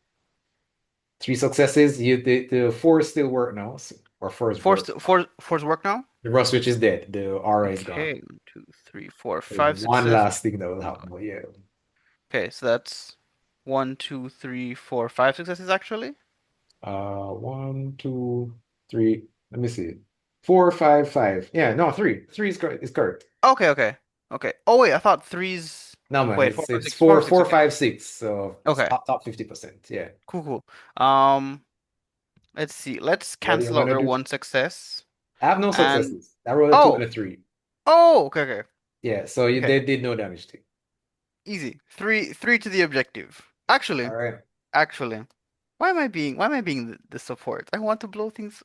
Three successes. The four still work now, or fours work. Four's work now? The Rust Switch is dead. The aura is gone. Okay, 1, 2, 3, 4, There's 5 one success. last thing that will happen, but yeah. Okay, so that's 1, 2, 3, 4, 5 successes actually. One, two, three. Let me see. Four, five, five. Yeah, no, three. Three is correct. Is correct. Okay, okay, okay. Oh wait, I thought threes. No, man, Wait, 4, it's 5, it's 6, 4, four, 6. four, Okay, five, six. So it's okay, top 50%. Yeah. cool, cool. Um, let's see. Let's What are you cancel out gonna their do? one success. I have no And successes. I rolled a two and oh, a three. oh, okay, okay, Yeah, so okay. they did no damage to you. Easy. Three to the objective. All Actually, right. actually, why am I being the support? I want to blow things.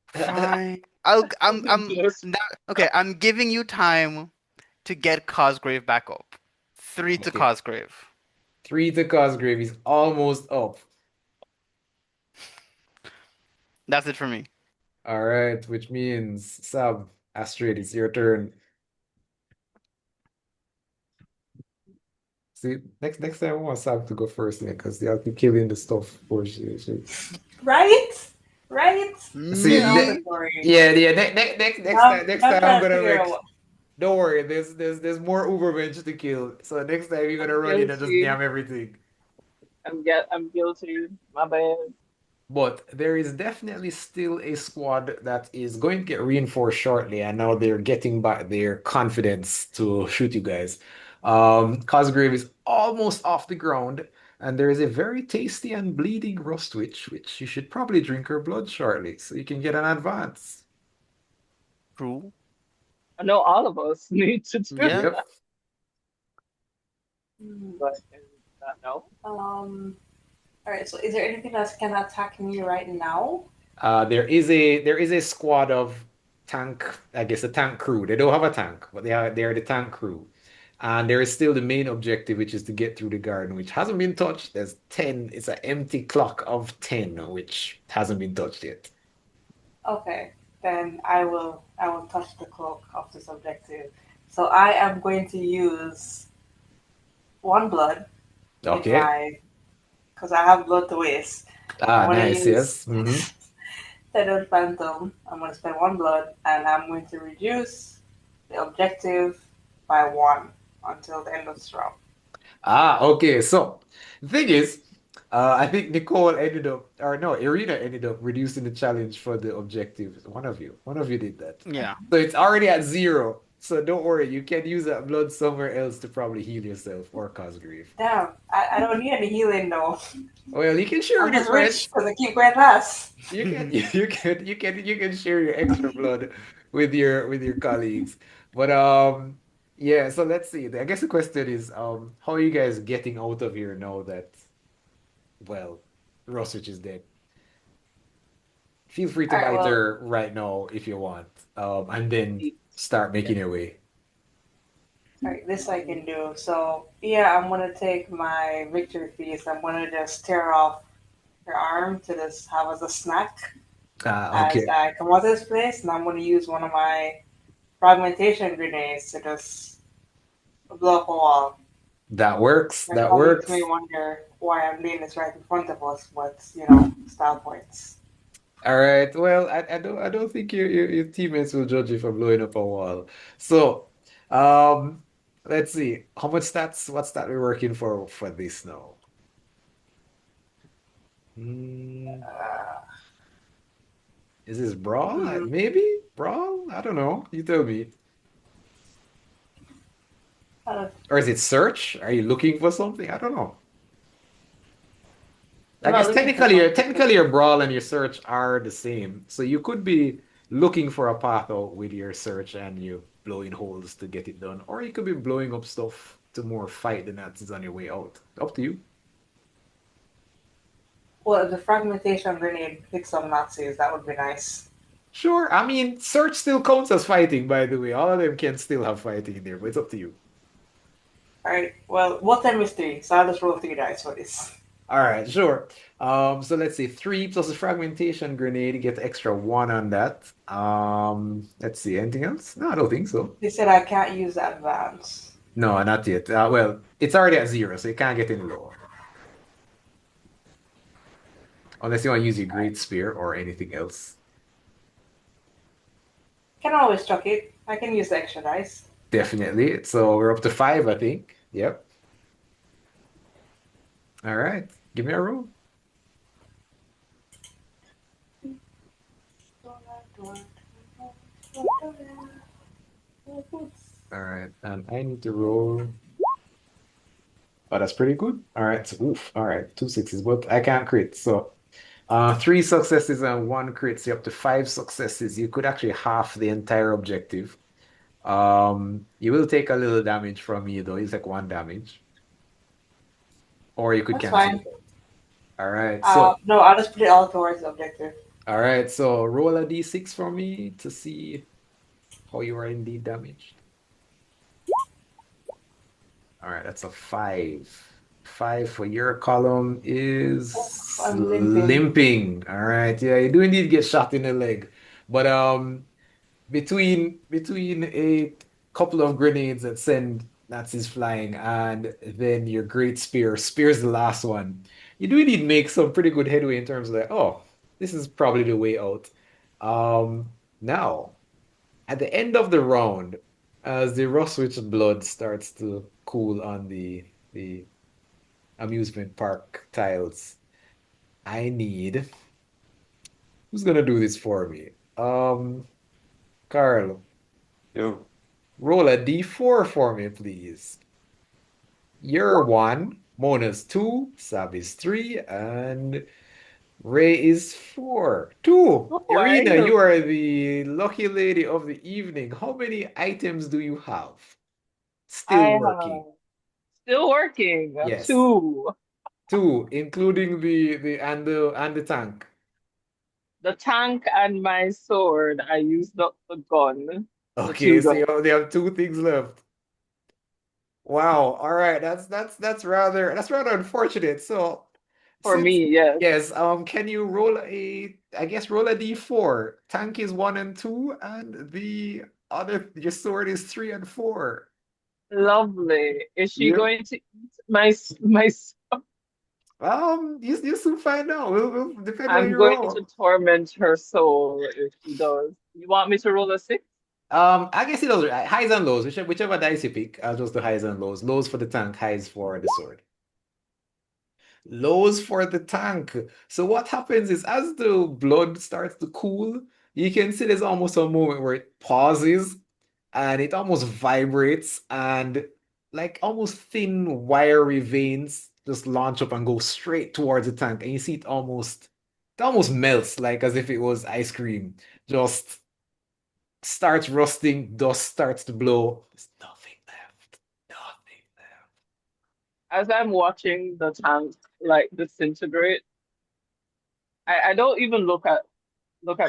Fine. I'm Yes. now okay. I'm giving you time to get Cosgrave back up. 3 to Okay. Cosgrave. Three to Cosgrave is almost up. That's it for me. All right, which means Sab, Astrid, it's your turn. See, next time I want Sab to go first, yeah, because they'll keep killing the stuff for she. Right? Right? See, Get off Me? it for you. yeah, yeah. Next I'm time I'm trying to gonna figure out make. Don't worry, there's more Ubermensch to kill. So next time you're gonna I'm run in and just guilty. yam everything. I'm guilty. My bad. But there is definitely still a squad that is going to get reinforced shortly, and now they're getting back their confidence to shoot you guys. Cosgrave is almost off the ground, and there is a very tasty and bleeding rust which you should probably drink her blood shortly, so you can get an advance. True. I know all of us need to do Yeah. Yep. that, but I do not know. All right. So, is there anything that can attack me right now? There is a squad of tank, I guess a tank crew. They don't have a tank, but they are the tank crew. And there is still the main objective, which is to get through the garden, which hasn't been touched. There's 10, it's an empty clock of 10, which hasn't been touched yet. Okay. Then I will touch the cloak of this objective. So I am going to use one blood in Okay. my because I have blood to waste. I'm Ah, gonna nice, use yes. Mm-hmm. Tethered Phantom. I'm gonna spend one blood and I'm going to reduce the objective by one until the end of this round. Ah, okay. So the thing is, I think Nicole ended up, or no, Iryna ended up reducing the challenge for the objective. One of you did that. Yeah. So it's already at zero. So don't worry, you can use that blood somewhere else to probably heal yourself or cause grief. Damn, I don't need any healing though. Well, you can share I'm with your just rich friends. because I keep going last. You can you can share your extra blood with your colleagues. But yeah, so let's see. I guess the question is how are you guys getting out of here now that well, Roswich is dead. Feel free to All right, buy well, her right now if you want. And then start Yeah. making your way. all right, this I can do. So yeah, I'm gonna take my victory feast. I'm gonna just tear off her arm to just have as a snack Ah, as okay. I come out of this place, and I'm gonna use one of my fragmentation grenades to just blow up a wall. That works. Your That colleagues may works. wonder why I'm doing this right in front of us, but style points. All right. Well, I don't think your teammates will judge you for blowing up a wall. So, um, Let's see. How much stats? What stat we're working for this now? Hmm, is this brawl? Hmm. Maybe brawl? I don't know. You tell me. Uh, Or is it search? Are you looking for something? I don't know. I I'm not guess looking for technically, something. technically your brawl and your search are the same. So you could be looking for a path out with your search and you blowing holes to get it done, or you could be blowing up stuff to more fight the Nazis on your way out. Up to you. Well, the fragmentation grenade hit some Nazis. That would be nice. Sure. I mean, search still counts as fighting, by the way. All of them can still have fighting in there, but it's up to you. All right. Well, what time is three? So I'll just roll three dice for this. All right, sure. So let's see, three plus a fragmentation grenade, you get extra one on that. Let's see, anything else? No, I don't think so. They said I can't use advance. No, not yet. Well, it's already at zero, so you can't get any lower. Unless you want to use your great spear or anything else. Can always chuck it. I can use the extra dice. Definitely. So we're up to five, I think. Yep. All right. Give me a roll. All right. And I need to roll. Oh, that's pretty good. All right. So, oof. All right. Two sixes, but I can't crit. So three successes and one crit. So you're up to five successes. You could actually half the entire objective. You will take a little damage from me though. It's like one damage. Or you could That's cancel it fine. out. All right. So No, I'll just put it all towards the objective. all right. So roll a d6 for me to see how you are indeed damaged. All right, that's a five. Five for your column is I'm limping. limping. All right. Yeah, you do indeed get shot in the leg. But between a couple of grenades that send Nazis flying and then your great spear's the last one. You do indeed make some pretty good headway in terms of like, oh, this is probably the way out. Now, at the end of the round, as the Roswich blood starts to cool on the amusement park tiles, I need who's gonna do this for me? Carl. Yo. Roll a d4 for me, please. You're one, Mona's two, Sab is three, and Ray is four. Two. Oh, Iryna, wow. you are the lucky lady of the evening. How many items do you have? Still I working. have still working. Yes. Two. Two, including the tank. The tank and my sword. I used up the gun. The Okay, two so you guns. only have two things left. Wow. All right. That's rather unfortunate. So For since me, yes. yes, can you roll I guess roll a d4. Tank is one and two, and the other your sword is three and four. Lovely. Is she You going to eat my you soon find out. We'll depend on I'm your going to roll. torment her soul if she does. You want me to roll a six? I guess it does highs and lows, whichever dice you pick. I'll just do highs and lows. Lows for the tank, highs for the sword. Lows for the tank. So what happens is as the blood starts to cool, you can see there's almost a moment where it pauses and it almost vibrates and like almost thin wiry veins just launch up and go straight towards the tank. And you see it almost melts like as if it was ice cream. Just starts rusting, dust starts to blow. There's nothing left. Nothing left. As I'm watching the tank like disintegrate, I don't even look at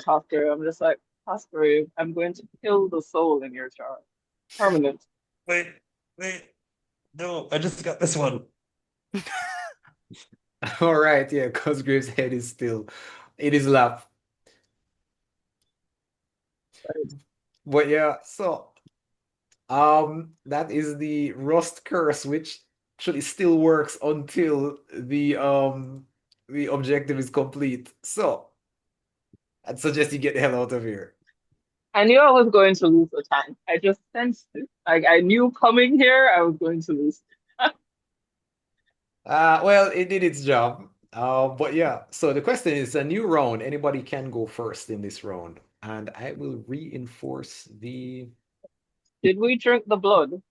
Cosgrave. I'm just like, Cosgrave, I'm going to kill the soul in your chart. Permanent. Wait, wait. No, I just got this one. All right, yeah, Cosgrave's head is still in his lap. But yeah, so that is the rust curse, which actually still works until the objective is complete. So I'd suggest you get the hell out of here. I knew I was going to lose the tank. I just sensed it. Like I knew coming here, I was going to lose. Well, it did its job. But yeah, so the question is a new round. Anybody can go first in this round. And I will reinforce the Did we drink the blood?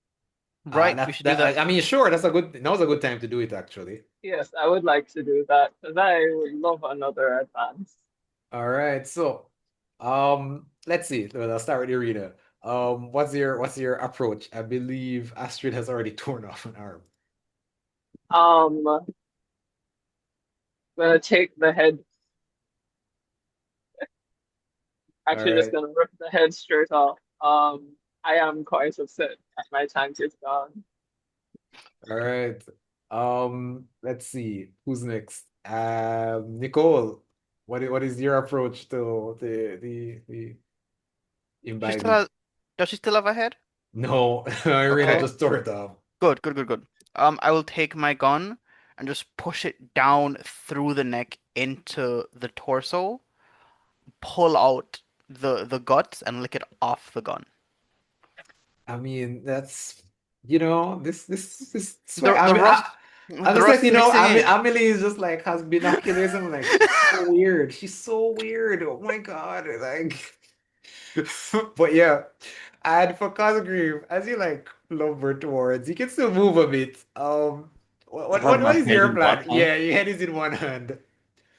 Right, we that should do that that. I mean sure, that's a good now's a good time to do it actually. Yes, I would like to do that because I would love another advance. All right, so let's see. Well, I'll start with Iryna. What's your approach? I believe Astrid has already torn off an arm. I'm gonna take the head. All Actually, just right. gonna rip the head straight off. I am quite upset that my tank is gone. All right. Let's see. Who's next? Nicole, what is your approach to the She still imbibing? has, does she still have a head? No, Irina Okay. just tore it off. Good, good, good, good. I will take my gun and just push it down through the neck into the torso, pull out the guts and lick it off the gun. I mean, this swear. The I the mean, rust I'm the just like, rust is mixing in. Amelie is just like has binoculars and like she's so weird. She's so weird. Oh my God. Like, but yeah. And for Cosgrave, as you like lumber towards, you can still move a bit. What I what have what, my what is head your in one plan? hand. Yeah, your head is in one hand.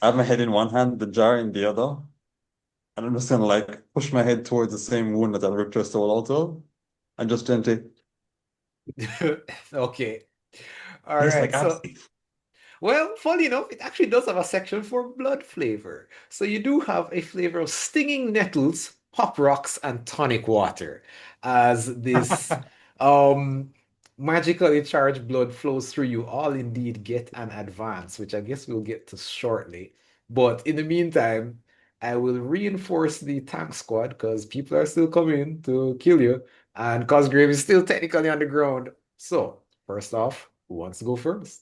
I have my head in one hand, the jar in the other, and I'm just gonna like push my head towards the same wound that I ripped her soul out of, and just gently Okay. All taste right. like So acid. well, funny enough, it actually does have a section for blood flavor. So you do have a flavor of stinging nettles, pop rocks, and tonic water as this um magically charged blood flows through you. All indeed get an advance, which I guess we'll get to shortly. But in the meantime, I will reinforce the tank squad because people are still coming to kill you, and Cosgrave is still technically on the ground. So, first off, who wants to go first?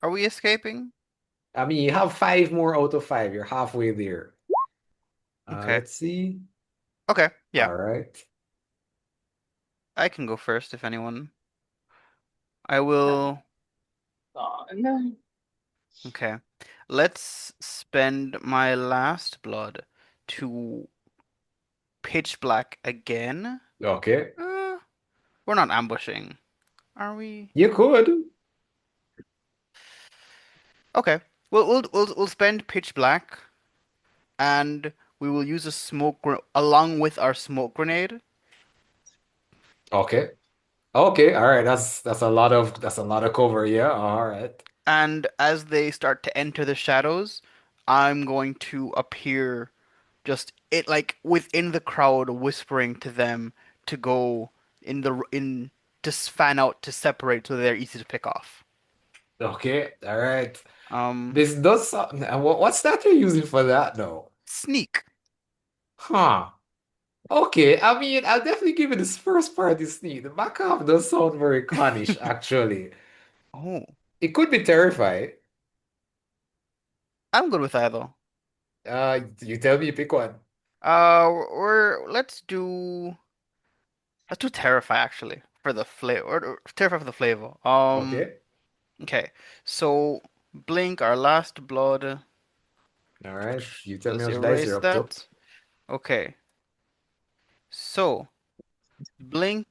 Are we escaping? I mean, you have five more out of five. You're halfway there. Okay. Let's see. Okay. Yeah. All right. I can go first if anyone. I will. Gone. Okay. Let's spend my last blood to pitch black again. Okay. Uh, we're not ambushing, are we? You could. Okay. We'll spend pitch black and we will use a along with our smoke grenade. Okay. Okay. All right. That's a lot of cover. Yeah. All right. And as they start to enter the shadows, I'm going to appear just it like within the crowd, whispering to them to go in to fan out to separate so they're easy to pick off. Okay. All right. Um, This does sound. What's that you're using for that though? sneak. Huh. Okay. I mean, I'll definitely give it this first part is neat. The back half does sound very connish, actually. Oh, It could be terrifying. I'm good with either. You tell me, pick one. We're let's do terrify actually for the flavor or terrify for the flavor. Okay. Okay, so blink our last blood. All right. You tell me how Let's much dice you're erase up to. that. Okay, so blink.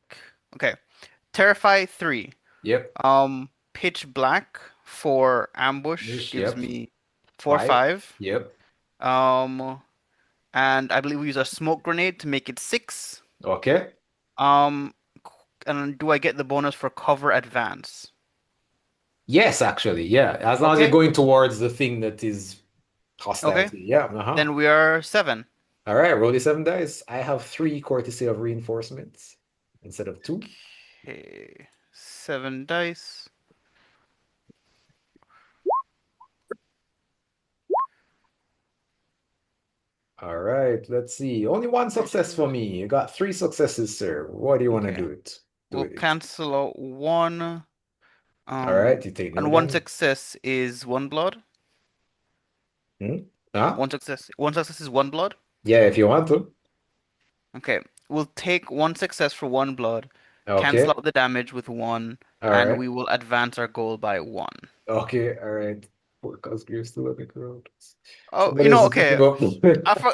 Okay, terrify 3. Yep. Pitch black for ambush gives Yep. me 4 Five. 5. Yep. Um, and I believe we use a smoke grenade to make it 6. Okay. Um, and do I get the bonus for cover advance? Yes, actually. Yeah. As long as you're Okay, going towards the thing that is hostile okay. to you. Yeah. Uh-huh. Then we are 7. All right. Roll the 7 dice. I have three courtesy of reinforcements instead of two. Okay, 7 dice. All right. Let's see. Only one success for me. You got three successes, sir. What do you want to Okay, do it? Do we'll with it. cancel out 1. All right. You take no And one damage. success is 1 blood. Hmm? Huh? One success is one blood. Yeah, if you want to. Okay, we'll take one success for one blood, cancel Okay. out the damage with one, All and right. we will advance our goal by one. Okay. All right. Poor Cosgrave still on the ground. Oh, Somebody else is okay. picking up. I for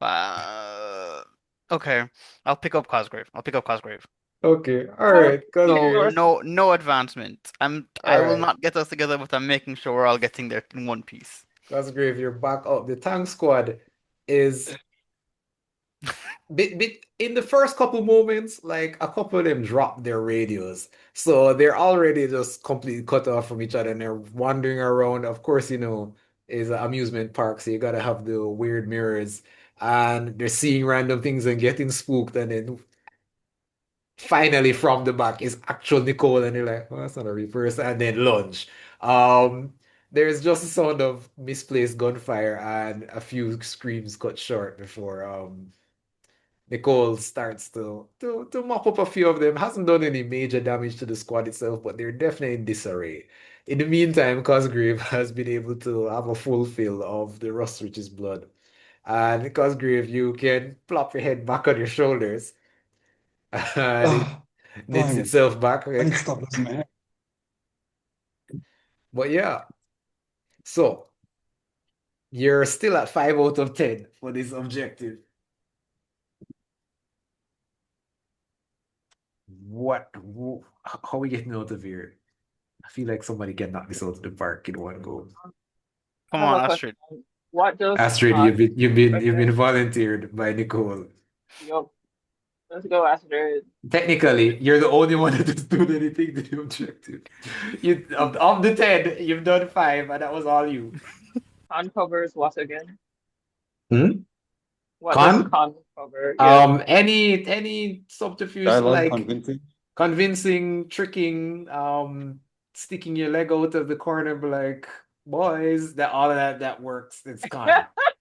uh, okay. I'll pick up Cosgrave. I'll pick up Cosgrave. Okay. All Okay. right. So Cosgrave. Yours. no advancement. All I will right. not get us together, but I'm making sure we're all getting there in one piece. Cosgrave, you're back up. The tank squad is bit in the first couple moments, like a couple of them dropped their radios. So they're already just completely cut off from each other and they're wandering around. Of course, it's an amusement park, so you gotta have the weird mirrors. And they're seeing random things and getting spooked, and then finally from the back is actual Nicole, and they're like, "Oh, that's not a real person," and then lunge. Um, there's just a sound of misplaced gunfire and a few screams cut short before Nicole starts to mop up a few of them. Hasn't done any major damage to the squad itself, but they're definitely in disarray. In the meantime, Cosgrave has been able to have a full fill of the rust which is blood. And Cosgrave, you can plop your head back on your shoulders and it Oh, knits blimey. itself back. I need to stop losing my hair. But yeah, so you're still at 5 out of 10 for this objective. How are we getting out of here? I feel like somebody can knock this out of the park in one go. I Come have on, a question. Astrid. What does Astrid, con you've affect? been volunteered by Nicole. Yup. Let's go, Astrid. Technically, you're the only one that has done anything to the objective. Of the 10, you've done 5, and that was all you. Con covers what again? Hmm? What does Con? con cover? Yes. Any subterfuge Dialogue like convincing. convincing, tricking, sticking your leg out of the corner, be like, boys, that all of that works. It's con.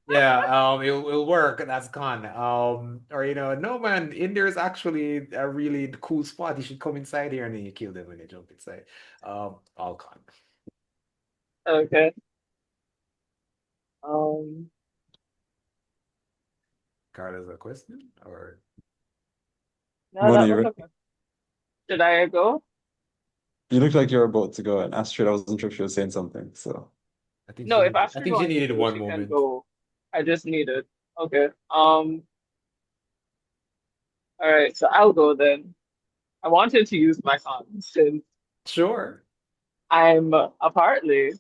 Yeah, it'll work. That's con. Or no man, in there's actually a really cool spot. You should come inside here, and then you kill them when they jump inside. All con. Okay. Um, Carla's a question, or no, Mona, that you was ready? okay. Should I go? You look like you're about to go, and Astrid, I wasn't sure if she was saying something, so. No, if I Astrid think she wants to needed go, one she can moment. go. I just need it. Okay. All right, so I'll go then. I wanted to use my con since Sure. I'm apparently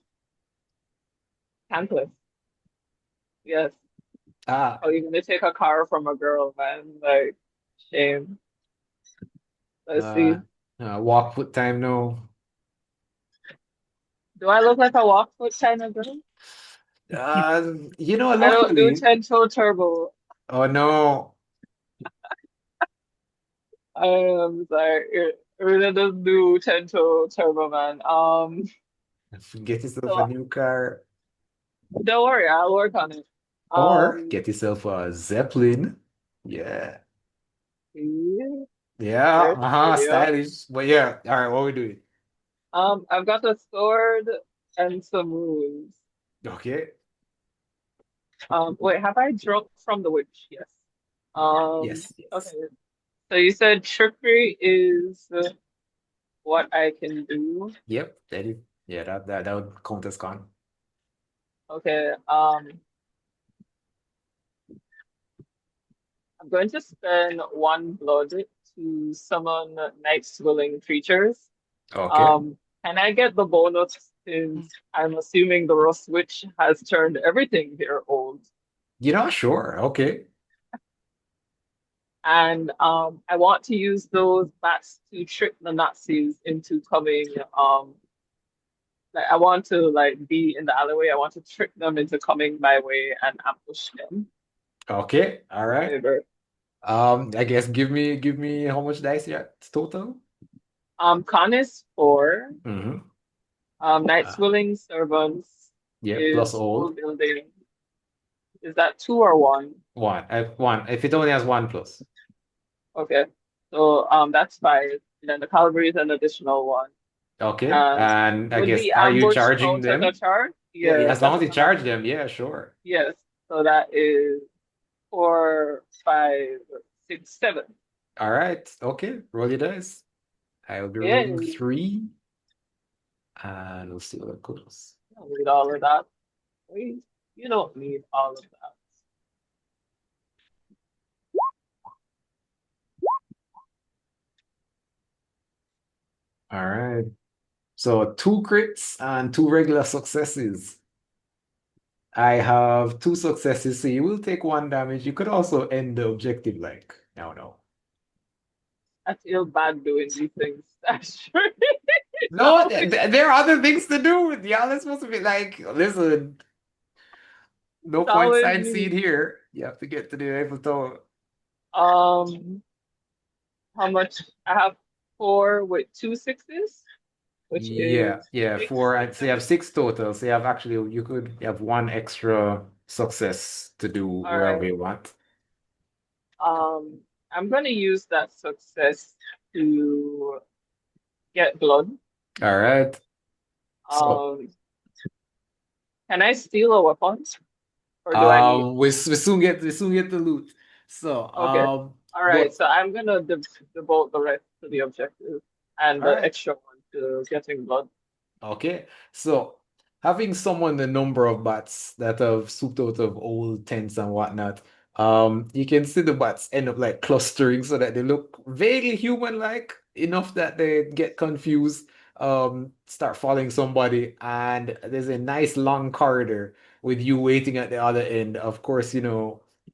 tankless. Yes. Ah, Are you gonna take a car from a girl, man? Like, shame. Let's uh, see. walk foot time, no. Do I look like a walk foot kind of girl? I don't do Luckily, 10-toe turbo. oh no, I am sorry. It really doesn't do 10-toe turbo, man. get yourself a So new car don't worry, I'll work on it. or Um, get yourself a Zeppelin. Yeah, yeah, yeah, right, yeah. stylish. But yeah, all right, what we doing? I've got a sword and some runes. Okay, Wait, have I drunk from the witch? Yes. yes, Okay. yes, So you said trickery is what I can do. yep, that is, yeah, that would count as con. Okay. I'm going to spend one blood to summon night willing creatures. Okay, Um, can I get the bonus since I'm assuming the Rust Witch has turned everything here old? sure, okay, And I want to use those bats to trick the Nazis into coming. Like I want to like be in the alleyway. I want to trick them into coming my way and ambush them. okay, all right. Favor. I guess give me how much dice you got total? Con is 4. Mm-hmm. Knights Willing Servants Yeah, plus is full old. building. Is that 2 or 1? One. If it only has one plus. Okay. So that's 5. And then the cavalry is an additional 1. Okay. And And I would guess the are you ambush charging count as a them? charge? Yeah, Yeah, as long that's as you what I have. charge them, yeah, sure. Yes. So that is 4, 5, 6, 7. All right, okay, roll your dice. I will be Yeah, rolling you three, and we'll see what it goes. don't need all of that. Wait, you don't need all of that. All right. So two crits and two regular successes. I have two successes, so you will take one damage. You could also end the objective like, no, no. I feel bad doing these things. That's true. It's No, always there are other things to do. Y'all are supposed to be like, listen, no it's point always sightseeing me. here. You have to get to the Eiffel Tower. Um, how much? I have 4 with 2 sixes, which Yeah, is yeah, 6 four. with So you have 7. six total. So you have actually, you could have one extra success to do All wherever right. you want. Um, I'm gonna use that success to get blood. All right. So, Um, can I steal a weapon, or do I need? we soon get the loot. So, Okay. All right. but So I'm gonna devote the rest to the objective and all the right. extra one to getting blood. Okay, so having someone the number of bats that have souped out of old tents and whatnot, you can see the bats end up like clustering so that they look vaguely human-like enough that they get confused, start following somebody, and there's a nice long corridor with you waiting at the other end. Of course,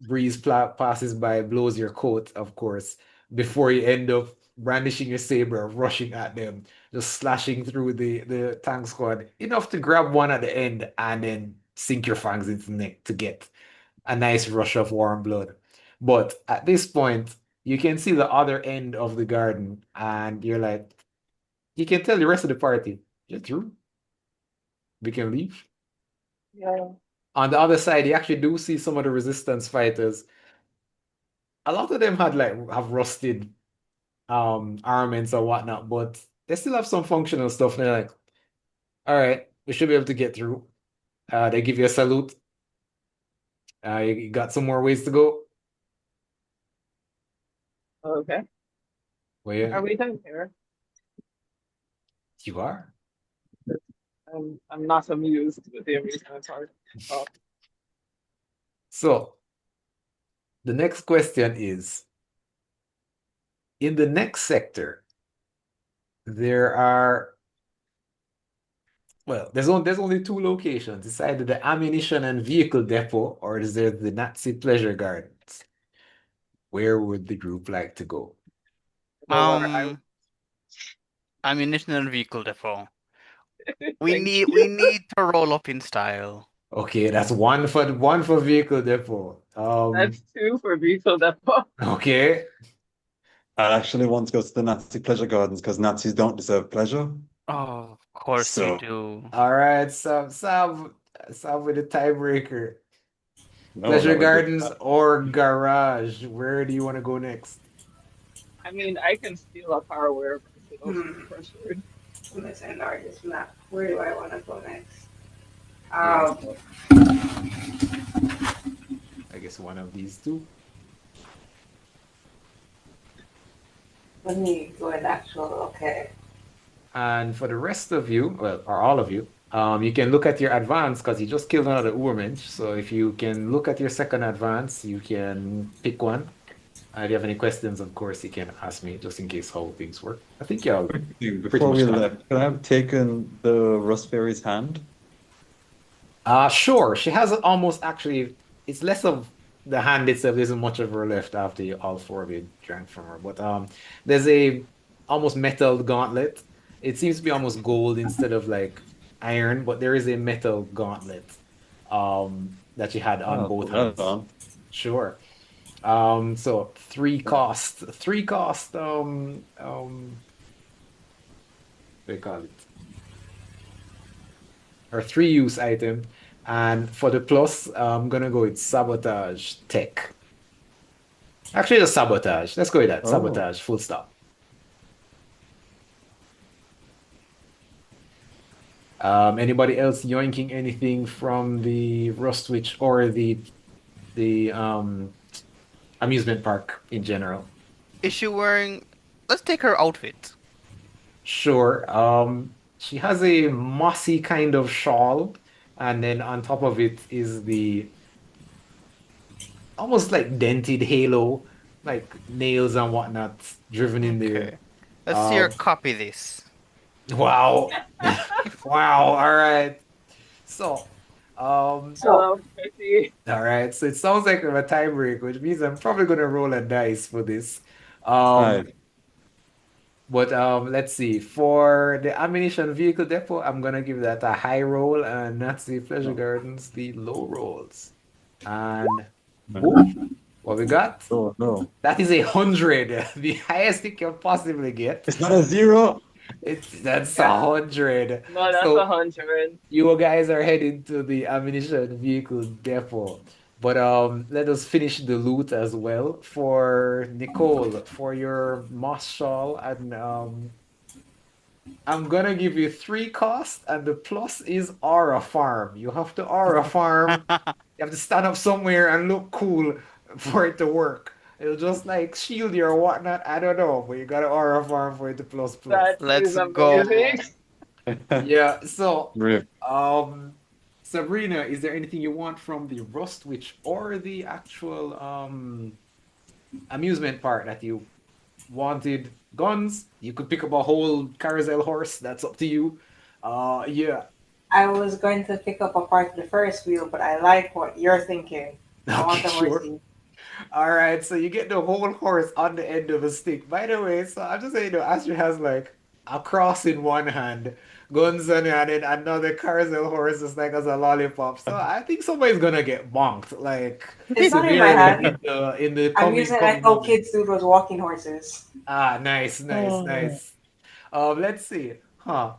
breeze passes by, blows your coat, of course, before you end up brandishing your saber, rushing at them just slashing through the tank squad enough to grab one at the end and then sink your fangs into the neck to get a nice rush of warm blood. But at this point, you can see the other end of the garden, and you're like, you can tell the rest of the party, you're through. We can leave. Yeah. On the other side, you actually do see some of the resistance fighters. A lot of them had like have rusted armaments or whatnot, but they still have some functional stuff. And they're like, all right, we should be able to get through. They give you a salute. You got some more ways to go. Okay. Are Where we done here? you are. I'm not amused with the amusement part. Oh, So the next question is, in the next sector, there are, well, there's only two locations. It's either the ammunition and vehicle depot or is there the Nazi pleasure gardens. Where would the group like to go? you know where I Um, ammunition and vehicle depot. We thank need we you. need to roll up in style. Okay, that's one for vehicle depot. That's 2 for vehicle depot. Okay. I actually want to go to the Nazi pleasure gardens because Nazis don't deserve pleasure. Oh, of course you So, do. All right, Sam with the tiebreaker. no, Pleasure that would be Gardens or Garage? Where do you want to go next? I mean, I can steal a car wherever I feel Hmm. pressured. I'm gonna send our this map. Where do I want to go next? Yeah, Um, so I guess one of these two. let me go in actual. Okay. And for the rest of you, well, or all of you, you can look at your advance because you just killed another Urmensch. So if you can look at your second advance, you can pick one. If you have any questions, of course, you can ask me just in case how things work. I think y'all quick thing. pretty Before much we covered. left, could I have taken the Rust Fairy's hand? Sure. She has almost actually, it's less of the hand itself. There isn't much of her left after all four of you drank from her. But there's a almost metal gauntlet. It seems to be almost gold instead of like iron, but there is a metal gauntlet that she had on Oh, both put that hands. on. Sure. So three cost, what do you call it? Or three use item. And for the plus, I'm gonna go with sabotage tech. Actually, just sabotage. Let's go with that. Oh, Sabotage, full stop. Anybody else yoinking anything from the Rustwich or the amusement park in general? Is she wearing? Let's take her outfit. Sure. She has a mossy kind of shawl, and then on top of it is the almost like dented halo, like nails and whatnot driven in there. Okay. Let's see her Um, copy this. wow. Wow. All right. So, I love Betty. all right. So it sounds like we have a tie break, which means I'm probably gonna roll a dice for this. Hi. Um, but let's see. For the ammunition vehicle depot, I'm gonna give that a high roll, and Nazi Pleasure No. Gardens the low rolls. And boom, what we got? Oh no. That is 100, the highest you can possibly get. It's not a zero. That's Yeah. 100. No, that's So 100. you guys are heading to the ammunition vehicle depot. But let us finish the loot as well. For Nicole, for your moss shawl, and I'm gonna give you three costs, and the plus is aura farm. You have to aura farm. You have to stand up somewhere and look cool for it to work. It'll just like shield you or whatnot. I don't know, but you gotta aura farm for it to plus plus. That is Let's amazing. go. Yeah, so Brilliant. Sabrina, is there anything you want from the Rustwich or the actual amusement park that you wanted? Guns? You could pick up a whole carousel horse, that's up to you. Yeah. I was going to pick up a part of the first wheel, but I like what you're thinking. I Okay, want a sure. horsey. All right, so you get the whole horse on the end of a stick. By the way, so I'm just saying, Astrid has like a cross in one hand, guns on the hand, and another carousel horse just like as a lollipop. So I think somebody's gonna get bonked, like It's not in my severely hand. in the I'm coming using it like coming how moment. kids do those walking horses. Ah, nice, nice, Oh. nice. Let's see. Huh.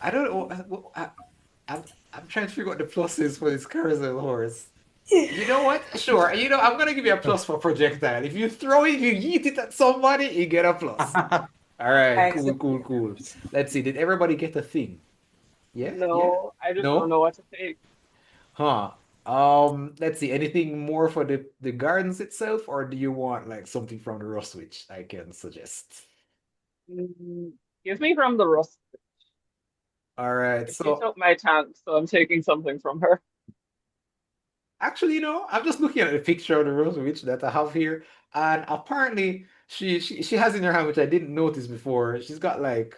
I don't know. I'm I'm trying to figure out the pluses for this carousel horse. You know what? Sure. I'm gonna give you a plus for projectile. If you throw it, if you yeet it at somebody, you get a plus. All I right, cool, accept cool, it. cool. Let's see. Did everybody get a thing? Yeah, yeah. No, I just don't No? know what to take. Huh. Let's see. Anything more for the gardens itself, or do you want like something from the Rustwich I can suggest? Mm, Give me from the Rust. All right. She So took my tank, so I'm taking something from her. actually, I'm just looking at the picture of the Rustwich that I have here, and apparently she has in her hand, which I didn't notice before. She's got like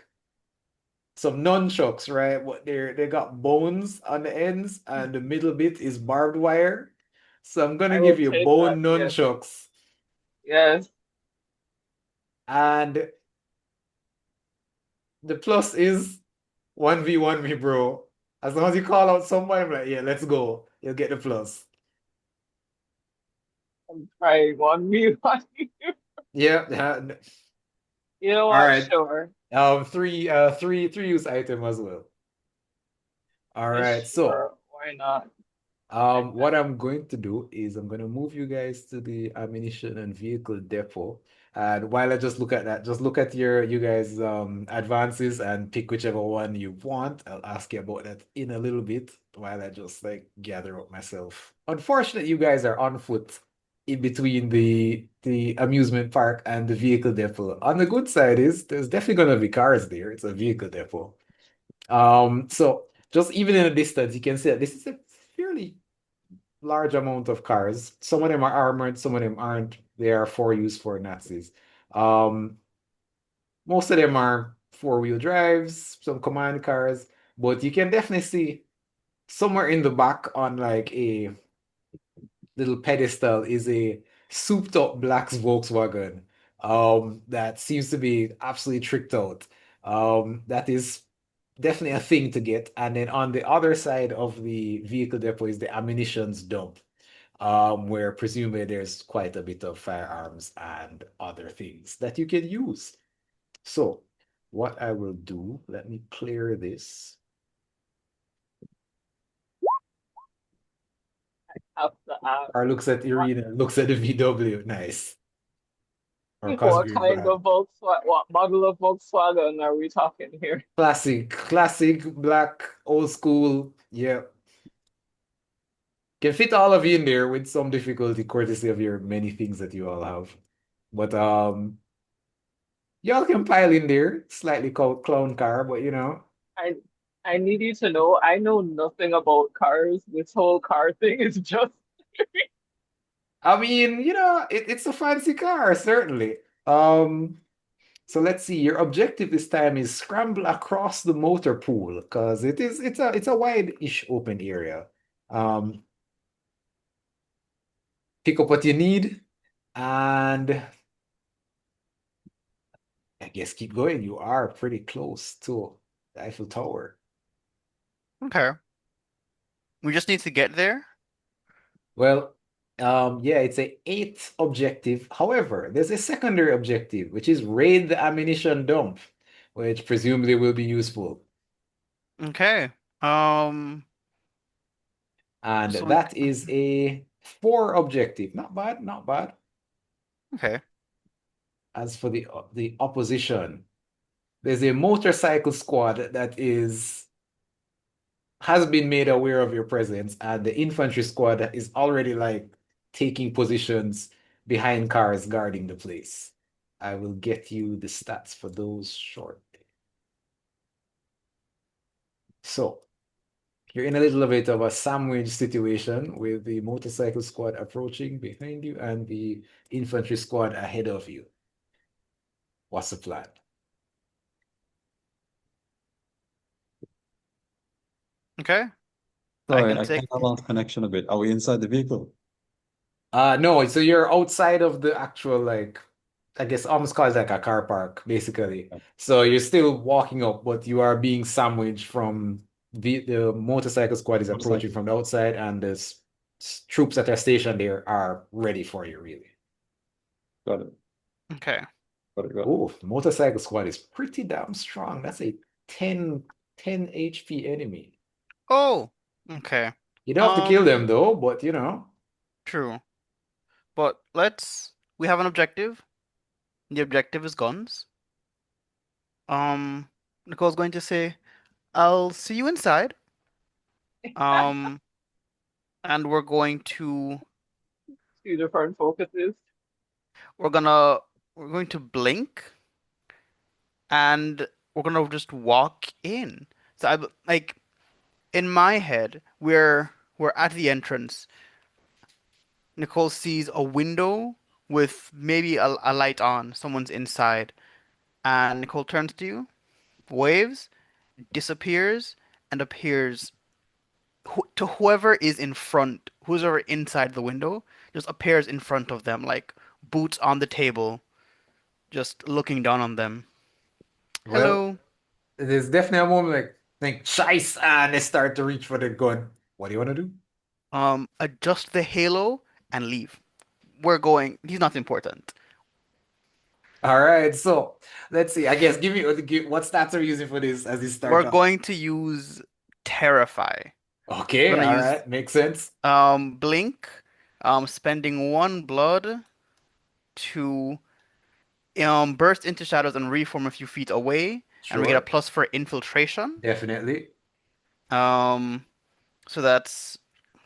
some nunchucks, right? What they got bones on the ends, and the middle bit is barbed wire. So I'm gonna I give will you take that. bone Yes, nunchucks, yes. and the plus is 1v1 me, bro. As long as you call out somebody, I'm like, yeah, let's go. You'll get the plus. I'm trying one me one. Yeah, You know all what? right. Sure. Three use item as well. All right, so. Sure. Why not? What I'm going to do is I'm going to move you guys to the ammunition and vehicle depot. And while I just look at that, just look at you guys advances and pick whichever one you want. I'll ask you about that in a little bit while I just like gather up myself. Unfortunately, you guys are on foot in between the amusement park and the vehicle depot. On the good side is there's definitely gonna be cars there. It's a vehicle depot. So just even in a distance, you can see that this is a fairly large amount of cars. Some of them are armored, some of them aren't. They are for use for Nazis. Um, most of them are four-wheel drives, some command cars, but you can definitely see somewhere in the back on like a little pedestal is a souped up black Volkswagen that seems to be absolutely tricked out. That is definitely a thing to get. And then on the other side of the vehicle depot is the ammunitions dump, where presumably there's quite a bit of firearms and other things that you can use. So, what I will do, let me clear this. Have to ask. Or looks at What? Iryna, looks at the VW. Nice. or What Cosgrave kind Brand. of Volkswagen, what model of Volkswagen are we talking here? Classic, black, old school. Yeah. Can fit all of you in there with some difficulty, courtesy of your many things that you all have. But y'all can pile in there. Slightly clown car, but you know. I I need you to know I know nothing about cars. This whole car thing is just I mean, you know, it's a fancy car, certainly. Um, so let's see. Your objective this time is scramble across the motor pool because it's a wide-ish open area. Um, pick up what you need, and I guess keep going. You are pretty close to the Eiffel Tower. Okay. We just need to get there. Well, yeah, it's a eighth objective. However, there's a secondary objective, which is raid the ammunition dump, which presumably will be useful. Okay. Um, And so that is a four objective. Not bad, not bad. okay. As for the opposition, there's a motorcycle squad that has been made aware of your presence, and the infantry squad is already like taking positions behind cars guarding the place. I will get you the stats for those shortly. So you're in a little bit of a sandwich situation with the motorcycle squad approaching behind you and the infantry squad ahead of you. What's the plan? Okay. I Sorry, can I take kind of lost connection a bit. Are we inside the vehicle? No, so you're outside of the actual like I guess almost called like a car park, basically. Yeah. So you're still walking up, but you are being sandwiched from the motorcycle squad is approaching Motorcycle. from the outside, and the troops that are stationed there are ready for you, really. Got it. okay. Got it. Oh, the motorcycle squad is pretty damn strong. That's a 10 HP enemy. Oh, okay. You don't have to kill them Um, though, but you know. true. But we have an objective. The objective is guns. Um, Nicole's going to say, I'll see you inside. Um, and two different focuses. we're gonna we're going to blink and we're gonna just walk in. So like in my head, we're at the entrance. Nicole sees a window with maybe a light on. Someone's inside. And Nicole turns to you, waves, disappears, and appears to whoever is in front, whoever inside the window, just appears in front of them, like boots on the table, just looking down on them. Well, Hello. there's definitely a moment like think Chice and they start to reach for the gun. What do you want to do? Adjust the halo and leave. We're going. He's not important. All right, so let's see. I guess what stats are you using for this as you We're start off? going to use Terrify. We're Okay, gonna all use right, makes sense. Blink, spending one blood to burst into shadows and reform a few feet away, and we get a Sure, plus for infiltration. definitely. Um, so that's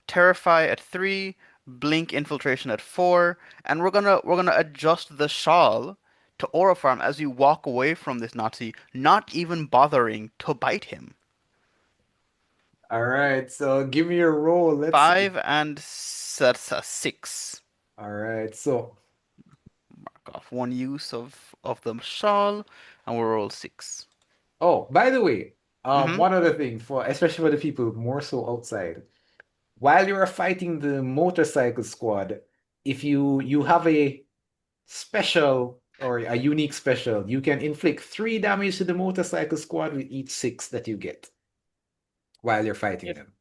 Terrify at 3, Blink Infiltration at 4, and we're gonna adjust the shawl to Aura Farm as we walk away from this Nazi, not even bothering to bite him. All right, so give me a roll. Let's see. 5 and that's a 6. All right, so Mark off one use of the shawl, and we'll roll 6. oh, by the way, Mm-hmm. one other thing for especially for the people more so outside. While you are fighting the motorcycle squad, if you have a special or a unique special, you can inflict 3 damage to the motorcycle squad with each 6 that you get while you're fighting If them.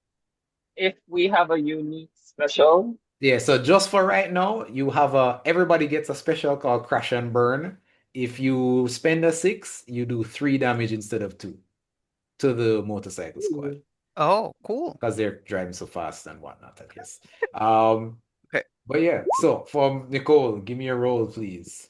if we have a unique special, Yeah, so just for right now, you have everybody gets a special called Crash and Burn. If you spend a 6, you do 3 damage instead of 2 to the motorcycle squad ooh, Oh, cool. because they're driving so fast and whatnot, I guess. Um, Okay. but yeah, so from Nicole, give me a roll, please.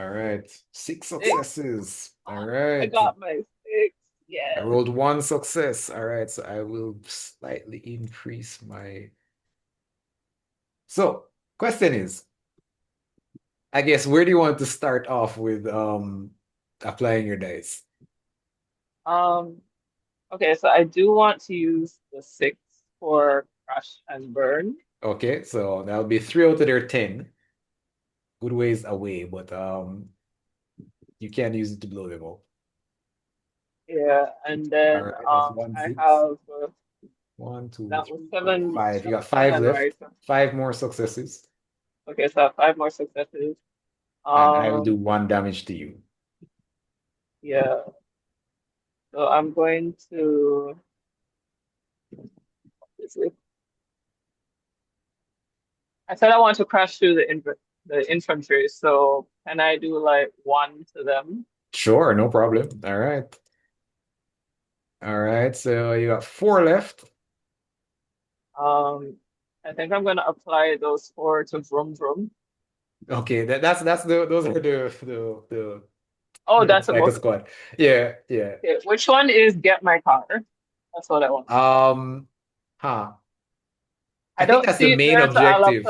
All right. Six Six. successes. All I right. got my six. I Yes. rolled one success. All right. So I will slightly increase my. So, question is, I guess, where do you want to start off with applying your dice? Um, okay, so I do want to use the six for crush and burn. Okay, so that'll be 3 out of their 10. Good ways away, but you can't use it to blow them up. Yeah, and All then right, that's one I six. have One, two, that was three, four, seven. five. You That got was five seven, left. right? Five more successes, Okay, so I have five more successes. and I will do Um, one damage to you. yeah. So I'm going to. I said I want to crash through the infantry. So can I do like one to them? Sure, no problem. All right. All right, so you got four left. I think I'm gonna apply those four to Vroom Vroom. Okay, that's those are the Oh, that's the motorcycle most. squad. Yeah, yeah. Okay, which one is get my car? That's what I want. Um, huh. I I think don't that's the see it main there, so objective.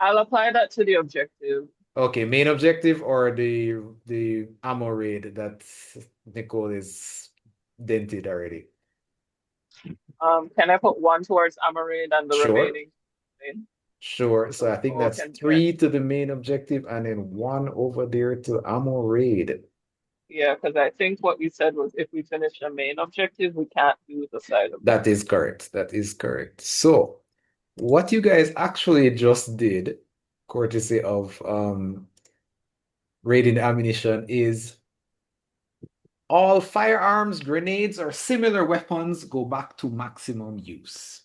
I'll apply that to the objective. Okay, main objective or the ammo raid that Nicole is dented already. Can I put one towards Amarin and the Sure, remaining thing? sure. So So I think Nicole that's can get. three to the main objective and then one over there to ammo raid. Yeah, because I think what you said was if we finish the main objective, we can't do the side That objective. is correct. That is correct. So what you guys actually just did, courtesy of raiding ammunition, is all firearms, grenades, or similar weapons go back to maximum use.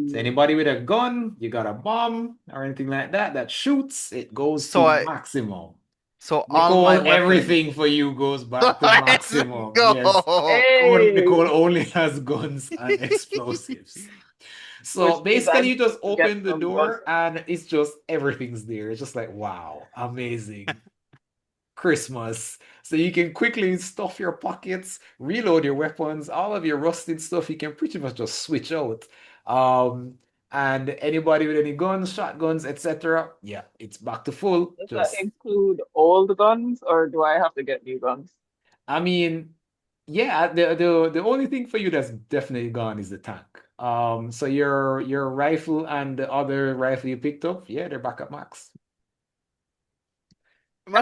So Ooh. anybody with a gun, you got a bomb or anything like that that shoots, it goes So to I maximum. so all my Nicole, weapons. everything for you goes back to Let's maximum. Yes. go. Nicole Hey, only has guns and explosives. So which means I basically, need you just to get open the some guns. door and it's just everything's there. It's just like, wow, amazing. Christmas. So you can quickly stuff your pockets, reload your weapons, all of your rusted stuff, you can pretty much just switch out. Um, and anybody with any guns, shotguns, etc., yeah, it's back to full. Does that Just, include old guns, or do I have to get new guns? I mean, yeah, the only thing for you that's definitely gone is the tank. So your rifle and the other rifle you picked up, yeah, they're back at max.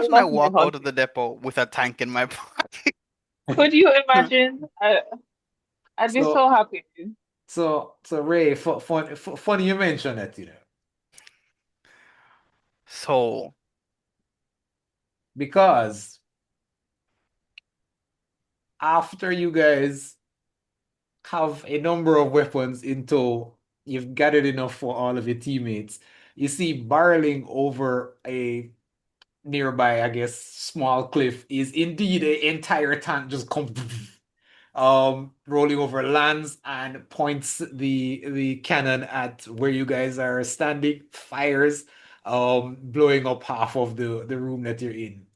I Imagine I love my walk out of hunting. the depot with a tank in my pocket. Could you imagine? I'd be So so happy. so Ray, funny you mentioned that, So, because after you guys have a number of weapons in tow, you've gathered enough for all of your teammates. You see barreling over a nearby, I guess, small cliff is indeed an entire tank just come rolling over lands and points the cannon at where you guys are standing, fires, blowing up half of the room that you're in.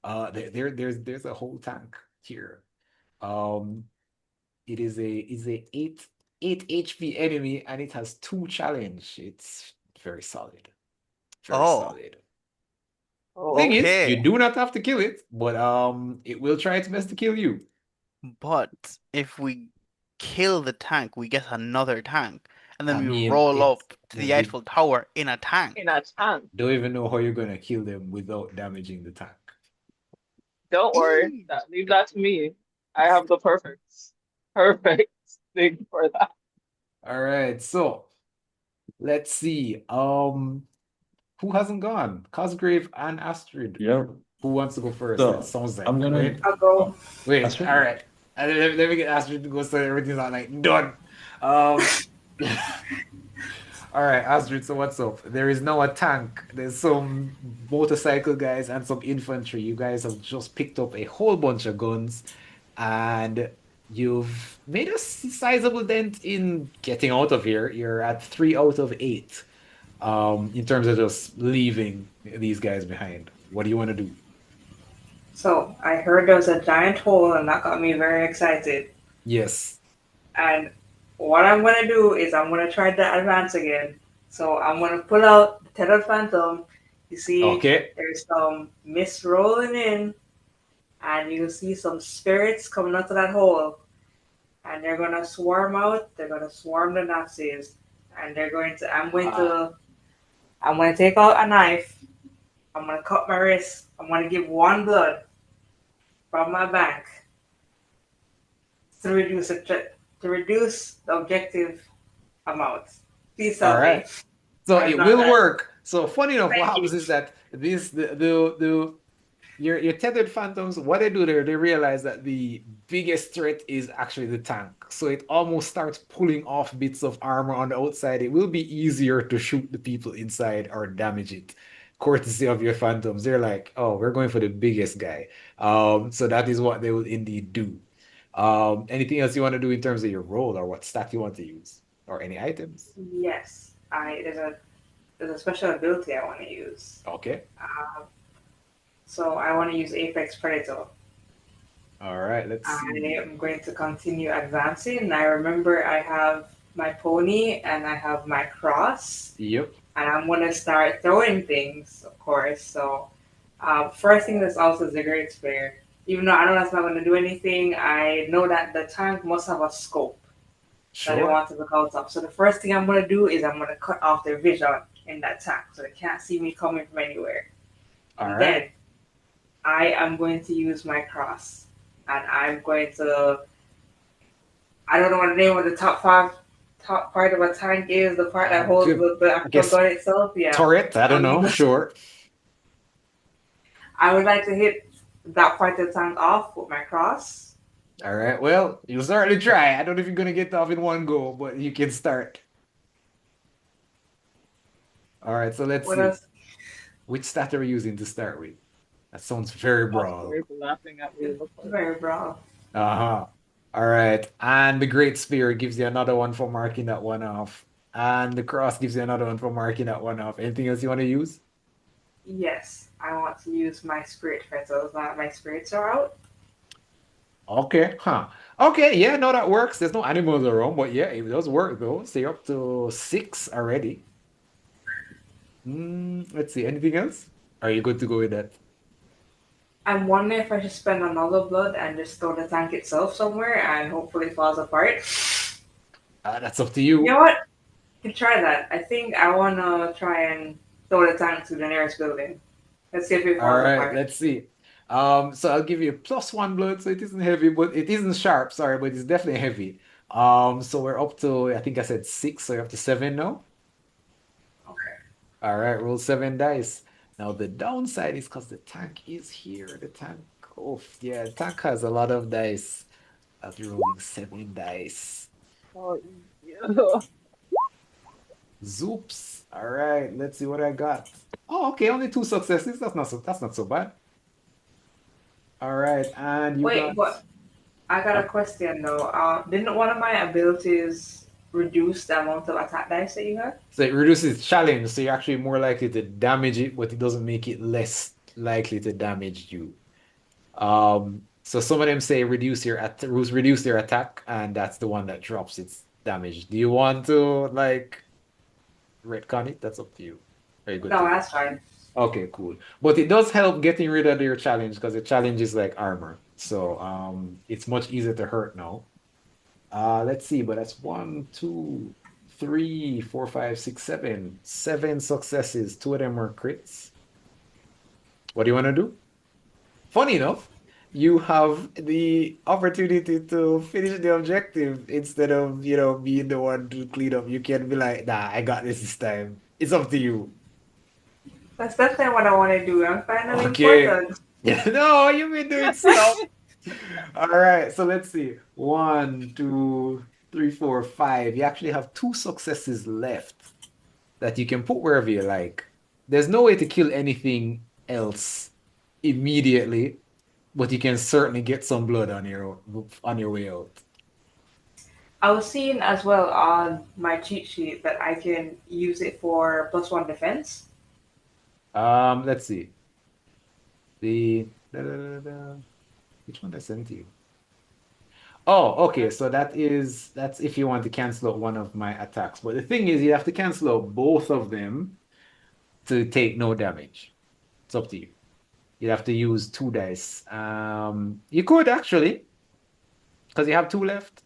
There's a whole tank here. Um, it is a 8 HP enemy and it has 2 challenge. It's very solid. Very oh, solid. Thing Oh, is, you okay. do not have to kill it, but it will try its best to kill you. But if we kill the tank, we get another tank, and then I we mean, roll it's up to the Eiffel Tower in a in tank. a tank. don't even know how you're gonna kill them without damaging the tank. Don't worry. Eee. Leave that to me. I have the perfect thing for that. All right, so let's see. Who hasn't gone? Cosgrave and Astrid. Yeah. Who wants to go first? That So sounds like. I'm gonna I'll go. Wait. All Astrid. right. Let me get Astrid to go so everything's not like done. Um. All right, Astrid. So what's up? There is now a tank. There's some motorcycle guys and some infantry. You guys have just picked up a whole bunch of guns, and you've made a sizable dent in getting out of here. You're at 3 out of 8. in terms of just leaving these guys behind. What do you want to do? So I heard there was a giant hole, and that got me very excited. Yes. And what I'm gonna do is I'm gonna try the advance again. So I'm gonna pull out the tethered phantom. You see, Okay. there's some mist rolling in, and you see some spirits coming out of that hole, and they're gonna swarm out. They're gonna swarm the Nazis, and they're going to. Ah, I'm gonna take out a knife. I'm gonna cut my wrist. I'm gonna give one blood from my bank to reduce to reduce the objective amount. Please all help me. right. So I'm it not will that. work. So funny enough, what Thank happens you. is that this the your tethered phantoms, what they do there, they realize that the biggest threat is actually the tank. So it almost starts pulling off bits of armor on the outside. It will be easier to shoot the people inside or damage it. Courtesy of your phantoms. They're like, oh, we're going for the biggest guy. So that is what they will indeed do. Anything else you want to do in terms of your role or what stat you want to use? Or any items? Yes, I there's a special ability I want to use. Okay. Uh, so I want to use Apex Predator. All right, let's I see. am going to continue advancing. I remember I have my pony and I have my cross, Yep. and I'm going to start throwing things, of course. So, first thing that's also is a great player. Even though I know that's not going to do anything, I know that the tank must have a scope that they Sure. want to look out of. So the first thing I'm going to do is I'm going to cut off their vision in that tank so they can't see me coming from anywhere. All And right. then I am going to use my cross. And I'm going to, I don't know what the name of the top part of a tank is, the part that holds Good. the I actual guess gun itself. Yeah. turret, I don't I'm know. gonna, Sure. I would like to hit that part of the tank off with my cross. All right. Well, you certainly try. I don't know if you're gonna get off in one go, but you can start. All right, so let's What see. else? Which stat are we using to start with? That sounds very Oh, broad. sorry for laughing at me. Very broad. Uh-huh. All right. And the Great Spear gives you another one for marking that one off. And the cross gives you another one for marking that one off. Anything else you want to use? Yes, I want to use my spirit feathers. Now my spirits are out. Okay, huh. Okay, yeah, no, that works. There's no animals around, but yeah, it does work though. So you're up to six already. Let's see. Anything else? Are you good to go with that? I'm wondering if I should spend another blood and just throw the tank itself somewhere and hopefully it falls apart. That's up to You know you. what? You can try that. I think I wanna try and throw the tank to the nearest building. Let's see if it All falls right, apart. let's see. So I'll give you a plus one blood, so it isn't heavy, but it isn't sharp, sorry, but it's definitely heavy. So we're up to, I think I said six, so you're up to seven now. Okay. All right, roll seven dice. Now the downside is because the tank is here. The tank, oh yeah, the tank has a lot of dice. I'll be rolling seven dice. Oh, yeah. Zoops. All right, let's see what I got. Oh, okay, only two successes. That's not so bad. All right, and you Wait, got. but I got a Huh? question though. Didn't one of my abilities reduce the amount of attack dice that you have? So it reduces challenge, so you're actually more likely to damage it, but it doesn't make it less likely to damage you. So some of them say reduce their attack, and that's the one that drops its damage. Do you want to like retcon it? That's up to you. Are you good No, to go? that's fine. Okay, cool. But it does help getting rid of your challenge because the challenge is like armor. So it's much easier to hurt now. Let's see, but that's one, two, three, four, five, six, seven. Seven successes. Two of them were crits. What do you want to do? Funny enough, you have the opportunity to finish the objective instead of, being the one to clean up. You can be like, nah, I got this time. It's up to you. That's definitely what I want to do. I'm finally Okay. important. Yeah, no, you've been doing stuff. All right, so let's see. One, two, three, four, five. You actually have two successes left that you can put wherever you like. There's no way to kill anything else immediately, but you can certainly get some blood on your way out. I was seeing as well on my cheat sheet that I can use it for +1 defense. Let's see. The which one did I send to you? Oh, okay. So that's if you want to cancel out one of my attacks. But the thing is, you have to cancel out both of them to take no damage. It's up to you. You'd have to use 2 dice. You could actually, because you have two left.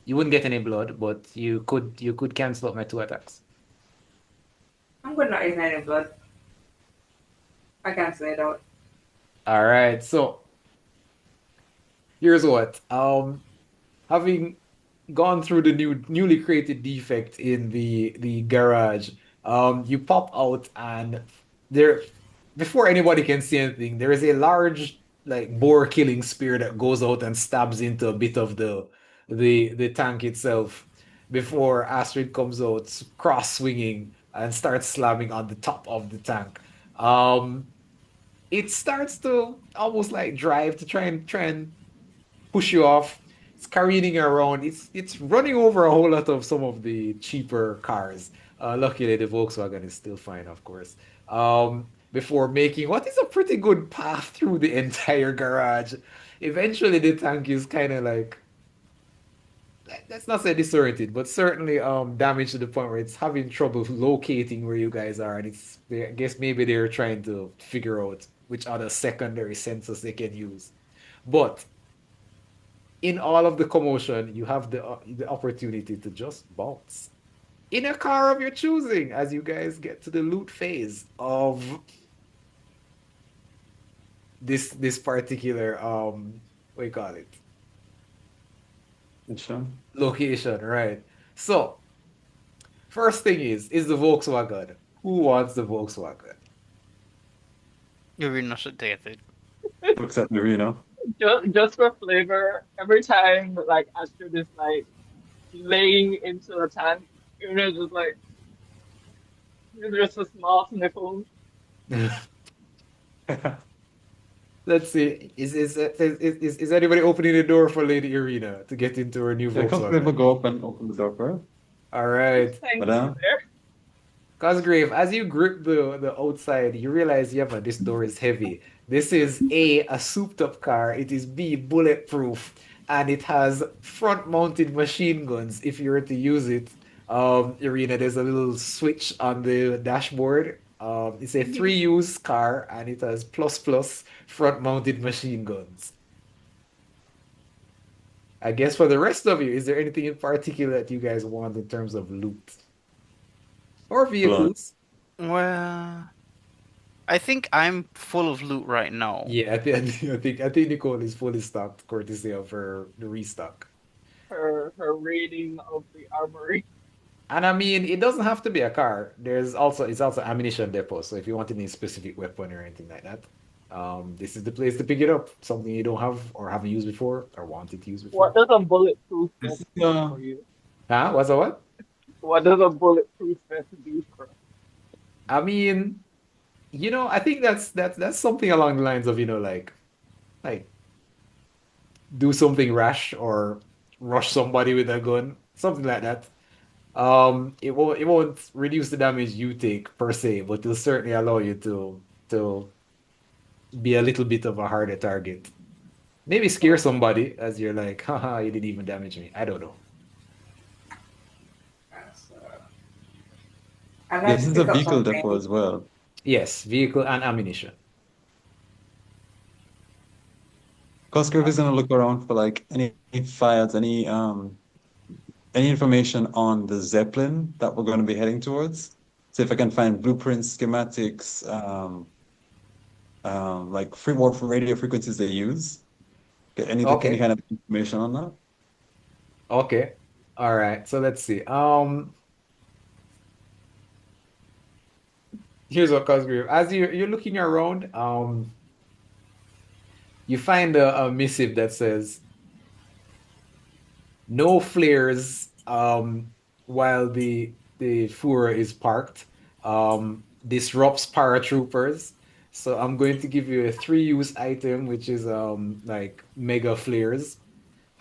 You wouldn't get any blood, but you could cancel out my two attacks. I'm good not using any blood. I cancel it out. All right. So here's what. Having gone through the newly created defect in the garage, you pop out and there before anybody can see anything, there is a large like boar killing spear that goes out and stabs into a bit of the tank itself before Astrid comes out cross swinging and starts slamming on the top of the tank. Um, it starts to almost like drive to try and push you off. It's careening around. It's running over a whole lot of some of the cheaper cars. Luckily, the Volkswagen is still fine, of course. Before making what is a pretty good path through the entire garage. Eventually, the tank is kind of like let's not say disoriented, but certainly damaged to the point where it's having trouble locating where you guys are, and I guess maybe they're trying to figure out which other secondary sensors they can use. But in all of the commotion, you have the opportunity to just bounce in a car of your choosing as you guys get to the loot phase of this particular what do you call it? It's shown. Location, right? So first thing is the Volkswagen. Who wants the Volkswagen? Iryna should take it. Looks at Iryna. Just for flavor, every time like Astrid is like laying into the tank, just like there's a small sniffle. Let's see. Is anybody opening the door for Lady Iryna to get into her new Yeah, Cosgrave will Volkswagen? go up and open the door for her. All Just right. thank you Madame? there. Cosgrave, as you grip the outside, you realize, yeah, man, this door is heavy. This is a souped up car. It is B, bulletproof, and it has front-mounted machine guns. If you were to use it, Iryna, there's a little switch on the dashboard. It's a three-use car, and it has plus plus front-mounted machine guns. I guess for the rest of you, is there anything in particular that you guys want in terms of loot or Blood. vehicles? Well, I think I'm full of loot right now. Yeah, I think Nicole is fully stocked, courtesy of her the restock. Her rating of the armory. And I mean, it doesn't have to be a car. It's also ammunition depot. So if you want any specific weapon or anything like that, this is the place to pick it up. Something you don't have or haven't used before or wanted to use What before. does a bulletproof This vest is do for you? Huh? What's a what? What does a bulletproof vest do for? I mean, I think that's something along the lines of, like do something rash or rush somebody with a gun, something like that. It won't reduce the damage you take per se, but it'll certainly allow you to be a little bit of a harder target. Maybe scare Oh, somebody as you're like, haha, you didn't even damage me. I don't know. That's, I'd like This to is a pick up vehicle depot something. as well. Yes, vehicle and ammunition. Cosgrave is gonna look around for like any files, any information on the Zeppelin that we're gonna be heading towards. See if I can find blueprints, schematics, like free what radio frequencies they use. Get any Okay. kind of information on that. Okay. All right. So let's see. Here's what Cosgrave. As you're looking around, you find a missive that says no flares while the Fuhrer is parked. Disrupts paratroopers. So I'm going to give you a three-use item, which is like mega flares,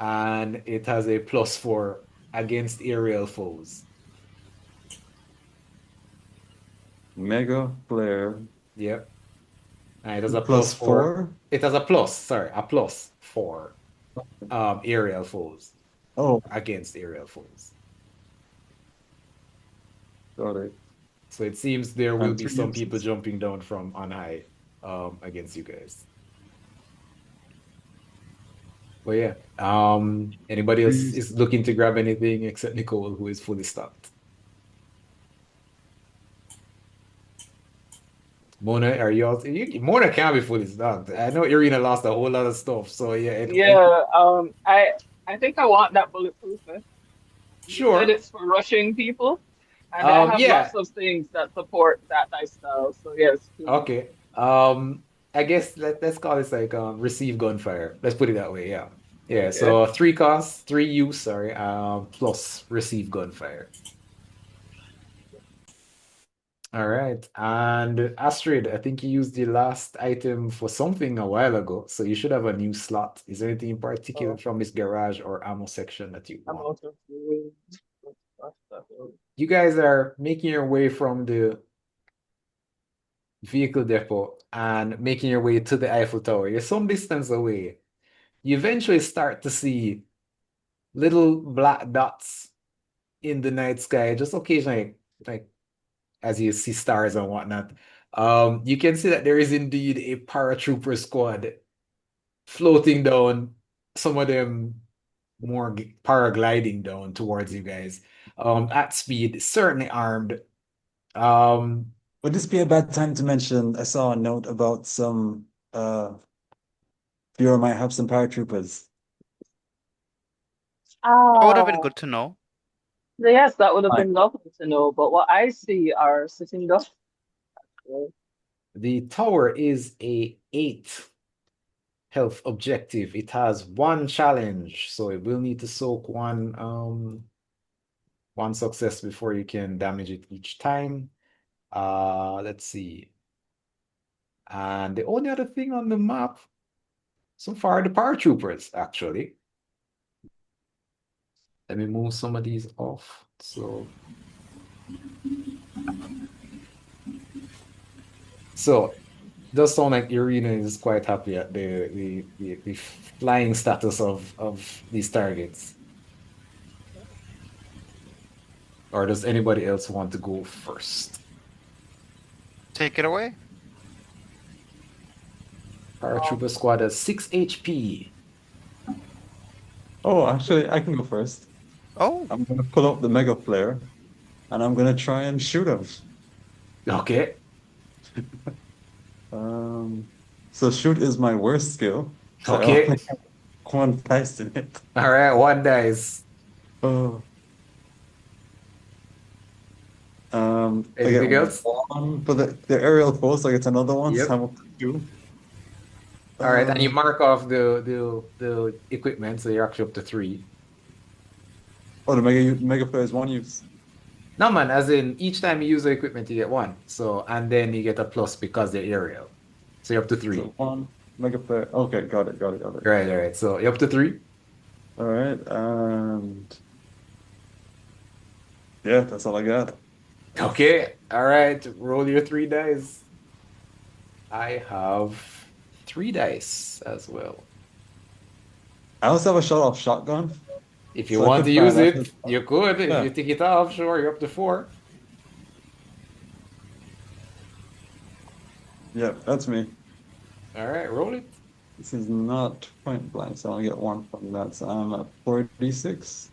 and it has a +4. against aerial foes. Mega flare Yep. And it has a plus plus for, 4. it has a plus, sorry, a plus for aerial foes Oh, against aerial foes. got it. So it seems there will And be 3 some people uses. jumping down from on high against you guys. But yeah, anybody else 3 is looking to grab anything except Nicole, who is fully stocked? Mona, are you all? Mona can't be fully stocked. I know Iryna lost a whole lot of stuff, so yeah, Yeah, I think I want that bulletproof vest. You said sure. it's for rushing people, and I have lots Yeah, of things that support that lifestyle. So yes, please. okay. I guess let's call this like receive gunfire. Let's put it that way. Yeah, yeah. Okay. So three costs, three use. Sorry. Plus receive gunfire. All right. And Astrid, I think you used the last item for something a while ago, so you should have a new slot. Is there anything in particular Oh, from this garage or ammo section that you I'm want? out of room. What's that? You guys are making your way from the vehicle depot and making your way to the Eiffel Tower. You're some distance away. You eventually start to see little black dots in the night sky, just occasionally, like as you see stars and whatnot. You can see that there is indeed a paratrooper squad floating down, some of them more paragliding down towards you guys, at speed, certainly armed. Um, Would this be a bad time to mention? I saw a note about some Bureau might have some paratroopers. That would have been Ah, good to know. yes, that would have Fine. been lovely to know. But what I see are sitting ducks. the tower is a 8 health objective. It has one challenge, so it will need to soak one success before you can damage it each time. Let's see. And the only other thing on the map so far are the paratroopers, actually. Let me move some of these off. So it does sound like Iryna is quite happy at the flying status of these targets. Or does anybody else want to go first? Take it away. Um, Paratrooper squad has 6 HP. Oh, actually, I can go first. Oh, I'm gonna pull up the mega flare and I'm gonna try and shoot him. Okay. Um, so shoot is my worst skill. So I Okay. only have one dice in it. All right. One dice. Oh, I get Anything else? one for the aerial force. I get another one, so Yep. I'm up to 2. All right. And you Um, mark off the equipment, so you're actually up to 3. oh, the mega flare is one use. No, man, as in each time you use the equipment, you get 1. So, and then you get a plus because they're aerial. So you're up to So 3. one mega flare. Okay, got it, got it, got it. Right, all right. So you're up to 3. All right, and yeah, that's all I got. Okay. All right. Roll your 3 dice. I have 3 dice as well. I also have a shot off shotgun, If you so I want could to fire use that. it, you could. If you Yeah, take it off, sure, you're up to 4. yeah, that's me. All right, roll it. This is not point blank, so I only get one from that. So I'm at 46.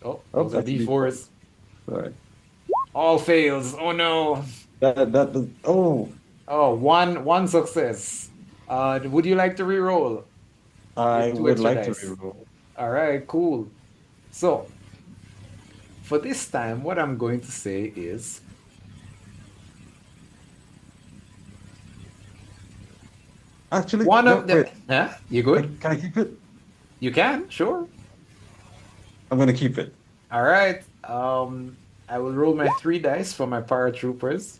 Oh, Oh, those are that's a D4. D4s. Sorry. All fails. Oh no. That does. Oh, Oh, one success. Would you like to re-roll your I 2 would extra like to dice? reroll. All right, cool. So for this time, what I'm going to say is Actually, one no, of wait. the, huh? You good? Can I keep it? You can, sure. I'm gonna keep it. All right. I will roll my 3 dice for my paratroopers.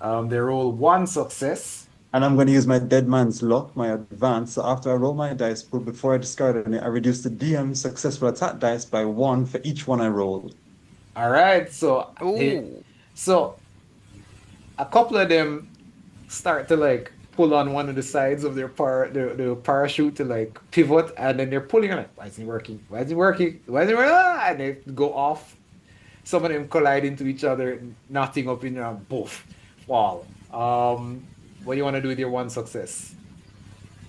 They roll one success. And I'm going to use my dead man's luck, my advance. So after I roll my dice, but before I discard any, I reduce the DM successful attack dice by 1 for each one I rolled. All right, so Ooh. so a couple of them start to like pull on one of the sides of the parachute to like pivot, and then they're pulling on it. Why isn't it working? Why isn't it working? Why isn't it working? Ah! And they go off. Some of them collide into each other, knotting up in a boof, fall. What do you want to do with your one success?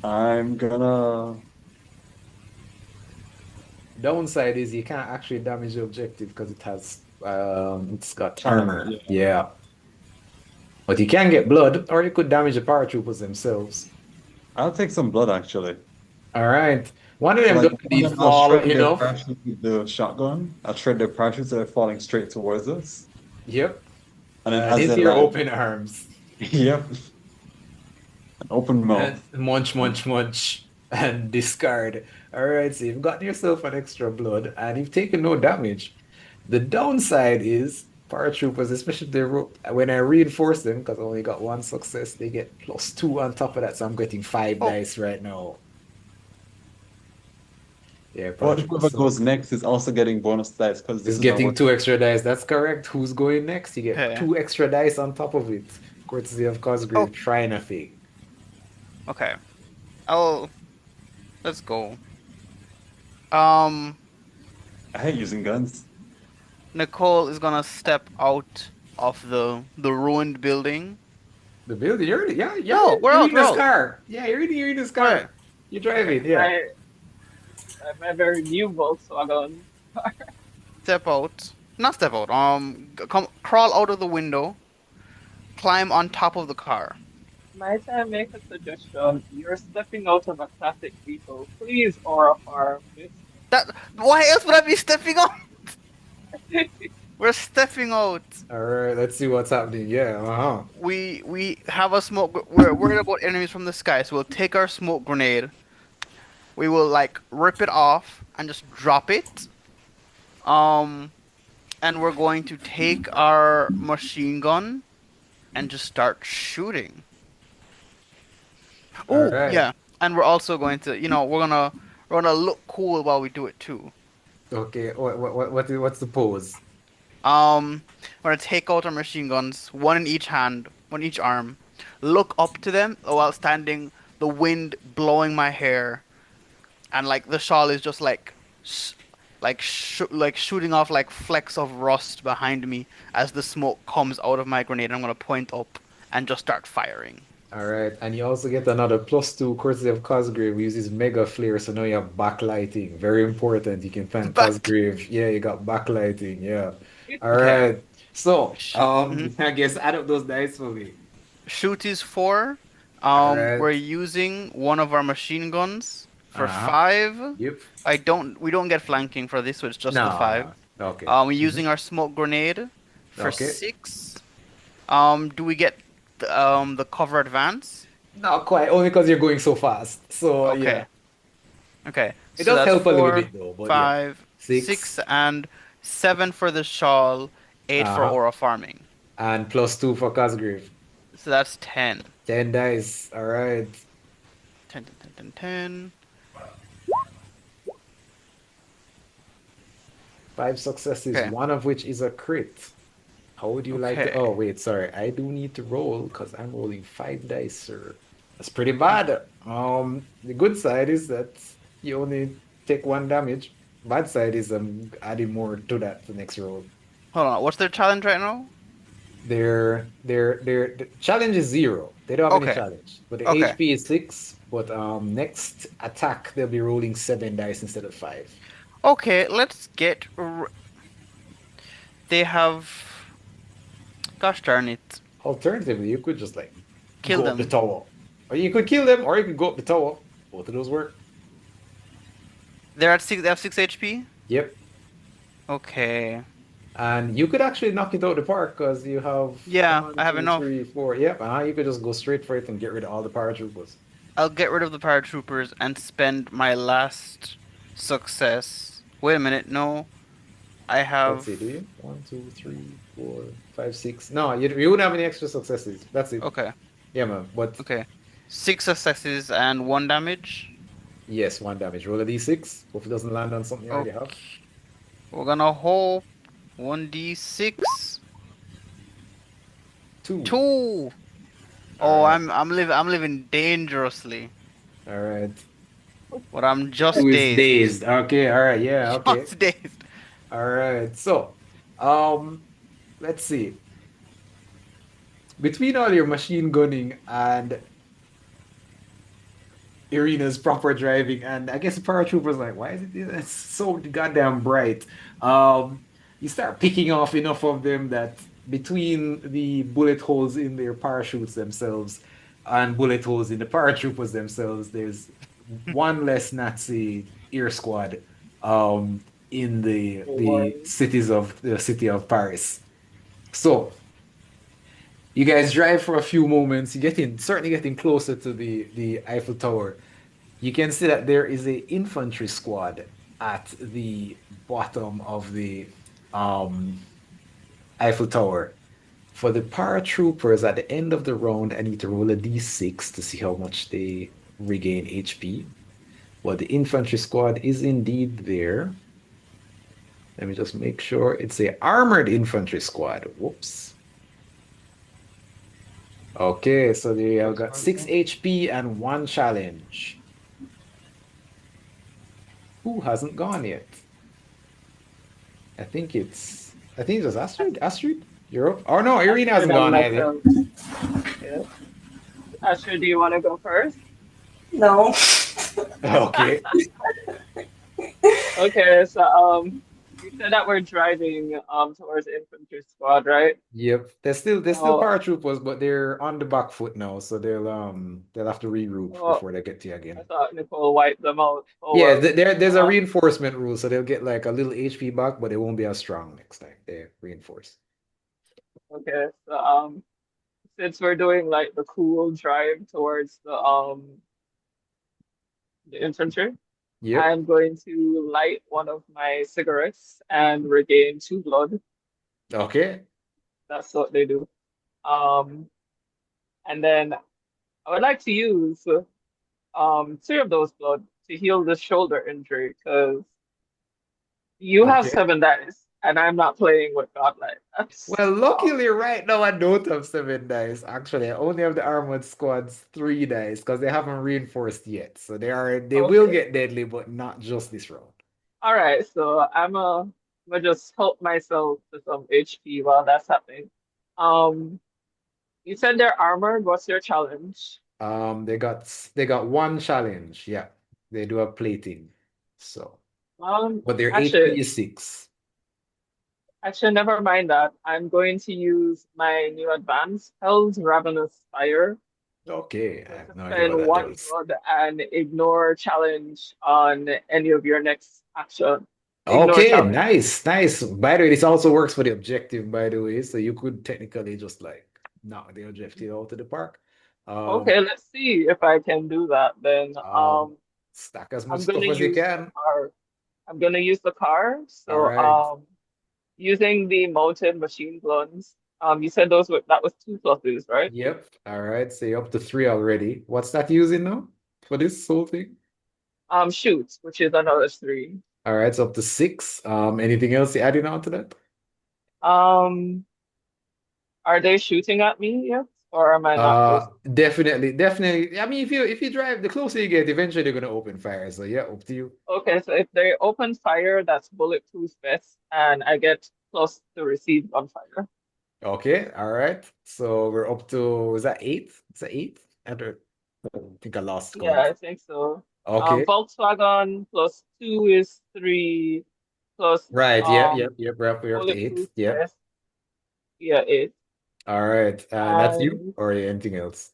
I'm gonna. Downside is you can't actually damage the objective because it's got Armor, armor. yeah. Yeah. But you can get blood, or you could damage the paratroopers themselves. I'll take some blood actually. All right. One of So them like doesn't one need of them, I'll fall shred their enough. parachute with the shotgun. I'll shred their parachutes so they're falling straight towards us. Yep. And then as they Into your land, open arms. yep, an open And mouth. munch, munch, munch, and discard. All right, so you've gotten yourself an extra blood, and you've taken no damage. The downside is paratroopers, especially when I reinforce them, because I only got one success, they get +2 on top of that. So I'm getting 5 Oh, dice right now. Yeah, But paratroopers whoever suck. goes next is also getting bonus dice because Is this is our getting work. 2 extra dice. That's correct. Who's going next? You get okay. 2 extra dice on top of it. Courtesy of Oh, Cosgrave trying a thing. okay. Let's go. Um, I hate using guns. Nicole is gonna step out of the ruined building. The building, you're No, in we're out, we're Irina's out. car. Yeah, you're in his Right. car. You're Okay. driving, yeah. My very new Volkswagen. Step out. Not step out. Come crawl out of the window. Climb on top of the car. Might I make a suggestion? You're stepping out of a classic vehicle. Please, Aura Farm, miss. That. Why else would I be stepping out? We're stepping out. All right, let's see what's happening. Yeah, uh-huh. We have a smoke. We're worried about enemies from the sky, so we'll take our smoke grenade. We will like rip it off and just drop it. Um, and we're going to take our machine gun and just start shooting. All Oh right. yeah, and we're also going to, we're gonna look cool while we do it too. Okay, what's the pose? We're gonna take out our machine guns, one in each hand, one in each arm. Look up to them while standing, the wind blowing my hair, and like the shawl is just like, like shooting off like flecks of rust behind me as the smoke comes out of my grenade. I'm gonna point up and just start firing. All right, and you also get another +2 courtesy of Cosgrave. We use his mega flare, so now you have backlighting. Very important. You can thank Back. Cosgrave. Yeah, you got backlighting. Yeah. All Okay. right. So, Mhm. I guess add up those dice for me. Shoot is 4. All We're right. using one of our machine guns for Uh-huh. 5. Yep. We don't get flanking for this, so it's just the 5. No. Okay. We're using our smoke grenade for Okay. 6. Do we get the cover advance? Not quite, only because you're going so fast. So yeah, Okay. Okay. it So does that's help a little 4, bit though. But yeah, 5, 6, 6. and 7 for the shawl, 8 for Uh-huh. aura farming. And +2 for Cosgrave. So that's 10. 10 dice. All right. 10, 10, 10, 10, 10. 5 successes, Okay. one of which is a crit. How would you like to? Okay. Oh, wait, sorry. I do need to roll because I'm rolling 5 dice, sir. That's pretty bad. The good side is that you only take 1 damage. Bad side is I'm adding more to that the next roll. Hold on. What's their challenge right now? The challenge is 0. They don't have any Okay. challenge. But the Okay. HP is 6. But next attack they'll be rolling 7 dice instead of 5. Okay, let's get. They have. Gosh darn it. Alternatively, you could just like Kill go up the them. tower. Or you could kill them, or you could go up the tower. Both of those work. They're at 6. They have 6 HP. Yep. Okay. And you could actually knock it out of the park because you have Yeah, one, I have two, enough. three, four. Yep. You could just go straight for it and get rid of all the paratroopers. I'll get rid of the paratroopers and spend my last success. Wait a minute. No, I Let's see, have. do you? One, two, three, four, five, six. No, you wouldn't have any extra successes. That's it. Okay. Yeah, man. But Okay. 6 successes and 1 damage. yes, one damage. Roll a d6. Hope it doesn't land on something you already have. Okay. We're gonna hope 1d6. Two. 2. All Oh, right. I'm living dangerously. All right. But I'm Two just is dazed. dazed. Okay. All right. Yeah. Okay. Just dazed. All right. So, um, let's see. Between all your machine gunning and Iryna's proper driving, and I guess the paratrooper's like, why is it's so goddamn bright? Um, you start picking off enough of them that between the bullet holes in their parachutes themselves and bullet holes in the paratroopers themselves, there's one less Nazi air squad in the Or city of Paris. So you guys drive for a few moments, you certainly getting closer to the Eiffel Tower. You can see that there is a infantry squad at the bottom of the um, Eiffel Tower. For the paratroopers at the end of the round, I need to roll a d6 to see how much they regain HP. Well, the infantry squad is indeed there. Let me just make sure it's a armored infantry squad. Whoops. Okay, so they have got 6 HP and 1 challenge. Who hasn't gone yet? I think it's Astrid. Astrid, you're up. Oh no, Iryna Astrid hasn't and gone either. myself. Yeah. Astrid, do you want to go first? No. Okay. Okay, so you said that we're driving towards infantry squad, right? Yep. They're still So paratroopers, but they're on the back foot now, so they'll have to regroup so before they get to you I again. thought Nicole wiped them out. Oh Yeah, well. there's a Uh, reinforcement rule, so they'll get like a little HP back, but they won't be as strong next time. They're reinforced. okay, so since we're doing like the cool drive towards the infantry, Yep. I'm going to light one of my cigarettes and regain 2 blood. Okay. That's what they do. Um, and then I would like to use 3 of those blood to heal the shoulder injury because you have Okay. 7 dice and I'm not playing with godlike. Well, Um, luckily right now I don't have 7 dice. Actually, I only have the armored squad's 3 dice because they haven't reinforced yet. So they will okay. get deadly, but not just this round. All right. So I'm gonna just help myself to some HP while that's happening. Um, you said they're armored. What's your challenge? They got 1 challenge. Yeah. They do have plating. So, but their HP Actually, is 6. never mind that. I'm going to use my new advance, Hell's Ravenous Fire. Okay, I Going to have no idea spend what that one does. blood and ignore challenge on any of your next action. Ignore Okay, challenge. nice, nice. By the way, this also works for the objective, by the way. So you could technically just like knock the objective out of the park. Um, Okay, let's see if I can do that. Then um, stack as much I'm gonna stuff as you use the can. car. I'm gonna use the car. All So right. using the mounted machine guns. You said that was 2 pluses, right? Yep. All right. So you're up to 3 already. What's that using now for this whole thing? Shoot, which is another 3. All right. So up to 6. Anything else you adding on to that? Um, are they shooting at me yet, or am I not close? Definitely, definitely. I mean, if you drive, the closer you get, eventually they're gonna open fire. So yeah, up to you. Okay, so if they open fire, that's bulletproof vest, and I get plus to receive gunfire. Okay, all right. So we're up to, is that 8? Is that 8? I think I lost Yeah, count. I think so. Okay. Volkswagen plus 2 is 3, plus Right. Yep. Yep. Yep. We're up to 8. bulletproof Yep. vest, yeah, 8. All right. That's you And or anything else?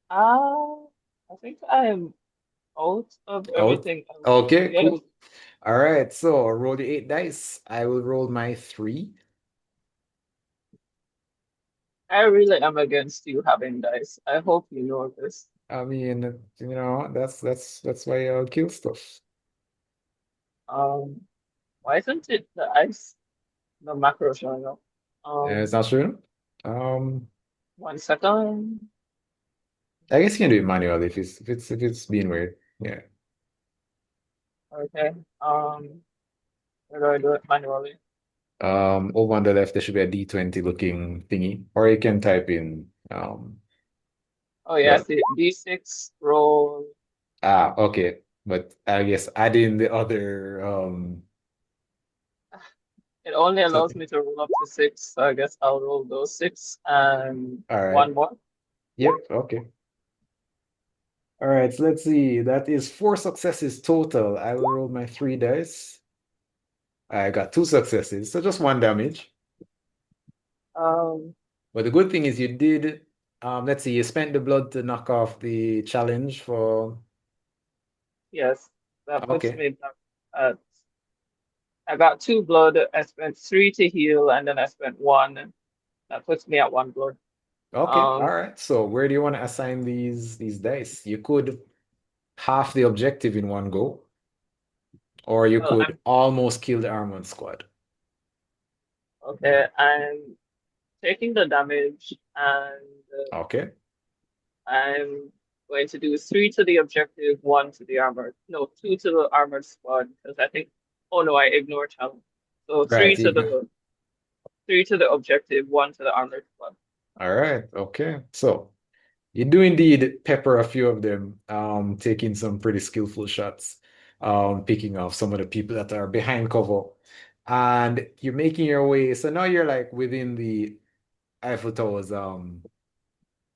I think I am out of Out. everything else. Okay, Yes, cool. All right. So roll the 8 dice. I will roll my 3. I really am against you having dice. I hope you know this. I mean, that's why I'll kill stuff. Um, why isn't it the macro showing up? It's Um, not true. Um, One second. I guess you can do it manually if it's being weird. Yeah. Okay. Where do I do it manually? Over on the left there should be a D20 looking thingy. Or you can type in Oh yeah, I well see it. D6 roll. okay. But I guess add in the other It only so allows me to roll up to six, so I guess I'll roll those six and all right. one more. Yep, okay. All right, so let's see. That is 4 successes total. I will roll my 3 dice. I got 2 successes, so just 1 damage. Um, But the good thing is you did, let's see, you spent the blood to knock off the challenge for, yes, that puts okay. me back at. I got 2 blood. I spent 3 to heal, and then I spent 1. That puts me at 1 blood. Okay, all Um, right. So where do you want to assign these dice? You could half the objective in one go, or you well, could I'm almost kill the armored squad. okay. I'm taking the damage, and Okay. I'm going to do 3 to the objective, 1 to the armored. No, 2 to the armored squad, because I think. Oh no, I ignore challenge. So Right. three to the objective, 1 to the armored squad. All right. Okay. So you do indeed pepper a few of them, taking some pretty skillful shots, picking off some of the people that are behind cover. And you're making your way. So now you're like within the Eiffel Tower's,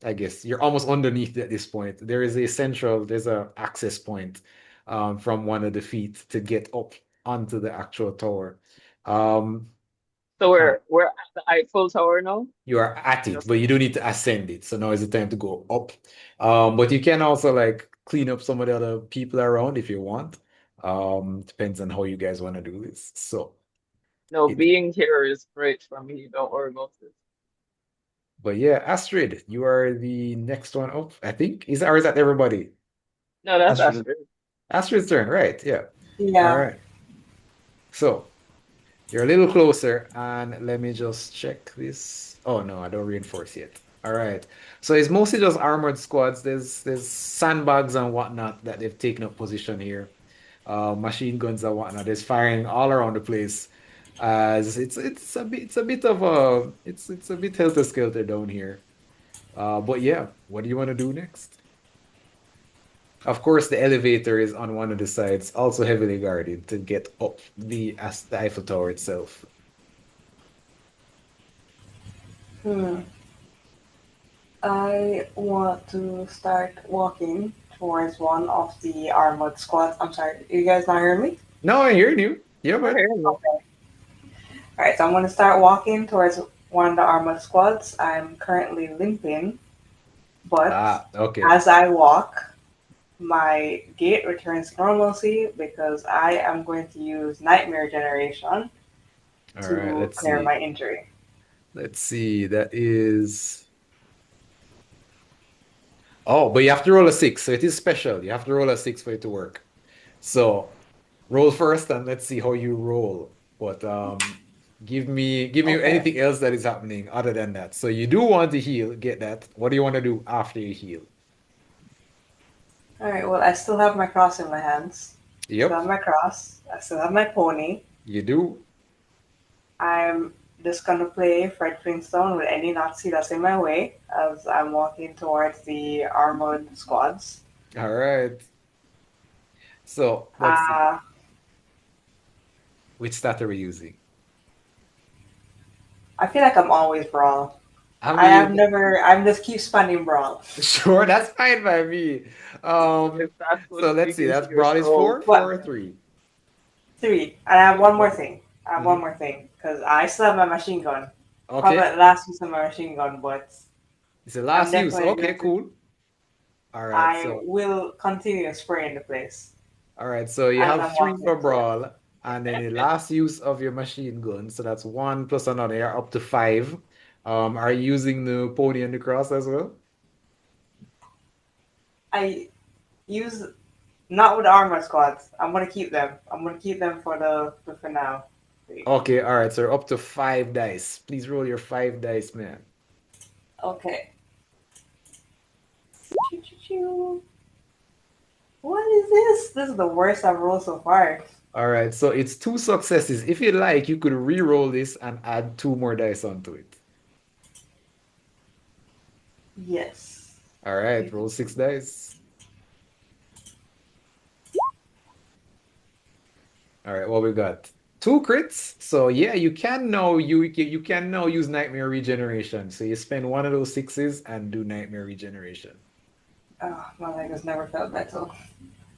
I guess you're almost underneath it at this point. There's a access point from one of the feet to get up onto the actual tower. Um, So we're at the Eiffel Tower now. You are at it, Just but you do need to ascend it. So now is the time to go up. But you can also like clean up some of the other people around if you want. Depends on how you guys want to do this. So no, it, being here is great for me. Don't worry about it. but yeah, Astrid, you are the next one up, I think. Is that everybody? No, that's Astrid, Astrid. Astrid's turn, right? Yeah. All Yeah. right. So you're a little closer, and let me just check this. Oh no, I don't reinforce yet. All right. So it's mostly just armored squads. There's sandbags and whatnot that they've taken up position here. Machine guns and whatnot. There's firing all around the place. As it's a bit of a it's a bit helter-skelter down here. But yeah, what do you want to do next? Of course, the elevator is on one of the sides, also heavily guarded to get up the Eiffel Tower itself. Hmm. I want to start walking towards one of the armored squads. I'm sorry, you guys not hear me? No, I hear you. Yeah, We're but here now. Okay. All right, so I'm going to start walking towards one of the armored squads. I'm currently limping, but okay. as I walk, my gait returns to normalcy because I am going to use nightmare generation All right, to let's clear see. my injury. Let's see. That is. Oh, but you have to roll a 6, so it is special. You have to roll a 6 for it to work. So roll first and let's see how you roll. But give me Okay. anything else that is happening other than that. So you do want to heal, get that. What do you want to do after you heal? All right. Well, I still have my cross in my hands. Still Yep, have my cross. I still have my pony. you do. I'm just gonna play Fred Flintstone with any Nazi that's in my way as I'm walking towards the armored squads. All right. So let's see. Uh, Which stat are we using? I feel like I'm always brawl. I I have mean, never. I'm just keep spanning brawl. sure, that's fine by me. If Um, that's so what's let's see. speaking to That's your broad is soul. four, What? four or three. 3. And I have one more Okay. thing. I have one Mhm. more thing because I still have my machine gun. Probably Okay. the last use of my machine gun, but It's the I'm last use. definitely Okay, going to. cool. All right. I So will continue spraying the place all right, so you as have I'm three walking for to it. brawl, and then the last use of your machine gun. So that's one plus another. You're up to five. Are you using the pony and the cross as well? I use not with the armor squads. I'm gonna keep them. I'm gonna keep them for now. Wait. Okay, all right. So you're up to 5 dice. Please roll your 5 dice, man. Okay. Choo-choo-choo. What is this? This is the worst I've rolled so far. All right, so it's two successes. If you like, you could re-roll this and add two more dice onto it. Yes. All right, roll 6 dice. All right, what we got? Two crits. So yeah, you can now use nightmare regeneration. So you spend one of those sixes and do nightmare regeneration. Oh, my leg has never felt better.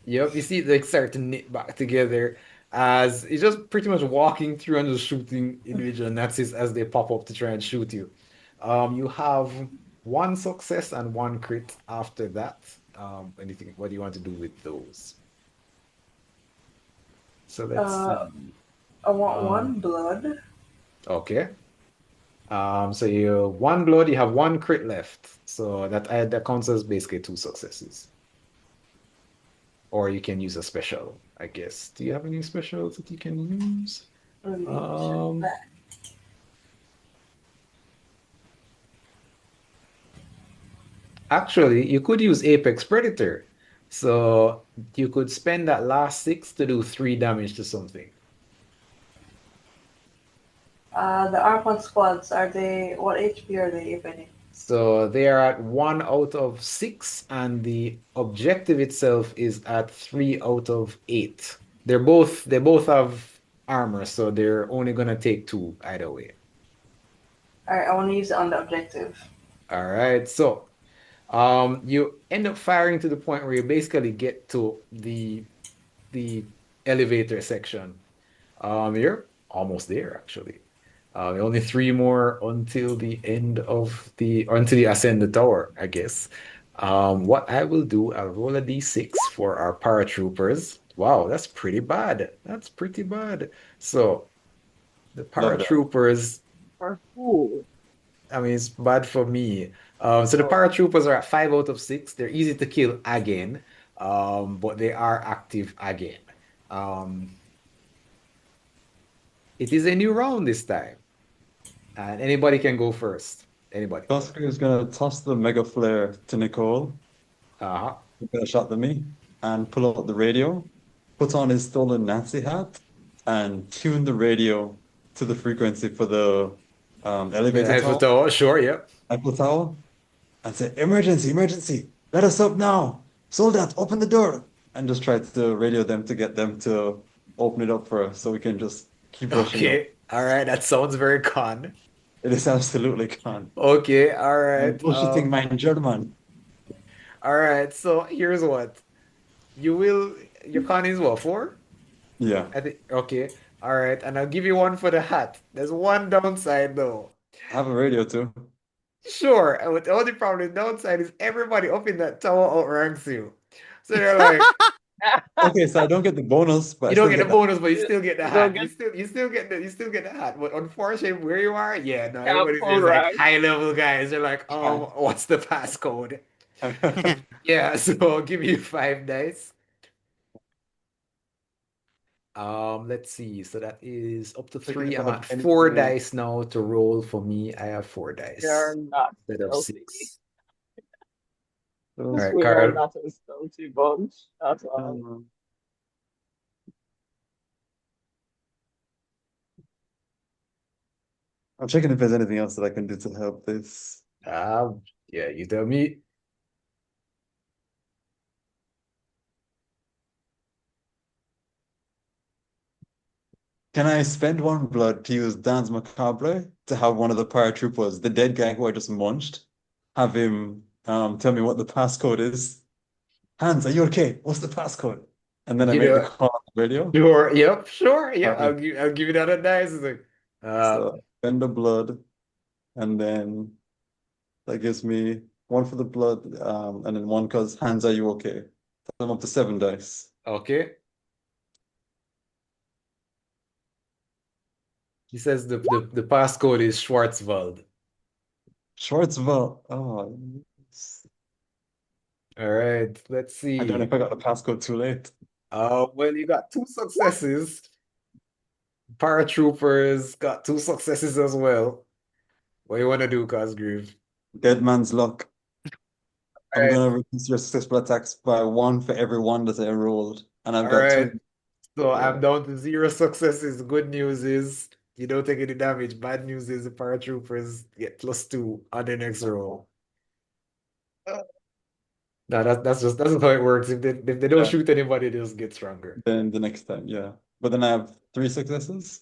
Yep, you see they start to knit back together as it's just pretty much walking through and just shooting individual Nazis as they pop up to try and shoot you. You have one success and one crit after that. Anything, what do you want to do with those? So let's see. I want Um, one blood. okay. So you one blood, you have one crit left. So that counts as basically two successes. Or you can use a special, I guess. Do you have any specials that you can use? Let me check Um, that. Actually, you could use Apex Predator. So you could spend that last six to do 3 damage to something. The Arpon squads, are they, what HP are they, if any? So they are at 1 out of 6, and the objective itself is at 3 out of 8. They both have armor, so they're only gonna take two either way. Alright, I want to use it on the objective. All right, so you end up firing to the point where you basically get to the elevator section. You're almost there actually. Only three more until the end of or until you ascend the tower, I guess. What I will do, I'll roll a d6 for our paratroopers. Wow, that's pretty bad. That's pretty bad. So the Love that. paratroopers, For who? I mean, it's bad for me. So the Oh, paratroopers are at 5 out of 6. They're easy to kill again, but they are active again. Um, it is a new round this time, and anybody can go first. Anybody. Cosgrave is going to toss the mega flare to Nicole, Uh-huh. get a shot at me, and pull out the radio, put on his stolen Nazi hat, and tune the radio to the frequency for the The elevator Eiffel tower, Tower, sure, yep. Eiffel Tower, and say, "Emergency, emergency! Let us up now! Soldat, open the door!" And just try to radio them to get them to open it up for us so we can just keep rushing up. Okay. All right. That sounds very con. It is absolutely gone. Okay. All I'm right. bullshitting my German. All right. So here's what your con is what, 4? Yeah, I think, okay. All right. And I'll give you one for the hat. There's one downside though. I have a radio too. Sure. And the only problem, the downside is everybody up in that tower outranks you. So they're like, Okay, so I don't get the bonus, but I you don't still get the get that. bonus, but you you still get the you don't hat. get You still get the hat. But unfortunately, where you are, yeah, no, cap everybody's full just like rank. high level guys. They're like, what's the passcode? Yeah, so I'll give you 5 dice. Let's see. So that is up to Checking 3. if I I'm have at any 4 dice now to roll for me. I have four You're dice not instead of stealthy. 6. All right, We are Carl. not a stealthy bunch at all. I'm checking if there's anything else that I can do to help this. Yeah, you tell me. Can I spend one blood to use Dan's Macabre to have one of the paratroopers, the dead guy who I just munched, have him tell me what the passcode is? Hans, are you okay? What's the passcode? And then I You make the know, call on the radio. sure. Yep, sure. Yeah, All right. I'll give you the other dice. It's like, So spend the blood, and then that gives me one for the blood, and then one because Hans, are you okay? So I'm up to 7 dice. okay. He says the passcode is Schwarzwald. Schwarzwald. Oh, All right, let's I don't know see. if I got the passcode too late. Well, you got two successes. Paratroopers got two successes as well. What you want to do, Cosgrave? Dead man's luck. All I'm right. gonna reduce your successful attacks by one for every one that I rolled, and I've All got three. right. So I'm So down to 0 successes. Good news is you don't take any damage. Bad news is the paratroopers get +2 on the next roll. No, that's just how it works. If they don't yeah, shoot anybody, they just get stronger. then the next time, yeah. But then I have three successes.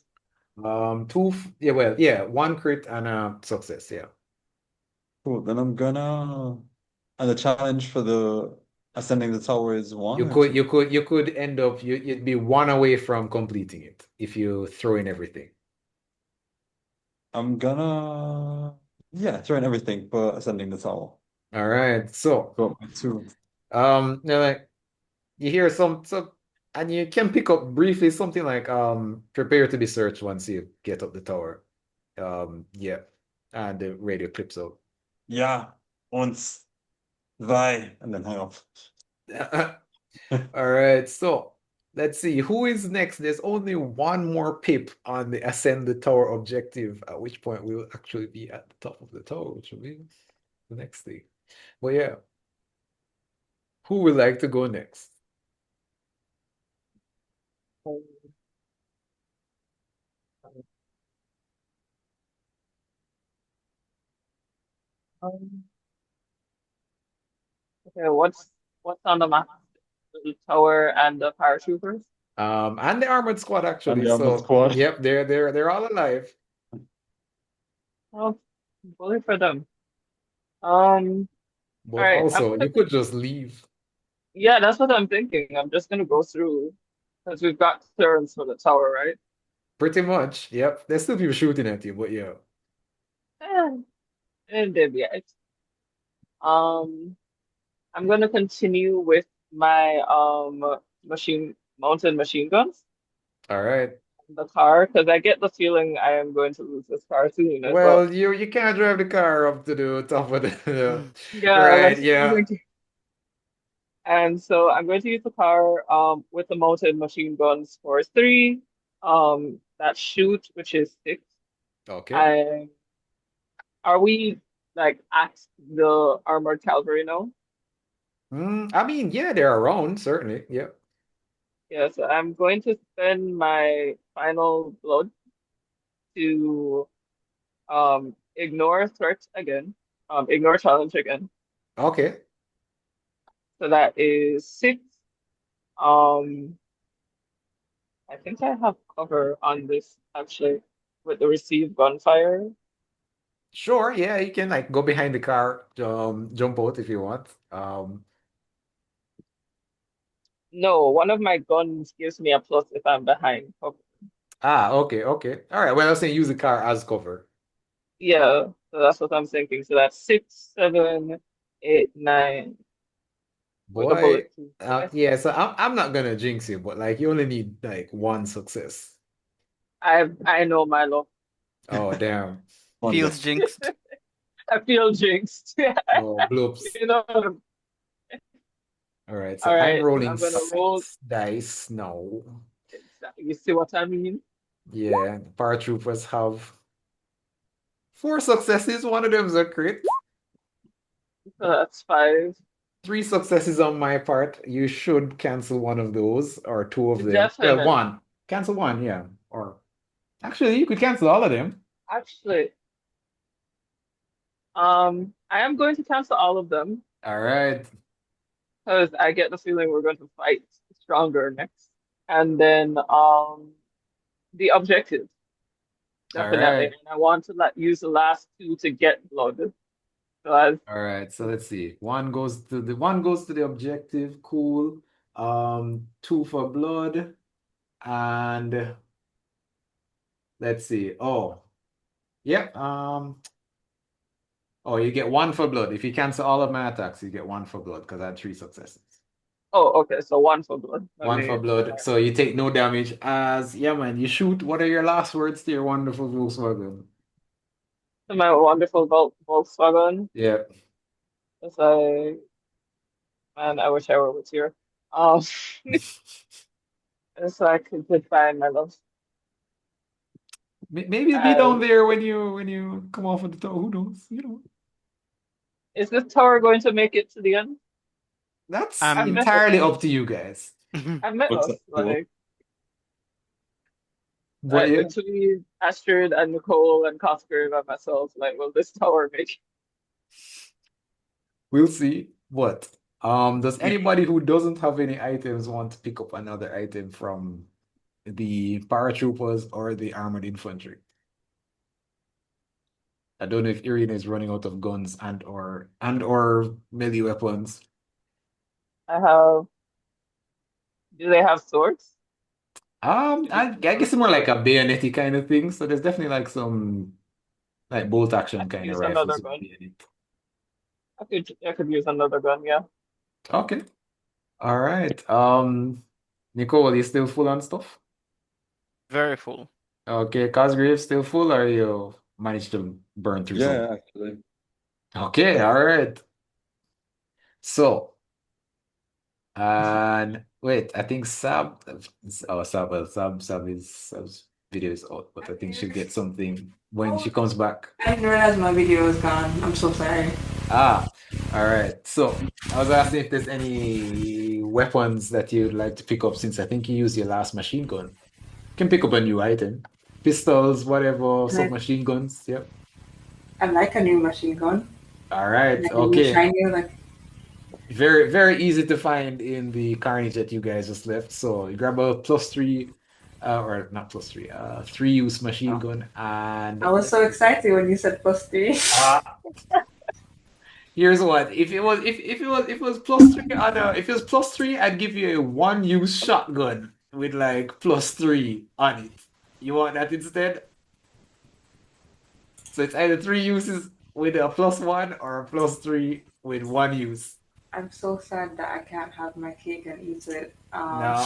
Yeah, well, yeah, one crit and a success, yeah. Cool. Then I'm gonna, and the challenge for the ascending the tower is one You or could two. you could you could end up you'd be one away from completing it if you throw in everything. I'm gonna, yeah, throw in everything but ascending the tower. All right. So, Go up by two. now like you hear some and you can pick up briefly something like prepare to be searched once you get up the tower. Yeah. And the radio clips out. Yeah, once, zwei, and then hang up. All right, so let's see who is next. There's only one more pip on the ascend the tower objective, at which point we will actually be at the top of the tower, which will be the next thing. But yeah, who would like to go next? Um, okay, what's on the map? The tower and the paratroopers. And the armored squad And actually. the armored So squad. yep, they're all alive. Oh, bully for them. All But right. also you could just leave. Yeah, that's what I'm thinking. I'm just gonna go through because we've got clearance for the tower, right? Pretty much. Yep. There's still people shooting at you, but yeah. Eh, and then yeah. Um, I'm gonna continue with my machine mounted machine guns All right. in the car because I get the feeling I am going to lose this car soon as well. Well, you can't drive the car up to the top of the Yeah, right, that's what I'm yeah. thinking. And so I'm going to use the car with the mounted machine guns for three, that shoot, which is six. Okay. And are we like at the armored cavalry now? I mean, yeah, they're around, certainly. Yep. Yeah, so I'm going to spend my final blood to ignore threat again, ignore challenge again. Okay. So that is six. Um, I think I have cover on this actually with the received gunfire. Sure, yeah, you can like go behind the car, jump out if you want. No, one of my guns gives me a plus if I'm behind cover. Okay, okay. All right. Well, I was saying use the car as cover. Yeah, so that's what I'm thinking. So that's six, seven, eight, nine with a Boy, bulletproof yeah, so I'm not gonna jinx you, but like you only need like one success. I know my luck. Oh, damn. One Feels left. jinxed. I feel jinxed. Oh, bloops. You know. All right, so All I'm right, so rolling I'm gonna roll. 6 dice now. You see what I mean? Yeah, the paratroopers have 4 successes. One of them is a crit. So that's five. 3 successes on my part. You should cancel one of those or two of them. Well, Definitely. one. Cancel one, yeah. Or actually, you could cancel all of them. Actually, I am going to cancel all of them All right. because I get the feeling we're going to fight stronger next. And then the objective, All definitely. right. And I want to use the last two to get blood. So as All right. So let's see. One goes to the objective. Cool. Two for blood. And let's see. Oh, yep. Oh, you get one for blood. If you cancel all of my attacks, you get one for blood because I had 3 successes. oh, okay, so one for blood. Let One for me blood. So you take no damage as, yeah, man, you shoot. What are your last words to your wonderful Volkswagen? to my wonderful Volkswagen. Yeah. It's like, man, I wish I were with you. Um, it's like goodbye, my love. Maybe it'll be down And there when you come off of the tower. Who knows? You know. Is this tower going to make it to the end? That's I've Um, met us. entirely up to you guys. I've met What's us. that for? But yeah, Between Astrid and Nicole and Cosgrave and myself, like, will this tower make it? we'll see. But does anybody who doesn't have any items want to pick up another item from the paratroopers or the armored infantry? I don't know if Iryna is running out of guns and or melee weapons. I have. Do they have swords? I, Any I guess swords it's more like or a bayonet kind of thing. So there's definitely like some like bolt I action could kind of use another rifles with gun. bayonet. I could use another gun, yeah. Okay. All right. Nicole, you still full on stuff? very full. Okay, Cosgrave still full, or you managed to burn through some? Yeah, actually. Okay, all right. So, and wait, I think Sab's video is out, but I think she'll get something when she Oh, comes back. I didn't realize my video was gone. I'm so sorry. Ah, all right. So I was asking if there's any weapons that you'd like to pick up since I think you used your last machine gun. You can pick up a new item. Pistols, whatever, Like, submachine guns. Yep. I like a new machine gun. All I right. like a new Okay. shiny. Like, Very, very easy to find in the carnage that you guys just left. So you grab a plus three, or not plus three, three use machine gun, I and was let's so see. excited when you said +3. Here's what. If it was plus three, if it was plus three, I'd give you a one use shotgun with like plus three on it. You want that instead? So it's either three uses with a plus one or a plus three with one use. I'm so sad that I can't have my cake and eat it. No.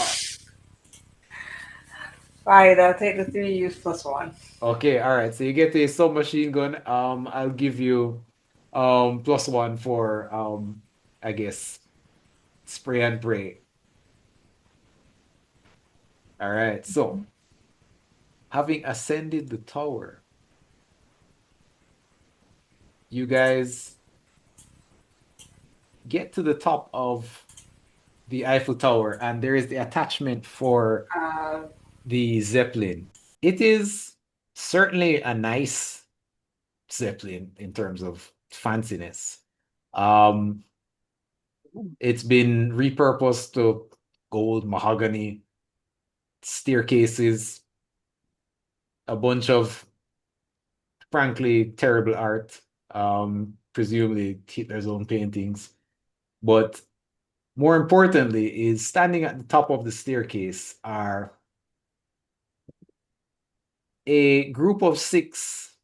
Fine, I'll take the 3 use +1. Okay, all right. So you get a submachine gun. I'll give you plus one for I guess spray and pray. All right. So having ascended the tower, you guys get to the top of the Eiffel Tower, and there is the attachment for Uh, the Zeppelin. It is certainly a nice Zeppelin in terms of fanciness. Um, it's been repurposed to gold, mahogany, staircases, a bunch of frankly terrible art, presumably Hitler's own paintings. But more importantly, is standing at the top of the staircase are a group of six,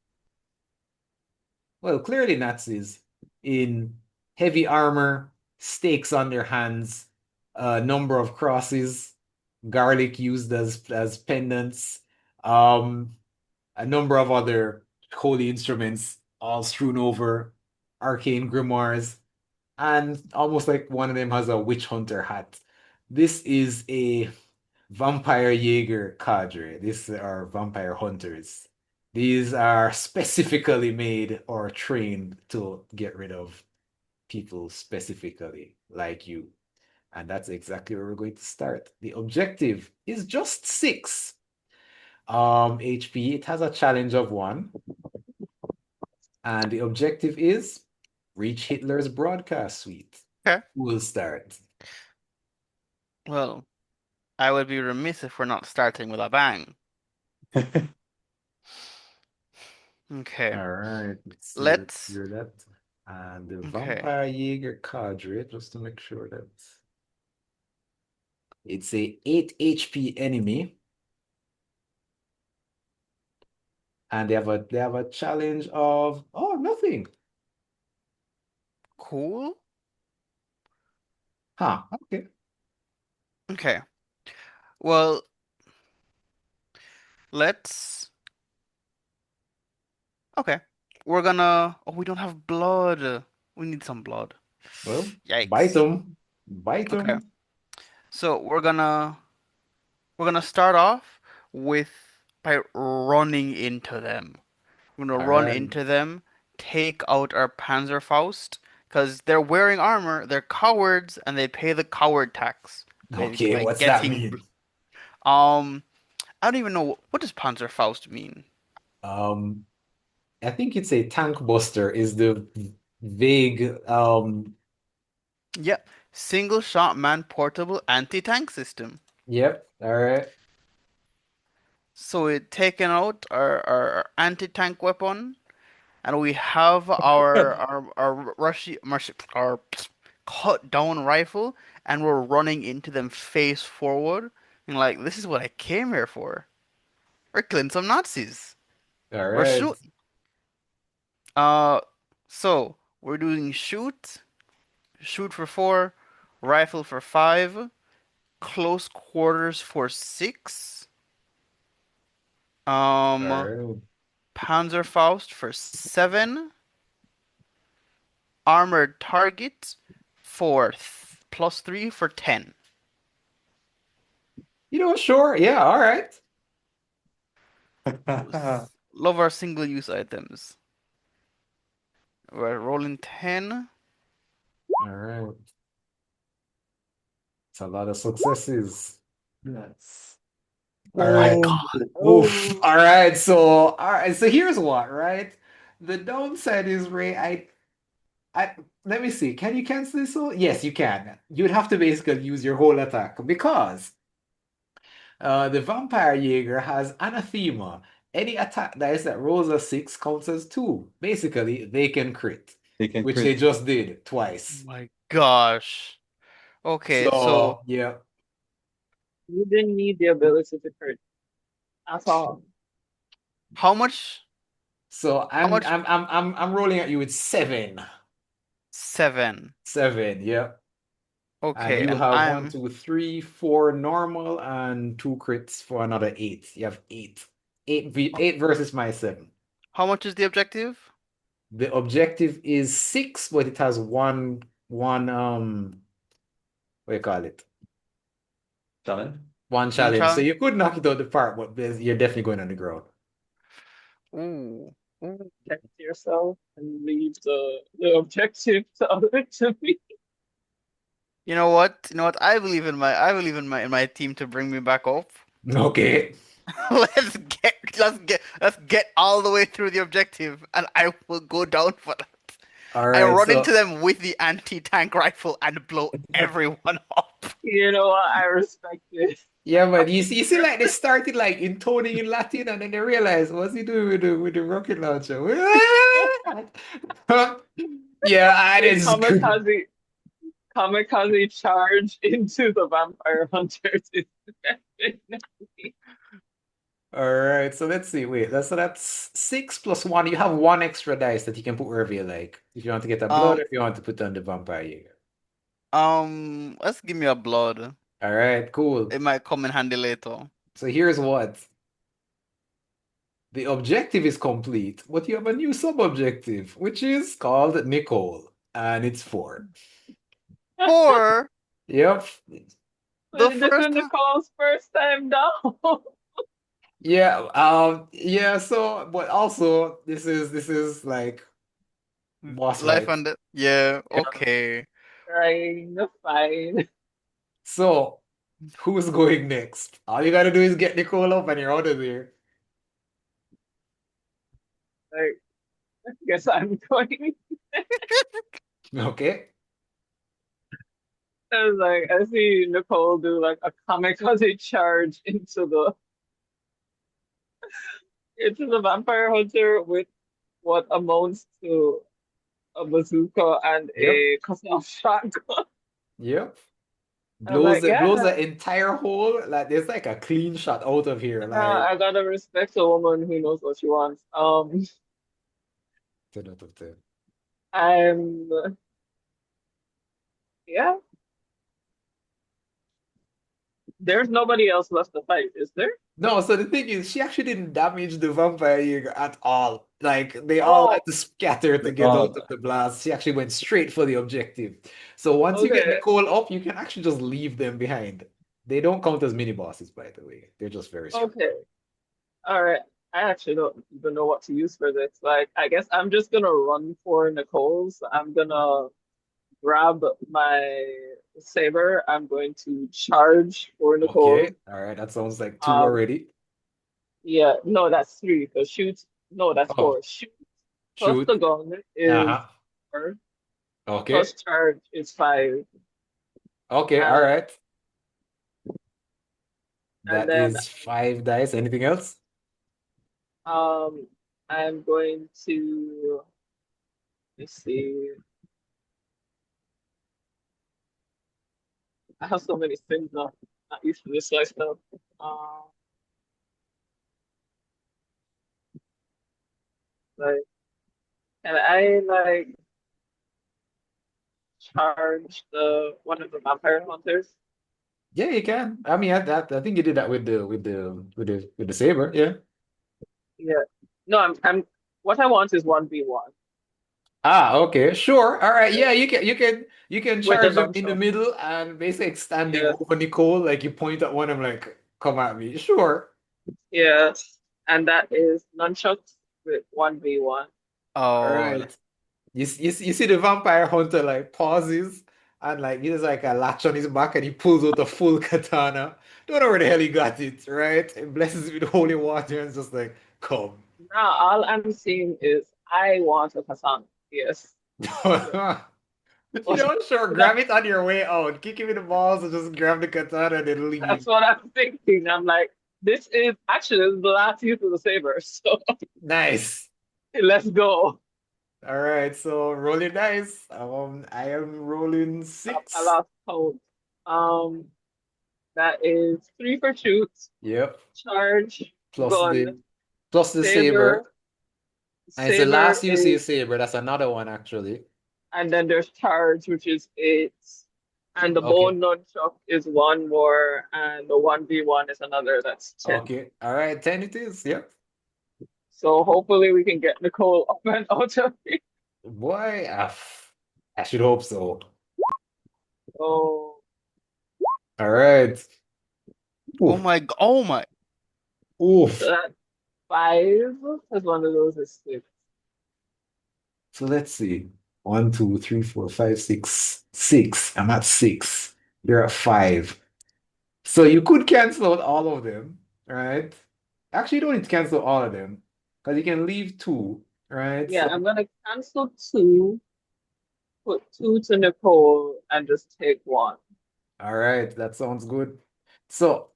well, clearly Nazis in heavy armor, stakes on their hands, a number of crosses, garlic used as pendants, um, a number of other holy instruments all strewn over, arcane grimoires, and almost like one of them has a witch hunter hat. This is a vampire Jaeger cadre. These are vampire hunters. These are specifically made or trained to get rid of people specifically like you. And that's exactly where we're going to start. The objective is just 6 HP. It has a challenge of 1. And the objective is reach Hitler's broadcast suite. Okay. We'll start. Well, I would be remiss if we're not starting with a bang. Okay. All right, let's see. Let's Let's. hear that. And the Okay. Vampire Jaeger cadre, just to make sure that it's a 8 HP enemy, and they have a challenge of nothing. Cool. Huh, okay. Okay. Well, let's. Okay. We're gonna. Oh, we don't have blood. We need some blood. Well, bite Yikes. them. Bite Okay. them. So we're gonna start off with by running into them. We're gonna All run right. into them, take out our Panzerfaust, because they're wearing armor, they're cowards, and they pay the coward tax, basically Okay, by what's that getting. mean? Um, I don't even know what does Panzerfaust mean. Um, I think it's a tank buster is the vague Yep, single shot man portable anti-tank system. yep, all right. So we're taking out our anti-tank weapon, and we have our our cut down rifle, and we're running into them face forward. And like, this is what I came here for. We're killing some Nazis. All We're right. shoot. Uh, so we're doing shoot for 4, rifle for 5, close quarters for 6, All um, right. Panzerfaust for 7, armored target for +3 for 10. You know, sure. Yeah, all right. Love our single-use items. We're rolling 10. All right. It's a lot of successes. Yes. All right. Oh, Oof. oh. All right. So here's what, right? The downside is, Ray, I let me see. Can you cancel this all? Yes, you can. You'd have to basically use your whole attack because the Vampire Jaeger has anathema. Any attack dice that rolls a 6 counts as 2. Basically, they can crit, They can which they crit. just did twice. My gosh. Okay, so So, yeah. You didn't need the ability to crit at all. how much? So How I'm much? I'm I'm I'm I'm rolling at you with 7. 7. 7, yeah. And Okay, you and have one, I'm. two, three, 4 normal and 2 crits for another 8. You have 8. 8 versus my 7. How much is the objective? The objective is 6, but it has one what do you call it? Challenge. One One challenge. So challenge? you could knock it out the park, but you're definitely going on the ground. Ooh. Ooh. Protect yourself and leave the objective to me. You know what? You know what? I believe in my team to bring me back up. Okay. Let's get all the way through the objective, and I will go down for that. All I right. run into So them with the anti-tank rifle and blow everyone up. You know what? I respect it. yeah, but you see, like they started like intoning in Latin, and then they realized what's he doing with the rocket launcher? Yeah, I The just couldn't. kamikaze charge into the vampire hunters is definitely. All right, so let's see. Wait, that's 6 plus 1. You have one extra dice that you can put wherever you like. If you want to get a blood, Um, or if you want to put on the vampire Jaeger. let's give me a blood. All right, cool. It might come in handy later. So here's what. The objective is complete, but you have a new sub-objective, which is called Nicole, and it's 4. For Yep. the This is first time. Nicole's first time down. Yeah, so but also this is like boss Life fight. and death. Yeah, Yeah. okay. Right, fine. So who's going next? All you gotta do is get Nicole up and you're out of there. Like, I guess I'm going. Okay. I was like, I see Nicole do like a kamikaze charge into the vampire hunter with what amounts to a bazooka and Yep. a custom shotgun. Yep. I'm Blows like, it blows yeah, the entire hole. Like there's like a clean shot out of here. Like I gotta respect a woman who knows what she wants. 10 out of 10. I'm yeah. There's nobody else left to fight, is there? No, so the thing is, she actually didn't damage the vampire Jaeger at all. Like they all had Oh, to scatter to They get out all of the blast. She actually went straight for the objective. So once you get okay, Nicole up, you can actually just leave them behind. They don't count as mini bosses, by the way. They're just very strong. okay, all right. I actually don't even know what to use for this. Like, I guess I'm just gonna run for Nicole's. I'm gonna grab my saber. I'm going to charge for Nicole. Okay. All right. That sounds like two Um, already. yeah, no, that's three. So shoot, no, that's Oh, four. Shoot plus the shoot. gun is Uh-huh. four. Plus Okay. charge is five. Okay. All And right. and That then is 5 dice. Anything else? um I'm going to let's see. I have so many things now. Not used to this lifestyle. Like, can I like charge the one of the vampire hunters? Yeah, you can. I mean, I think you did that with the saber. Yeah. Yeah. No, I'm what I want is 1v1. Ah, okay, sure. All right. Yeah. Yeah, you can With the charge them in the nunchuck. middle and basically standing Yeah. over Nicole, like you point at one of them like, come at me. Sure. Yeah. And that is nunchucks with 1v1. All Oh, right. You see the vampire hunter like pauses and like he has like a latch on his back and he pulls out a full katana. Don't know where the hell he got it, right? He blesses it with holy water and it's just like, come. Now all I'm seeing is I want a katana. Yes. Yeah. You know, sure, grab That, it on your way out. Kick him in the balls and just grab the katana and then that's leave. what I'm thinking. I'm like, this is actually this is the last use of the saber. So Nice. let's go. All right, so roll your dice. I am rolling I six. lost count. Um, that is three for shoot, Yep. charge, Plus gun, the saber. saber. And it's the Saber last use of your is, saber. That's another one actually. and then there's charge, which is eight, and the Okay. bone nunchuck is one more, and the 1v1 is another. That's 10. Okay. All right, 10 it is. Yep. So hopefully we can get Nicole up and out of it. Boy, I should hope so. Oh, All right. oh Oof. my, oh my. so Oof. that's five, because one of those is six. So let's see. One, two, three, four, five, six. Six. I'm at six. You're at five. So you could cancel out all of them, right? Actually, you don't need to cancel all of them because you can leave two, right? Yeah, So, I'm gonna cancel two, put two to Nicole, and just take one. all right, that sounds good. So,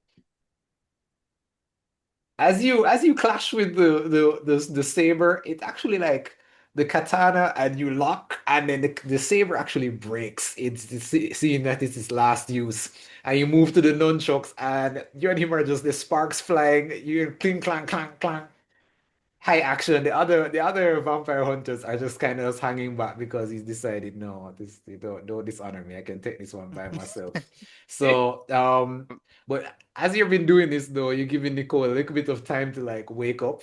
as you clash with the saber, it actually like the katana and you lock, and then the saber actually breaks. Seeing that it's its last use, and you move to the nunchucks, and you and him are just the sparks flying. You cling clang clang clang. High action. The other vampire hunters are just kind of just hanging back because he's decided, no, this you don't dishonor me. I can take this one by myself. So, but as you've been doing this though, you're giving Nicole a little bit of time to like wake up.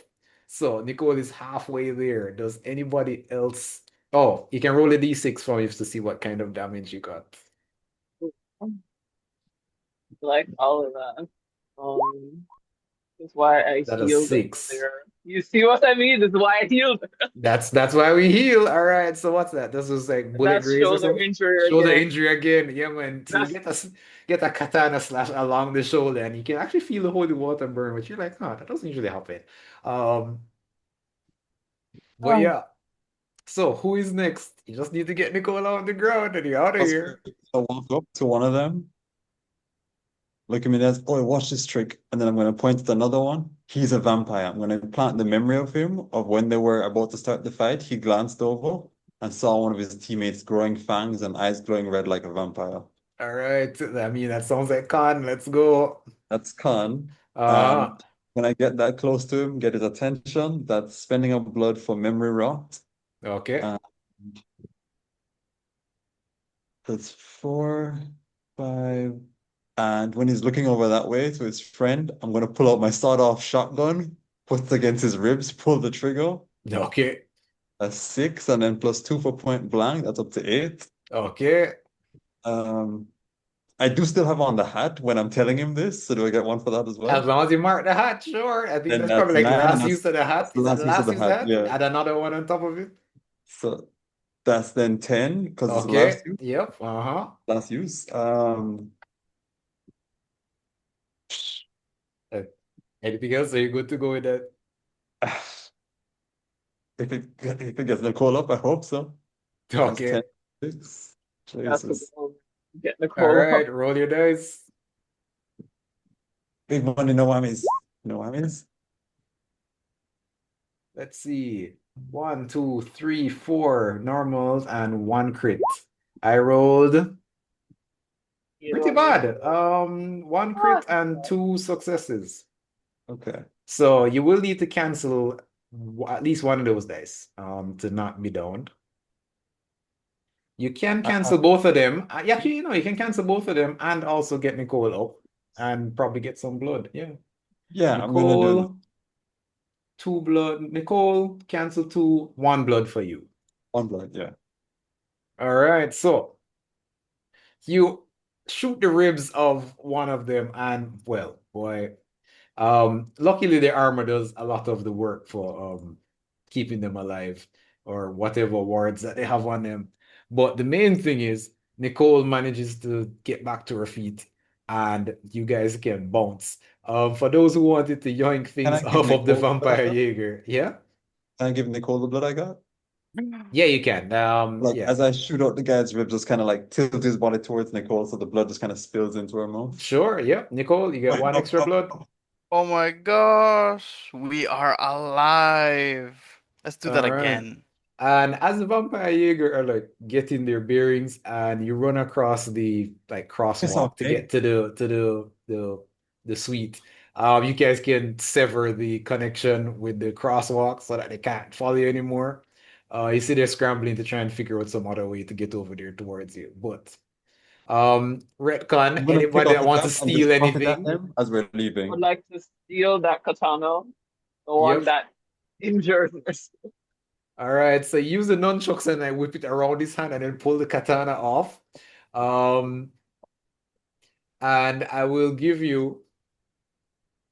So Nicole is halfway there. Does anybody else? Oh, you can roll a d6 for me to see what kind of damage you got. Like all of that. That's why I That is healed six. earlier. You see what I mean? That's why I healed. That's why we heal. All right. So what's that? This was like bullet That's graze or shoulder something? injury Shoulder again. injury again. Yeah, man. So you That's get a katana slash along the shoulder, and you can actually feel the holy water burn, which you're like, huh, that doesn't usually happen. Um, but oh, yeah. So who is next? You just need to get Nicole on the ground and you're out of Cosgrave, here. I walk up to one of them, look at me and boy, watch this trick. And then I'm going to point at another one. He's a vampire. I'm going to plant the memory of him of when they were about to start the fight. He glanced over and saw one of his teammates growing fangs and eyes glowing red like a vampire. All right. I mean, that sounds like Khan. Let's go. That's Khan. Uh-huh. And when I get that close to him, get his attention, that's spending up blood for memory rot. Okay. And that's 4, 5. And when he's looking over that way to his friend, I'm going to pull out my sawed-off shotgun, put it against his ribs, pull the trigger. Okay. That's 6, and then +2 for point blank. That's up to 8. Okay. Um, I do still have on the hat when I'm telling him this, so do I get one for that as As well? long as you mark the hat, sure. I think Then that's probably that's like 9, and last that's use of the hat. that's the Is that the last use of last the use of the hat. hat? Yeah. Add another one on top of it. So That's then 10 because it's the Okay. Yep. Uh-huh. last use. Uh, Anything else? Are you good to go with that? If it gets Nicole up, I hope so. That's Okay. 10, 6. That's the Jesus. goal. Get All Nicole up. right. Roll your dice. Big money, no whammies. No whammies. Let's see. 1, 2, 3, 4 normals and 1 crit. I rolled Either pretty one you bad. roll. 1 Ah, crit and 2 successes. Okay. So you will need to cancel at least one of those dice to knock me down. You can cancel both of them. Actually, you can cancel both of them and also get Nicole up and probably get some blood. Yeah. Yeah, I'm gonna do Nicole, 2 blood. Nicole, cancel 2, 1 blood for you. one blood. Yeah. All right. So you shoot the ribs of one of them, and well, boy, luckily the armor does a lot of the work for keeping them alive or whatever wards that they have on them. But the main thing is Nicole manages to get back to her feet and you guys can bounce. For those who wanted to yoink Can things I give off of the Nicole the blood I vampire got? Jaeger, yeah? Can I give Nicole the blood I got? Yeah, you can. Like Yeah. as I shoot out the guy's rib, just kind of like tilt his body towards Nicole, so the blood just kind of spills into her mouth. Sure, yeah. Nicole, you get Wait, 1 no, extra blood. Oh my gosh, we are alive. Let's do that All right. again. And as the Vampire Jaeger are like getting their bearings and you run across the like it's crosswalk to okay. get to the suite, you guys can sever the connection with the crosswalk so that they can't follow you anymore. You see they're scrambling to try and figure out some other way to get over there towards you. But retcon, I'm gonna pick anybody up that the wants to gun and steal just chuck it at anything? them as we're would leaving. like to steal that katana, the one Yep. that injures us. All right, so use the nunchucks and I whip it around his hand and then pull the katana off. Um, and I will give you,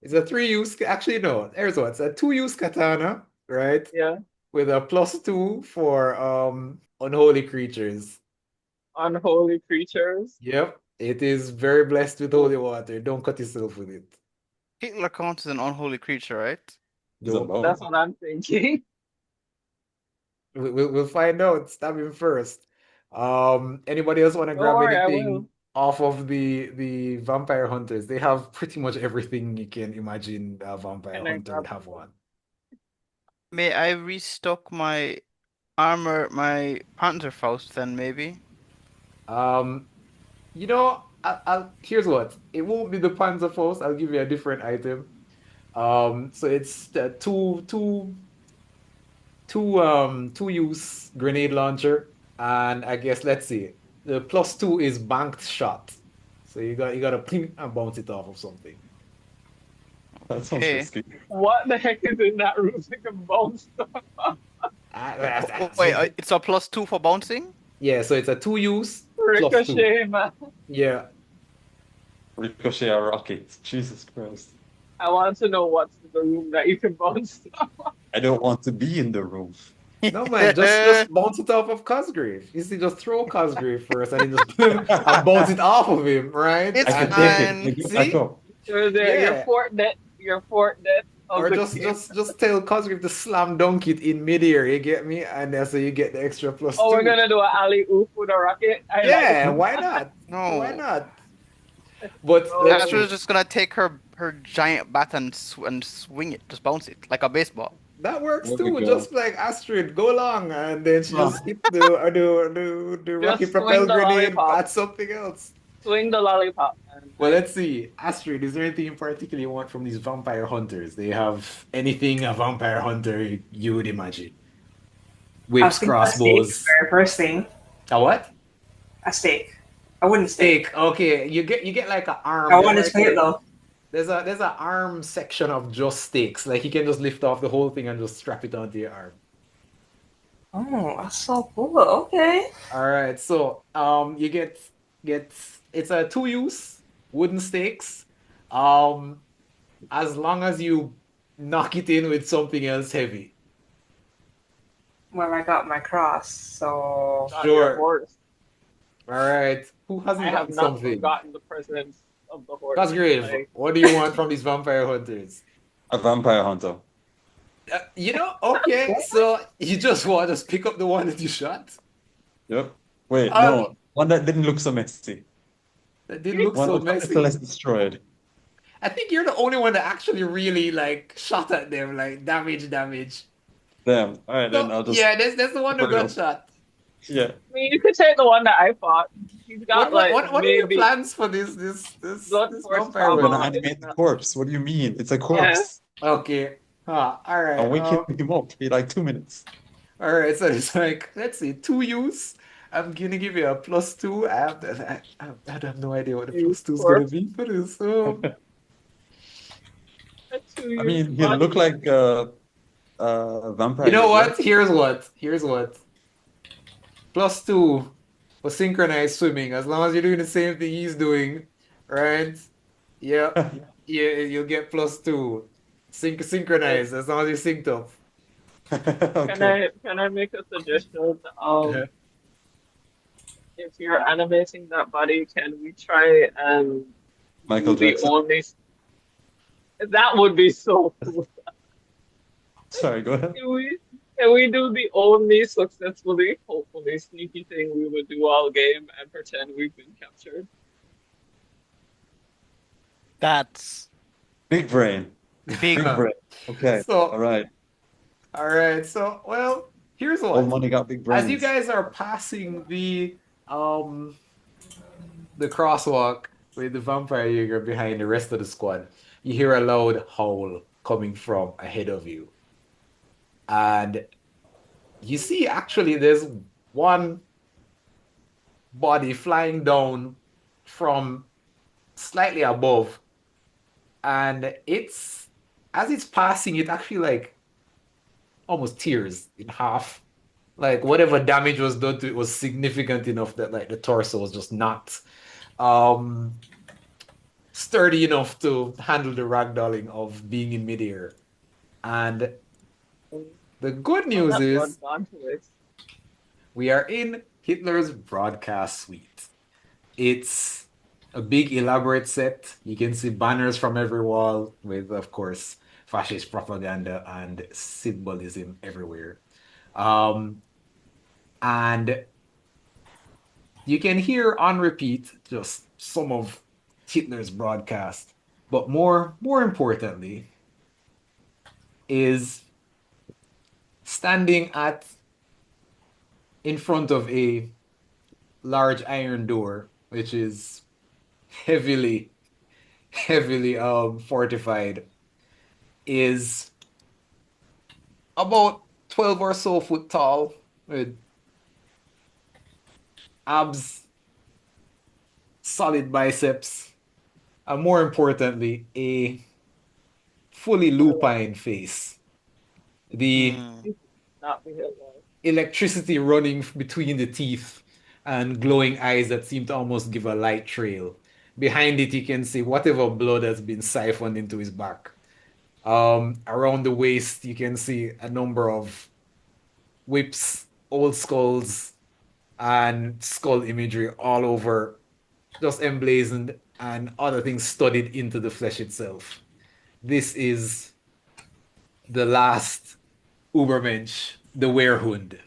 it's a 3 use, actually no, there's what, it's a 2 use katana, right? Yeah, With a +2 for unholy creatures. unholy creatures. Yep, it is very blessed with holy water. Don't cut yourself with it. Hitler counts as an unholy creature, right? Is that Don't. That's about? what I'm thinking. We'll find out. Stab him first. Anybody else want to Don't grab worry, I will. anything off of the vampire hunters? They have pretty much everything you can imagine a vampire And I hunter would grab have something. one. May I restock my armor, my Panzerfaust then maybe? Um, here's what. It won't be the Panzerfaust. I'll give you a different item. So it's the two use grenade launcher, and I guess let's see. The +2 is banked shot. So you gotta ping and bounce it off of something. That sounds Okay. risky. What the heck is in that room? It's like a monster. Wait, it's a +2 for bouncing? Yeah, so it's a 2 use +2. Ricochet, man. Yeah. Ricochet or rocket. Jesus Christ. I want to know what's in the room that you can bounce. I don't want to be in the room. No man, just bounce it off of Cosgrave. You see, just throw Cosgrave first and then just and bounce it off of him, right? It's I And can take then it. fine. I get back see? up. You're there. You're Yeah. fort net. You're fort net of Or the just king. just just tell Cosgrave to slam dunk it in midair, you get me? And that's how you get the extra plus Oh, we're two. gonna do an alley oop with a rocket. I like Yeah, it. why not? Why No. not? But let's Oh, Astra's see. just gonna take her giant bat and swing it, just bounce it like a baseball. That works There we too. go. Just like Astrid, go along, and then she Ah, just hit the rocket just swing propel the grenade lollipop. at something else. Swing the lollipop, man. Well, let's see. Astrid, is there anything in particular you want from these vampire hunters? They have anything a vampire hunter you would imagine? I Whips, think a steak, crossbows. very first thing. A what? A steak. A wooden steak. Steak. Okay, you get like an arm. I There's want to like say it a though. there's a arm section of just steaks. Like you can just lift off the whole thing and just strap it onto your arm. Oh, that's so cool. Okay. All right, so you get it's a 2 use wooden stakes. Um, as long as you knock it in with something else heavy. Well, I got my cross, so On your Sure. horse. All right. Who I hasn't have gotten not something? forgotten the presence of the horse. Cosgrave, Like, what do you want from these vampire hunters? A vampire hunter. Okay, so you just want to just pick up the one that you shot? Yep. Wait, Um, no, one that didn't look so messy. that didn't look One so that was a little less messy. destroyed. I think you're the only one that actually really like shot at them, like damage. Damn. All right, then So I'll just yeah, that's the one who put it got up. shot. Yeah. I mean, you could take the one that I fought. He's got like What are your maybe plans for blood this force vampire I'm gonna trauma. hunter? It's animate the not. corpse. What do you mean? It's a Yeah. corpse. Okay. All right. I'm waking him up in like 2 minutes. All right. So it's like let's see, two use. I'm gonna give you a +2. I have no idea what the Use +2 is gonna corpse be for this. to I use mean, he look body. like a You vampire know ninja. what? Here's what. +2 for synchronized swimming. As long as you're doing the same thing he's doing, right? Yep. Yeah, you'll get +2. Like, Synchronized as long as you're synced up. Okay. can I make a suggestion? Uh-huh. If you're animating that body, can we try and Michael do the Jackson. only? That would be so cool. Sorry, go ahead. Can we do the only successfully, hopefully sneaky thing we would do all game and pretend we've been captured? That's Big brain. big. Big brain. Okay. All So, right. all right. So, well, here's Old what. money got big As you brains. guys are passing um the crosswalk with the vampire Jaeger behind the rest of the squad, you hear a loud howl coming from ahead of you. And you see actually there's one body flying down from slightly above, and it's as it's passing, it actually like almost tears in half. Like whatever damage was done to it was significant enough that like the torso was just not um sturdy enough to handle the ragdolling of being in midair. And the good All news that blood is gone to waste. we are in Hitler's broadcast suite. It's a big elaborate set. You can see banners from every wall with, of course, fascist propaganda and symbolism everywhere. Um, and you can hear on repeat just some of Hitler's broadcast. But more importantly, is standing at in front of a large iron door, which is heavily, heavily fortified, is about 12 or so foot tall, with abs, solid biceps, and more importantly, a fully Spoiler. lupine face. The Hmm. You could not be hit well. electricity running between the teeth and glowing eyes that seem to almost give a light trail. Behind it, you can see whatever blood has been siphoned into his back. Around the waist, you can see a number of whips, old skulls, and skull imagery all over, just emblazoned and other things studied into the flesh itself. This is the last Ubermensch, the werehund,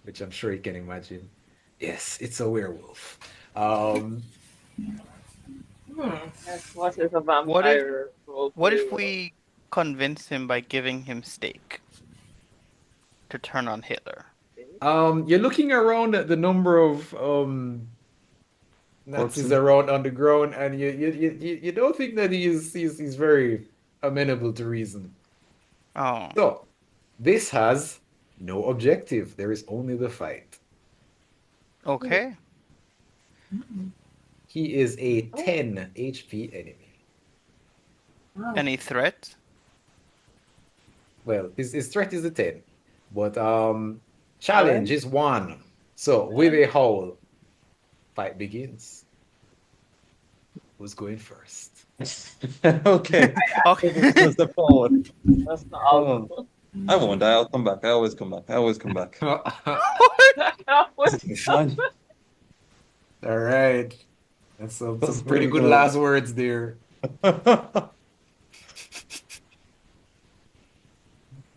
which I'm sure you can imagine. Yes, it's a werewolf. Um, Hmm. Yes, what is a What if vampire role what play if world? we convince him by giving him steak to turn on Hitler? you're looking around at the number of Nazis Corpses. around on the ground, and you don't think that he's very amenable to reason. Oh, So this has no objective. There is only the fight. okay. He is a Oh, 10 HP enemy. wow. Any threat? Well, his threat is a 10, but challenge Challenge? is 1. So with Yeah. a howl, fight begins. Who's going first? Okay. Okay. Just the forward. That's not Oh, all. I won't die. I'll come back. I always come back. I always come back. What's It's up? fine. All right. That's some That's where pretty we're good gonna. last words there.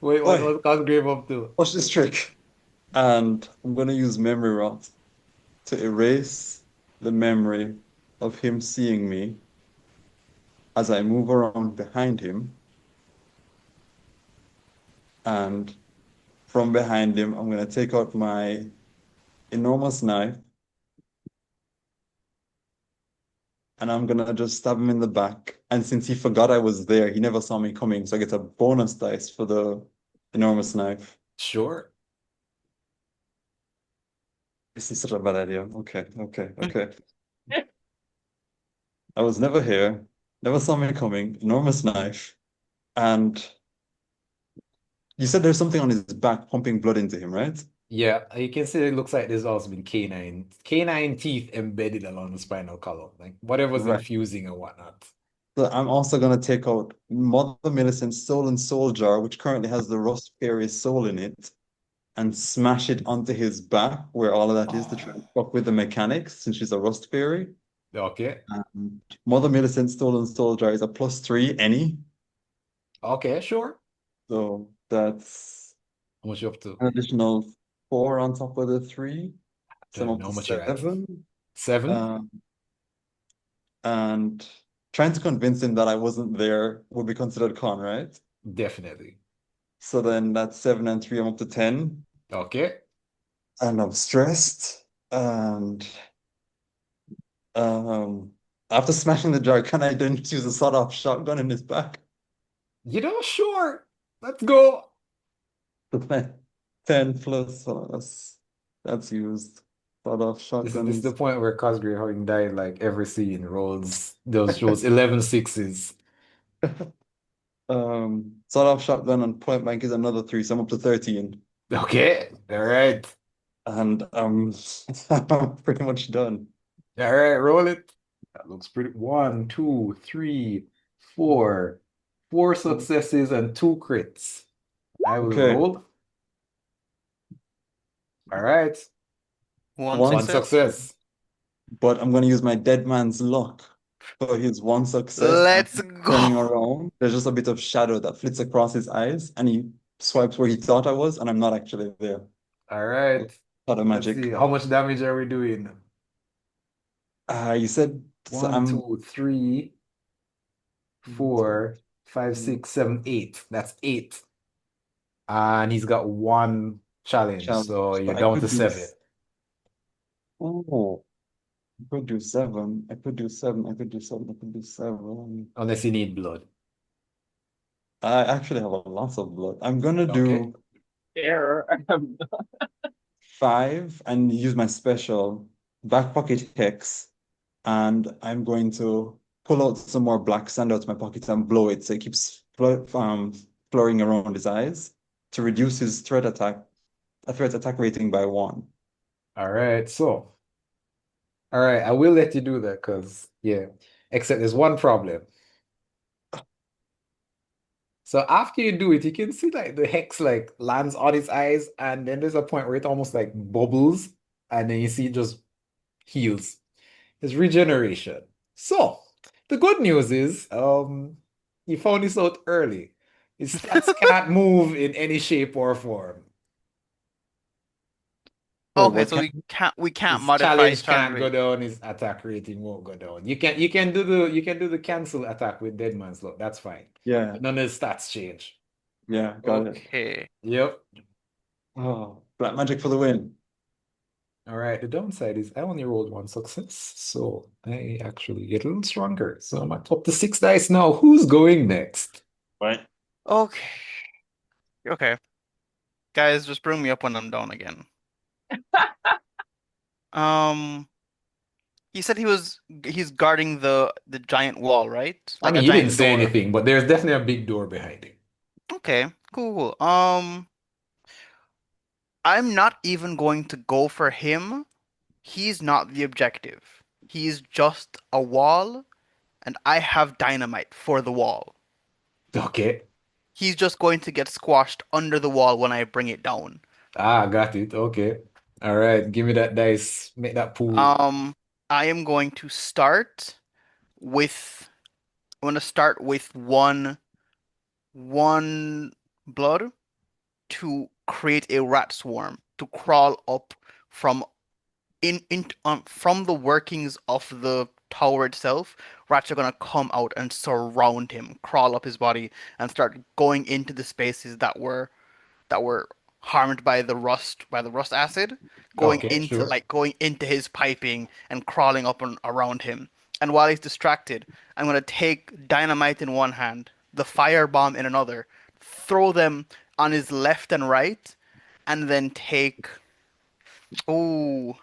Wait, Oi, what's Cosgrave up to? watch this trick. And I'm gonna use memory rot to erase the memory of him seeing me as I move around behind him. And from behind him, I'm gonna take out my enormous knife and I'm gonna just stab him in the back. And since he forgot I was there, he never saw me coming, so I get a bonus dice for the enormous knife. Sure. This is such a bad idea. Okay, okay, okay. I was never here, never saw me coming, enormous knife. And you said there's something on his back pumping blood into him, right? Yeah, you can see it looks like there's also been canine teeth embedded along the spinal column, like whatever's Right. infusing and whatnot. So I'm also gonna take out Mother Millicent's Stolen Soul Jar, which currently has the Rust Fairy's soul in it, and smash it onto his back where all of that is to try and Oh, fuck with the mechanics since she's a Rust Fairy. okay. Mother Millicent's Stolen Soul Jar is a +3 any. Okay, sure. So that's How much you up to? an additional 4 on top of the 3. So I'm Don't up know to how much you're at. 7. 7? Um, and trying to convince him that I wasn't there would be considered con, right? Definitely. So then that's 7 and 3, I'm up to 10. Okay. And I'm stressed. And um, after smashing the jar, can I then use a sawed-off shotgun in his back? You know, sure. Let's go. The 10 plus, that's used. Sawed-off This is the shotguns. point where Cosgrave, having died like every scene, rolls 11 sixes. Sawed-off shotgun and point blank is another 3, so I'm up to 13. Okay. All right. And I'm pretty much done. All right, roll it. That looks pretty. One, two, three, four. Four successes and two crits. I will Okay, roll. All right. One one, One success. success. but I'm going to use my dead man's luck for his one success. And Let's turning go. around, there's just a bit of shadow that flits across his eyes, and he swipes where he thought I was, and I'm not actually there. All right. Shadow Let's see. magic. How much damage are we doing? You said so One, I'm two, three, four, five, 6, 7, 8. That's 8. And he's got one challenge, challenged. so So you're I down could to do 7. oh, I could do 7. I could do 7. I could do 7. I could do 7. Unless you need blood. I actually have a lot of blood. I'm gonna Okay. do Error. 5 and use my special back pocket hex, and I'm going to pull out some more black sand out of my pocket and blow it so it keeps flowing around his eyes to reduce his threat attack rating by 1. All right. So, all right, I will let you do that because, yeah, except there's one problem. So after you do it, you can see like the hex like lands on his eyes, and then there's a point where it almost like bubbles, and then you see it just heals. It's regeneration. So the good news is, you found this out early. His stats can't move in any shape or form. Wait, Okay, what so can we can't His modify his challenge charge can't go rate. down, his attack rating won't go down. You can do the cancel attack with Dead Man's Luck. That's fine. yeah, But none of the stats change. yeah, got it. Okay. Yep. Oh, black magic for the win. All right. The downside is I only rolled one success, so I actually get a little stronger. So I'm up to 6 dice now. Who's going next? Right. Okay. Okay. Guys, just bring me up when I'm down again. Um, he said he's guarding the giant wall, right? I Like a mean, you didn't giant say door. anything, but there's definitely a big door behind him. Okay, cool, cool. I'm not even going to go for him. He's not the objective. He's just a wall, and I have dynamite for the wall. Okay. He's just going to get squashed under the wall when I bring it down. Ah, got it. Okay. All right. Give me that dice. Make that pool. Um, I am going to start with I'm going to start with one blood to create a rat swarm to crawl up from from the workings of the tower itself. Rats are gonna come out and surround him, crawl up his body, and start going into the spaces that were harmed by the rust acid, Okay, sure. going into his piping and crawling up and around him. And while he's distracted, I'm gonna take dynamite in one hand, the fire bomb in another, throw them on his left and right, and then take. Ooh,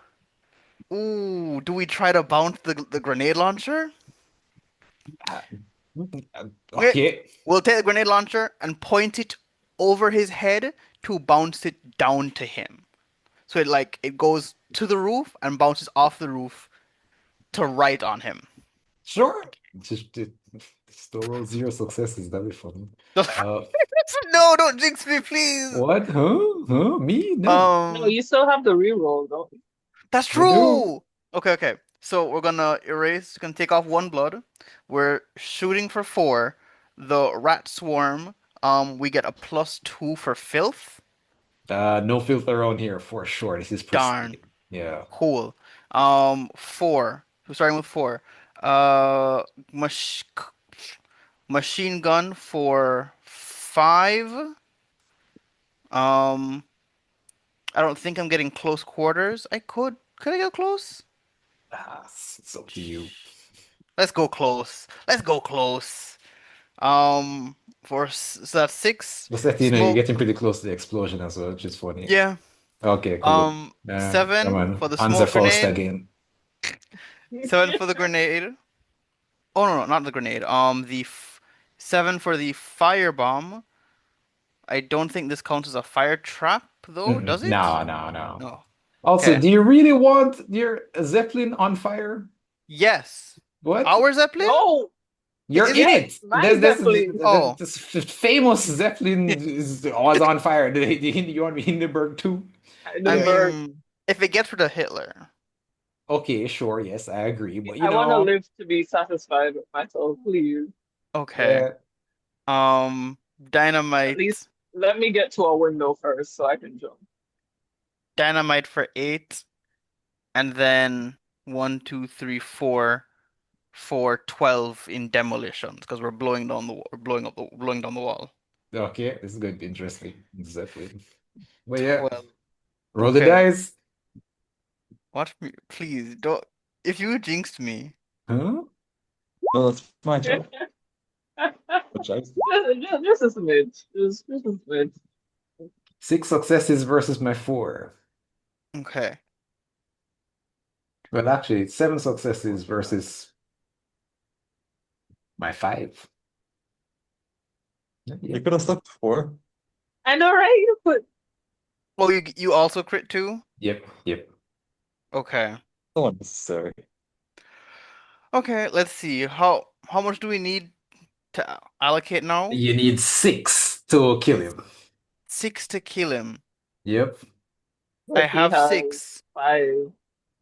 ooh. Do we try to bounce the grenade launcher? Uh, Okay, Okay. we'll take the grenade launcher and point it over his head to bounce it down to him. So it goes to the roof and bounces off the roof to right on him. Sure. Just still roll zero successes. That'd be fun. Uh, No, don't jinx me, please. what? Huh? Huh? Me? No. No, Um, you still have the reroll, don't you? that's I do. true. Okay, okay. So we're gonna take off one blood. We're shooting for four. The rat swarm, we get a +2 for filth. No filter around here for sure. This is Darn. pristine. Yeah. Cool. Four. We're starting with four. Uh, mach machine gun for five. Um, I don't think I'm getting close quarters. Could I go close? It's up to you. Let's go close. Let's go close. So that's six. Just let you know, you're Smoke. getting pretty close to the explosion as well, which is funny. Yeah. Okay, cool. Come Seven for on. the Panzer smoke Faust grenade. again. Seven for the grenade. Oh no, no, not the grenade. The f seven for the fire bomb. I don't think this counts as a fire trap, though, Mm-mm. does it? No, no, no. No. Also, Okay. do you really want your Zeppelin on fire? Yes. What? Our Zeppelin? No, You're in Is yes, it. my Zeppelin. oh. This famous Zeppelin is was on fire. You want me Hindenburg too? I Yeah. Hindenburg. mean, if it gets rid of Hitler. Okay, sure. Yes, I agree. But you I want to know, live to be satisfied with myself, please. Okay. yeah. At least Dynamite. let me get to a window first so I can jump. Dynamite for eight. And then one, two, three, four for 12 in demolitions because we're blowing down the we're blowing down the wall. Okay, this is going to be interesting. Zeppelin. But yeah, 12. roll the Okay. dice. Watch me, please. Don't. If you jinxed me. Huh? Well, that's my job. just, Which I just a smidge. Just a smidge. 6 successes versus my 4. Okay. Well, actually, it's 7 successes versus my 5. Yeah. you could have stuck to 4. I know, right? But Well, you also crit too? Yep, yep. Okay. So unnecessary. Okay, let's see. How much do we need to allocate now? You need 6 to kill him. 6 to kill him. Yep. I he have has 6. 5.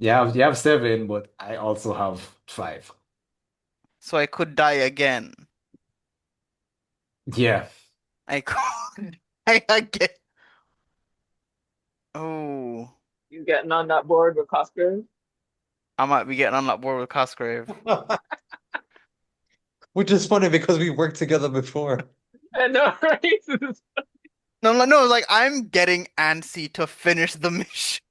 You have 7, but I also have 5. So I could die again. Yeah. I could. I get. Oh, You getting on that board with Cosgrave? I might be getting on that board with Cosgrave. Which is funny because we worked together before. I know, right? No, no, no. Like I'm getting antsy to finish the mission.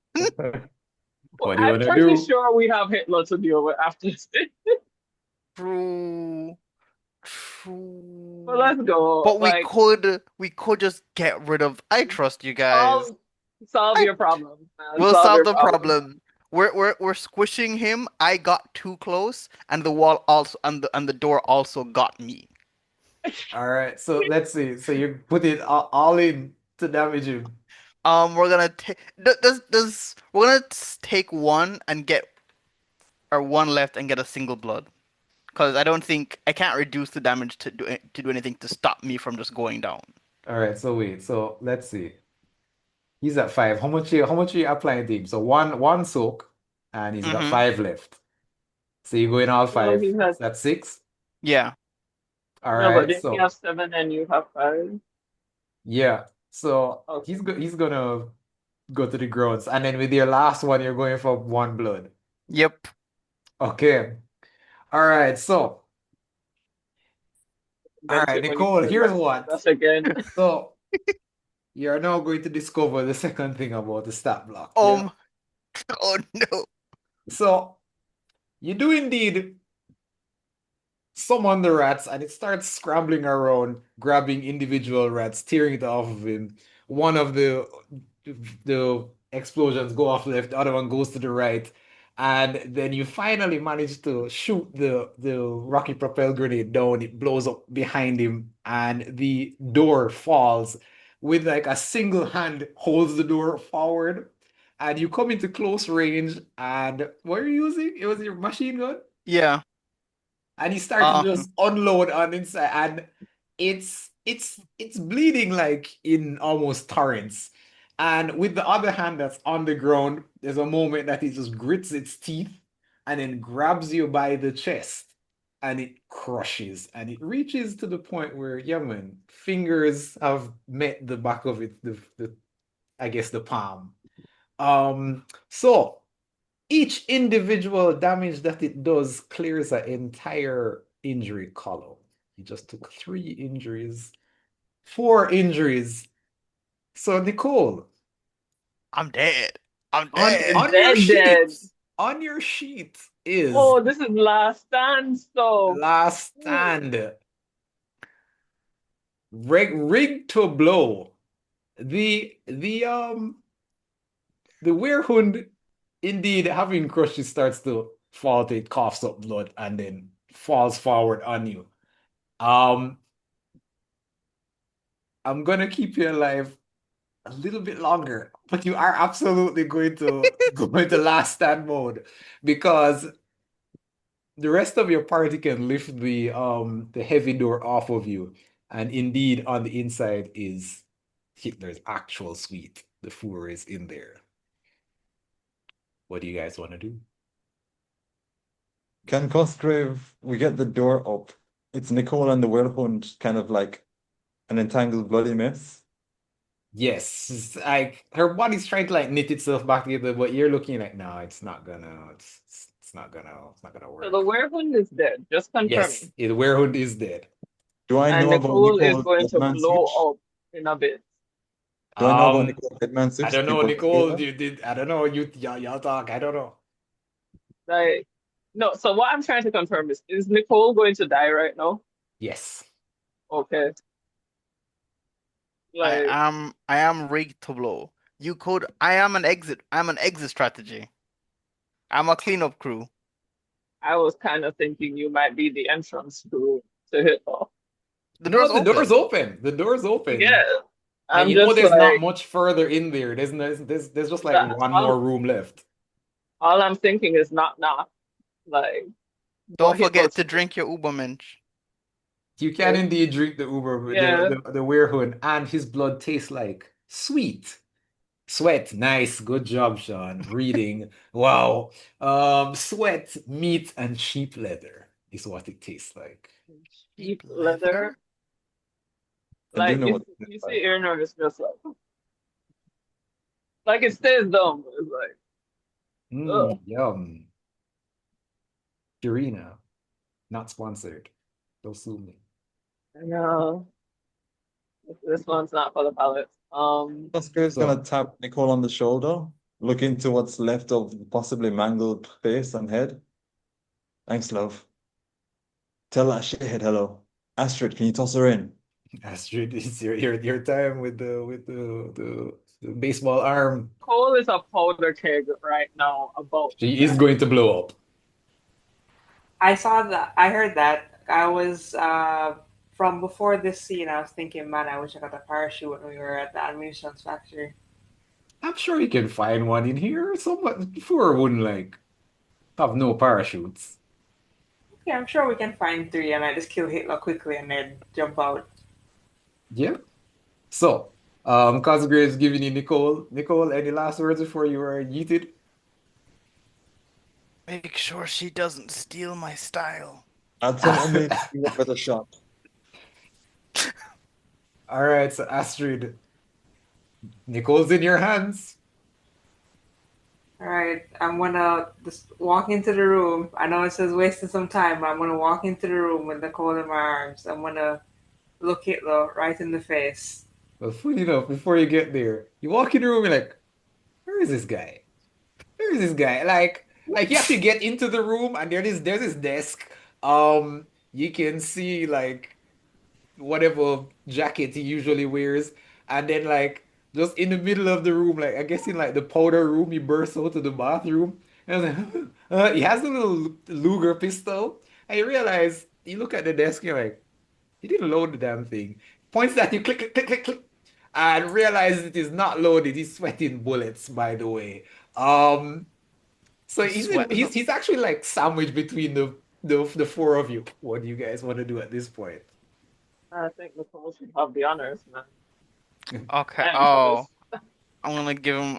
What do you I'm want to pretty do? sure we have Hitler to deal with after this. True. But True. let's go. But Like, we could just get rid of. I trust you guys. solve I your problems, man. We'll Solve solve your the problems. problem. We're squishing him. I got too close, and the wall also and the door also got me. All right, so let's see. So you put it all in to damage him. We're gonna take does we're gonna take one and get or one left and get a single blood because I don't think I can't reduce the damage to do anything to stop me from just going down. All right, so wait. So let's see. He's at five. How much are you applying to him? So one soak, and he's got Mm-hmm. five left. So you go in all No, he five. has That's six. Yeah. All no, but right. then he So has seven and you have five. yeah. So Okay. he's gonna go to the grounds, and then with your last one, you're going for one blood. Yep. Okay. All right. So all Meant right, it when you Nicole. said Here's let what. us again. So you're now going to discover the second thing about the stat block. Yeah. Um. Oh no. So you do indeed summon the rats and it starts scrambling around, grabbing individual rats, tearing it off of him. One of the explosions go off left, the other one goes to the right. And then you finally manage to shoot the rocket propel grenade down. It blows up behind him, and the door falls with like a single hand holds the door forward. And you come into close range, and what are you using? It was your machine gun? Yeah. And he started to Uh, just unload on inside, and it's bleeding like in almost torrents. And with the other hand that's on the ground, there's a moment that it just grits its teeth and then grabs you by the chest and it crushes and it reaches to the point where, yeah, man, fingers have met the back of it, the I guess the palm. So each individual damage that it does clears an entire injury column. He just took three injuries, four injuries. So Nicole, I'm dead. I'm on You're dead. on your dead, dead. sheet, on your sheet is Oh, this is last stand, so last ooh, stand, rigged to blow. The werehund indeed having crushed it starts to fall, it coughs up blood and then falls forward on you. Um, I'm gonna keep you alive a little bit longer, but you are absolutely going to go into last stand mode because the rest of your party can lift the heavy door off of you. And indeed, on the inside is Hitler's actual suite. The Fuhrer is in there. What do you guys want to do? Can Cosgrave, we get the door up. It's Nicole and the Whirlwind, kind of like an entangled bloody mess. Yes, it's like her body's trying to like knit itself back together, but you're looking like, no, it's not gonna so the work. werewolf is dead. Just Yes, confirming. the werewolf is dead. Do I And know about Nicole is Nicole's going to Deadman blow switch? up in a bit. Do I know about Um, Nicole's Deadman I switch? don't know, People Nicole. You did. I don't know. Y'all talk. I don't know. Like, no, so what I'm trying to confirm is Nicole going to die right now? Yes. Okay. I Like, am I am rigged to blow. You could I am an exit. I'm an exit strategy. I'm a cleanup crew. I was kind of thinking you might be the entrance to hit off. The No, door's the door's open. open. The door's open. Yeah. And I'm you know just there's not like much further in there. There's just like that one more room left. all I'm thinking is knock knock. Like, Don't what hit forget us to first? drink your Ubermensch. You can Like, indeed drink the Uber, yeah. the werewolf, and his blood tastes like sweet. Sweat, nice, good job, Sean. Reading, wow. Sweat, meat, and sheep leather is what it tastes like. Cheap Cheap leather. leather? I do Like know what it's you see like. Eryna is just like it stays dumb. It's like, ugh. Yum. Purina, not sponsored. Don't sue me. I know. This one's not for the palate. Cosgrave's So, gonna tap Nicole on the shoulder, look into what's left of the possibly mangled face and head. Thanks, love. Tell that shithead hello. Astrid, can you toss her in? Astrid, it's your time with the baseball arm. Cole is a powder keg right now about to She is die. going to blow up. I saw that. I heard that. I was from before this scene. I was thinking, man, I wish I got a parachute when we were at the ammunition factory. I'm sure you can find one in here. Someone before wouldn't like have no parachutes. Yeah, I'm sure we can find three and I just kill Hitler quickly and then jump out. Yeah. So, Cosgrave's giving you Nicole. Nicole, any last words before you are yeeted? Make sure she doesn't steal my style. I'll tell Omid to give a better shot. All right, so Astrid, Nicole's in your hands. Alright, I'm gonna just walk into the room. I know it says wasting some time, but I'm gonna walk into the room with Nicole in my arms. I'm gonna look Hitler right in the face. Well, funny enough, before you get there, you walk in the room, you're like, where is this guy? Where is this guy? Like you have to get into the room, and there's this desk. You can see like whatever jacket he usually wears, and then like just in the middle of the room, like I guess in like the powder room, he bursts out to the bathroom, and I was like, he has a little Luger pistol, and you realize you look at the desk, you're like, he didn't load the damn thing. Points at you, click, click, click, click, click, and realizes it is not loaded. He's sweating bullets, by the way. Um, so He's sweating them. he's actually like sandwiched between the four of you. What do you guys want to do at this point? I think Nicole should have the honors, man. Okay. I am Oh, jealous. I'm gonna give him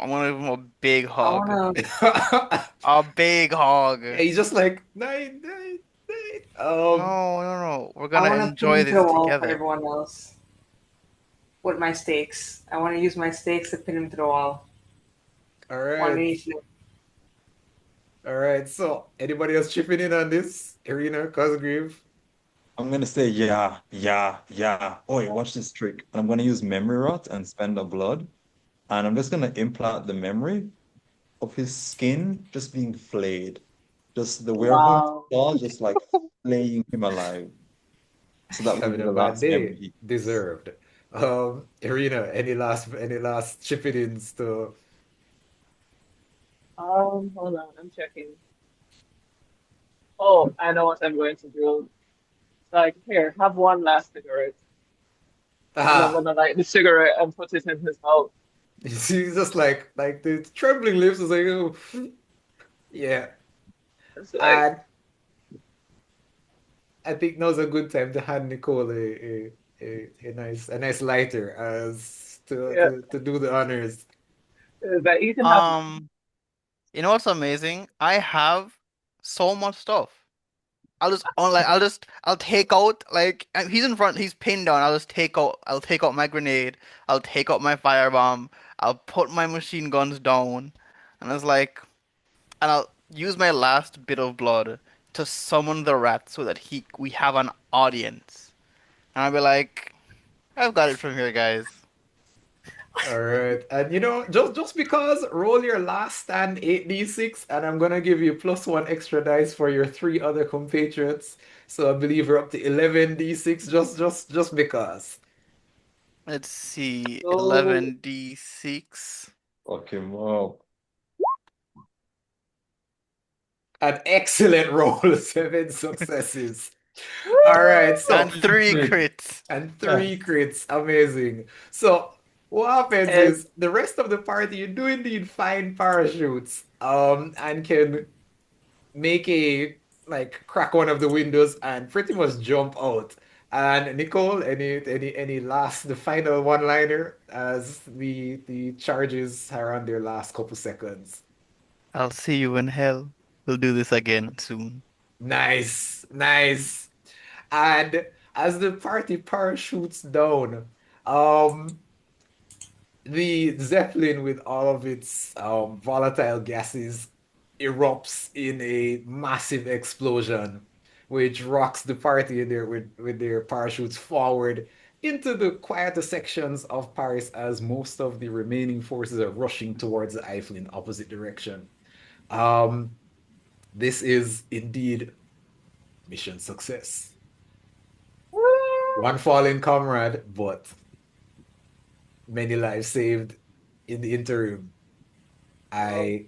a big I hug. wanna A big hug. Yeah, he's just like nine, nine, nine. No, no, no. We're I gonna wanna pin enjoy him to the this wall for together. everyone else with my stakes. I wanna use my stakes to pin him to the wall. All One right, each. all right. So, anybody else chipping in on this? Iryna, Cosgrave. I'm gonna say yeah, yeah, yeah. Oh, wait, watch this trick. I'm gonna use memory rot and spend the blood, and I'm just gonna implant the memory of his skin just being flayed. Just the werewolf Wow. claw just like flaying him alive. So that He's will be having a the bad last memory day. he gets. Deserved. Iryna, any last chipping ins to Hold on, I'm checking. Oh, I know what I'm going to do. It's like, here, have one last cigarette. And I'm ah gonna light the cigarette and put it in his mouth. he's just like the trembling lips is like oh yeah. It's like, And I think now's a good time to hand Nicole a nice lighter as yeah, to do the honors. but you can have mine. Um, you know what's amazing? I have so much stuff. I'll take out he's in front, he's pinned down. I'll take out my grenade. I'll take out my firebomb. I'll put my machine guns down, and it's like, and I'll use my last bit of blood to summon the rat so that he we have an audience. And I'll be like, I've got it from here, guys. All right. And you know, just because roll your last stand 8d6 and I'm gonna give you plus one extra dice for your three other compatriots. So I believe we're up to 11d6 just because. Let's see, So, 11d6. Fuck him up. An excellent roll, seven successes. All right, woo! And so three Great. crits. and Yeah. three crits. Amazing. So what happens And is the rest of the party, you do indeed find parachutes, and can make a like crack one of the windows and pretty much jump out. And Nicole, any last the final one-liner as the charges are on their last couple seconds. I'll see you in hell. We'll do this again soon. Nice, nice. And as the party parachutes down, um, the Zeppelin with all of its volatile gases erupts in a massive explosion, which rocks the party in there with their parachutes forward into the quieter sections of Paris as most of the remaining forces are rushing towards the Eiffel in opposite direction. Um, this is indeed mission success. woo! One fallen comrade, but many lives saved in the interim. Oh, I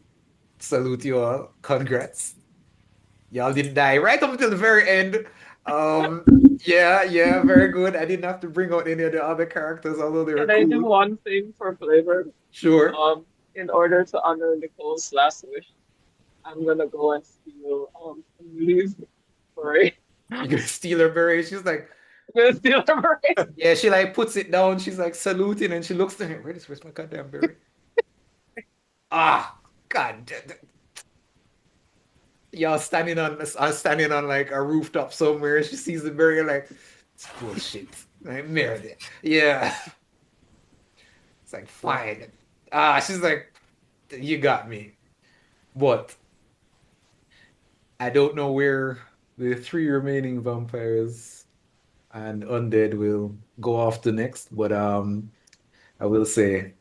salute you all. Congrats. Y'all didn't die right up until the very end. Um, yeah, very good. I didn't have to bring out any of the other characters, although they were can I do cool. one thing for flavor? Sure. In order to honor Nicole's last wish, I'm gonna go and steal some leaves beret. You gonna steal her beret? She's like, I'm gonna steal her beret. yeah, she like puts it down. She's like saluting and she looks to him. Where's my goddamn beret? Ah, God. Y'all standing on like a rooftop somewhere. She sees the beret like, it's bullshit. I married it. Yeah. It's like, fine. She's like, you got me. But I don't know where the three remaining vampires and undead will go off to next. But I will say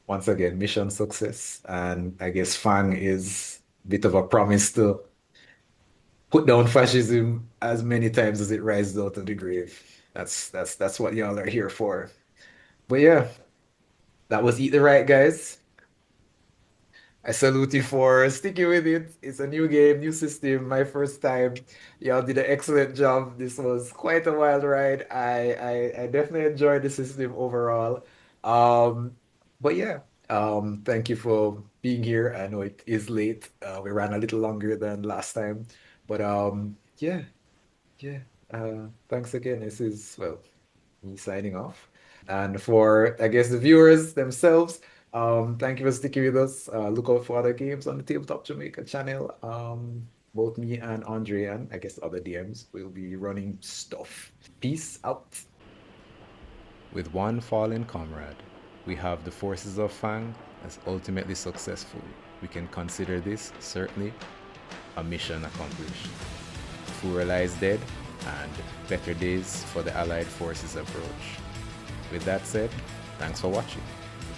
once again, mission success. And I guess Fang is a bit of a promise to put down fascism as many times as it rises out of the grave. That's what y'all are here for. But yeah, that was Eat the Right, guys. I salute you for sticking with it. It's a new game, new system, my first time. Y'all did an excellent job. This was quite a wild ride. I definitely enjoyed the system overall. Um, but yeah, thank you for being here. I know it is late. We ran a little longer than last time, but yeah, yeah. Thanks again. This is well, me signing off. And for, I guess, the viewers themselves, thank you for sticking with us. Look out for other games on the Tabletop Jamaica channel. Both me and Andre and I guess other DMs will be running stuff. Peace out. With one fallen comrade, we have the forces of Fang as ultimately successful. We can consider this certainly a mission accomplished. Fura lies dead, and better days for the Allied forces approach. With that said, thanks for watching.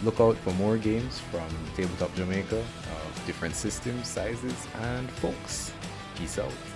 Look out for more games from Tabletop Jamaica of different systems, sizes, and folks. Peace out.